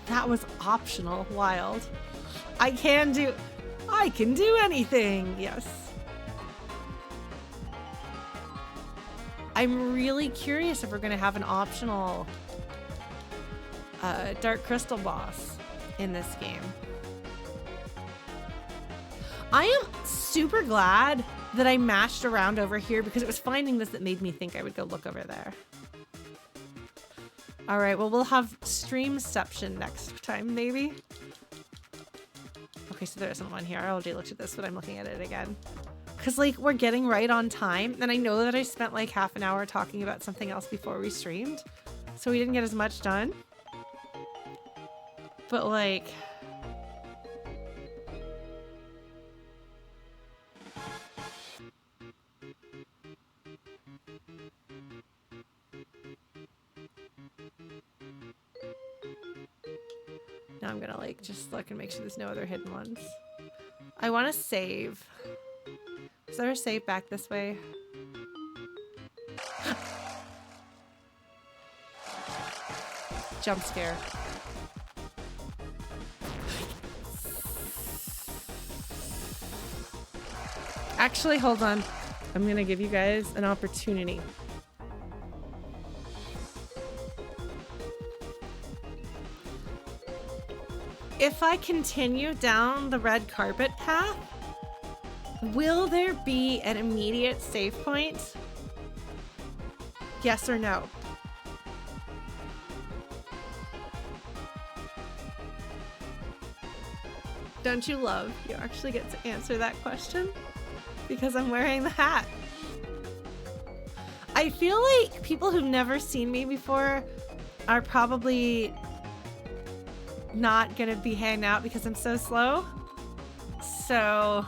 That was optional. Wild. I can do anything. Yes. I'm really curious if we're going to have an optional Dark Crystal boss in this game. I am super glad that I mashed around over here because it was finding this that made me think I would go look over there. All right, well, we'll have Streamception next time, maybe. Okay, so there isn't one here. I already looked at this, but I'm looking at it again. Because, like, we're getting right on time. And I know that I spent, like, half an hour talking about something else before we streamed. So we didn't get as much done. But, like... Now I'm gonna, like, just look and make sure there's no other hidden ones. I want to save. Is there a save back this way? Jump scare. Actually, hold on. I'm gonna give you guys an opportunity. If I continue down the red carpet path, will there be an immediate save point? Yes or no? Don't you love you actually get to answer that question? Because I'm wearing the hat. I feel like people who've never seen me before are probably not gonna be hanging out because I'm so slow. So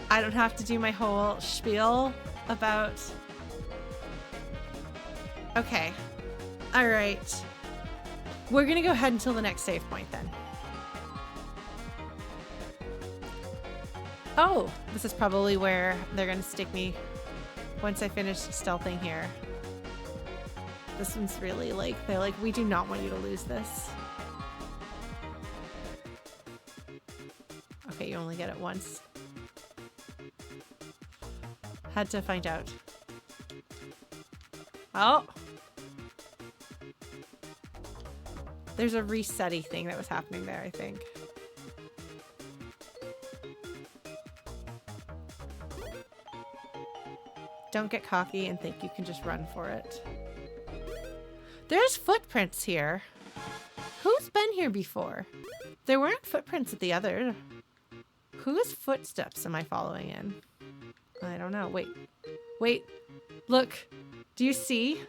I don't have to do my whole spiel about... Okay. All right. We're gonna go ahead until the next save point then. Oh, this is probably where they're gonna stick me once I finish stealthing here. This one's really like, they're like, we do not want you to lose this. Okay, you only get it once. Had to find out. Oh! There's a resetty thing that was happening there, I think. Don't get cocky and think you can just run for it. There's footprints here. Who's been here before? There weren't footprints at the other. Whose footsteps am I following in? I don't know. Wait. Wait. Look. Do you see?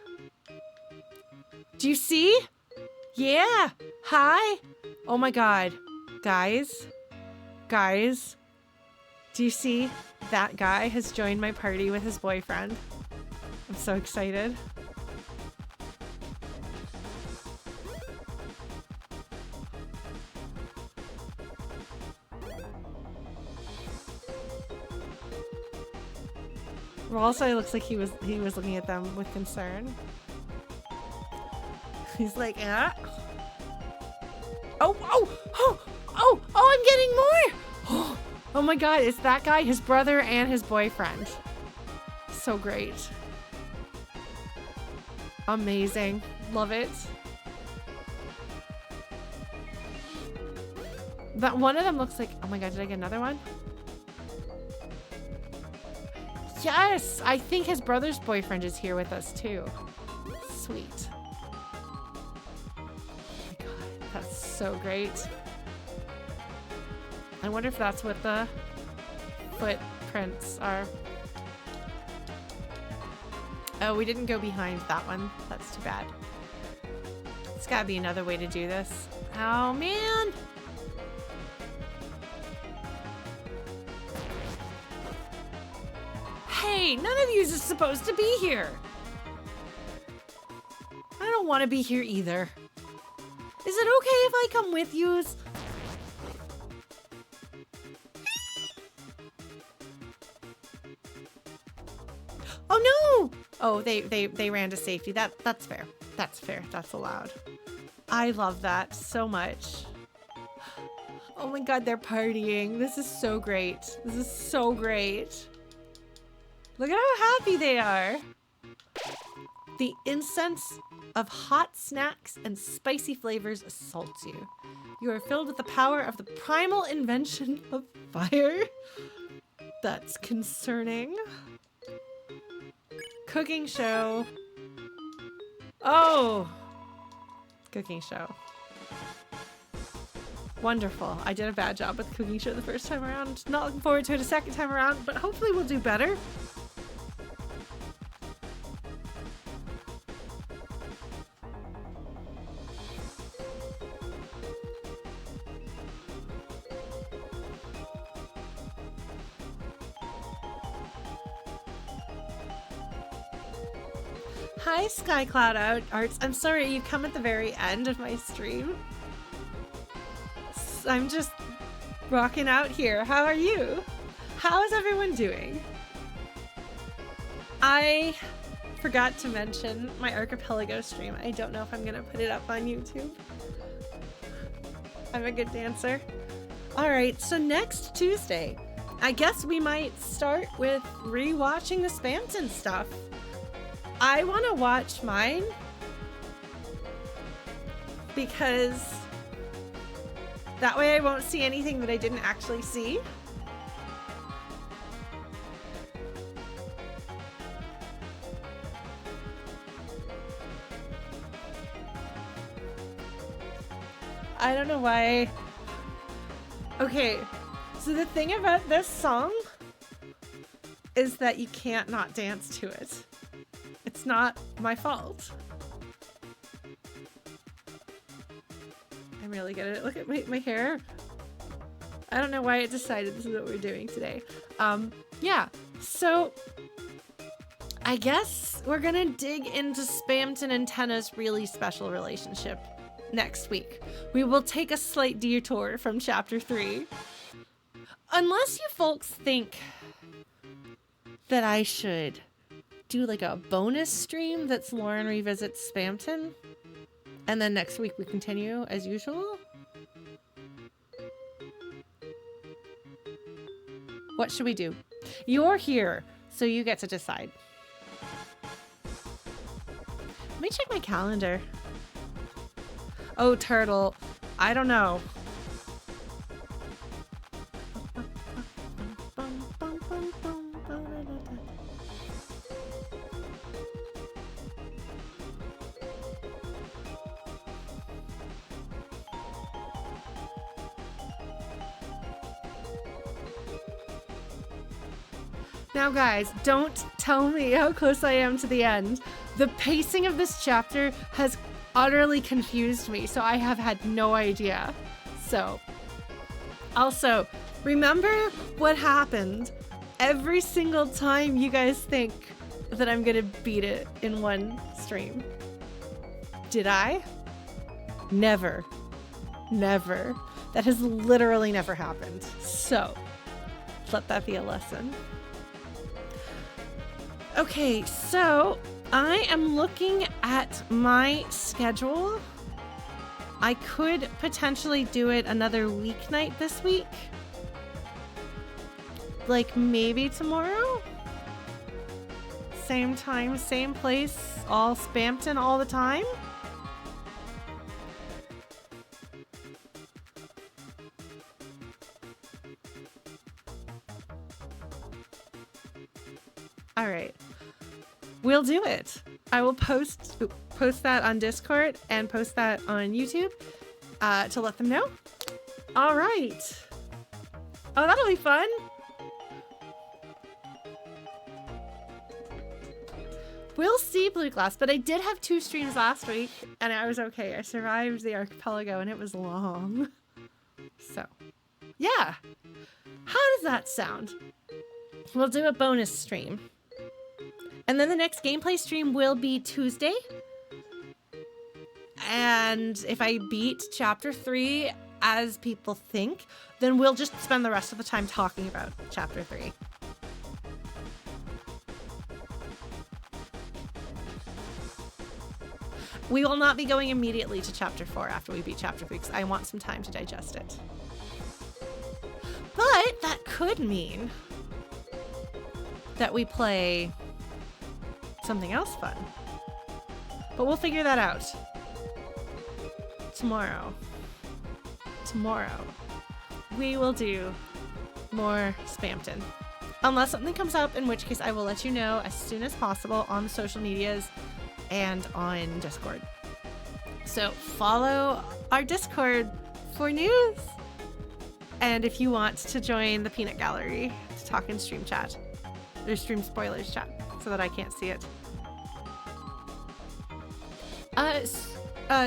Do you see? Yeah. Hi. Oh my god. Guys. Guys. Do you see? That guy has joined my party with his boyfriend. I'm so excited. Well, also it looks like he was looking at them with concern. He's like, ah. Oh, oh, oh, oh, oh, I'm getting more. Oh, oh my god, it's that guy, his brother, and his boyfriend. So great. Amazing. Love it. That one of them looks like, oh my god, did I get another one? Yes! I think his brother's boyfriend is here with us too. Sweet. Oh my god, that's so great. I wonder if that's what the footprints are. Oh, we didn't go behind that one. That's too bad. There's gotta be another way to do this. Oh man! Hey, none of you is supposed to be here. I don't want to be here either. Is it okay if I come with yous? Oh no! Oh, they ran to safety. That's fair. That's fair. That's allowed. I love that so much. Oh my god, they're partying. This is so great. This is so great. Look at how happy they are. The incense of hot snacks and spicy flavors assaults you. You are filled with the power of the primal invention of fire. That's concerning. Cooking show. Oh! Cooking show. Wonderful. I did a bad job with the cooking show the first time around. Not looking forward to it a second time around, but hopefully we'll do better. Hi, Skycloud Arts. I'm sorry you come at the very end of my stream. I'm just rocking out here. How are you? How is everyone doing? I forgot to mention my Archipelago stream. I don't know if I'm gonna put it up on YouTube. I'm a good dancer. Alright, so next Tuesday, I guess we might start with rewatching the Spamton stuff. I want to watch mine because that way I won't see anything that I didn't actually see. I don't know why. Okay, so the thing about this song is that you can't not dance to it. It's not my fault. I'm really good at it. Look at my hair. I don't know why it decided this is what we're doing today. Yeah, so I guess we're gonna dig into Spamton and Tenna's really special relationship next week. We will take a slight detour from chapter 3. Unless you folks think that I should do like a bonus stream that's Lauren revisits Spamton, and then next week we continue as usual. What should we do? You're here, so you get to decide. Let me check my calendar. Oh, Turtle. I don't know. Now guys, don't tell me how close I am to the end. The pacing of this chapter has utterly confused me, so I have had no idea. So, also, remember what happened every single time you guys think that I'm gonna beat it in one stream. Did I? Never. Never. That has literally never happened. So, let that be a lesson. Okay, so I am looking at my schedule. I could potentially do it another weeknight this week. Like maybe tomorrow? Same time, same place, all Spamton all the time? All right. We'll do it. I will post that on Discord and post that on YouTube to let them know. All right. Oh, that'll be fun. We'll see, Blue Glass, but I did have 2 streams last week and I was okay. I survived the archipelago and it was long. So, yeah. How does that sound? We'll do a bonus stream. And then the next gameplay stream will be Tuesday. And if I beat chapter 3 as people think, then we'll just spend the rest of the time talking about chapter 3. We will not be going immediately to chapter 4 after we beat chapter 3 because I want some time to digest it. But that could mean that we play something else fun. But we'll figure that out. Tomorrow, we will do more Spamton. Unless something comes up, in which case I will let you know as soon as possible on the social medias and on Discord. So follow our Discord for news. And if you want to join the Peanut Gallery to talk in stream chat, or stream spoilers chat, so that I can't see it.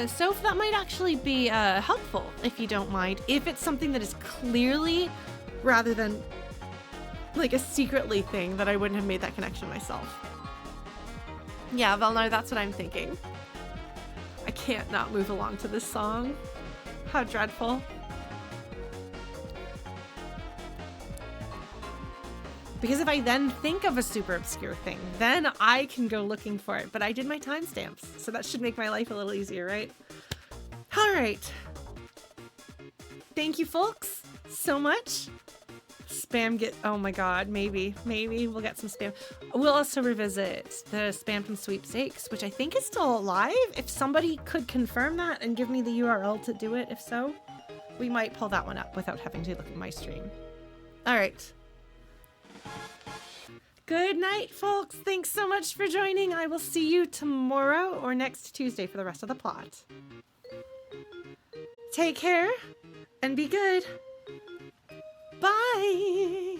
So that might actually be helpful, if you don't mind, if it's something that is clearly, rather than like a secretly thing that I wouldn't have made that connection myself. Yeah, well, no, that's what I'm thinking. I can't not move along to this song. How dreadful. Because if I then think of a super obscure thing, then I can go looking for it. But I did my timestamps, so that should make my life a little easier, right? All right. Thank you, folks, so much. Oh my god, maybe we'll get some spam. We'll also revisit the Spamton Sweepstakes, which I think is still alive. If somebody could confirm that and give me the URL to do it, if so, we might pull that one up without having to look at my stream. All right. Good night, folks. Thanks so much for joining. I will see you tomorrow or next Tuesday for the rest of the plot. Take care and be good. Bye.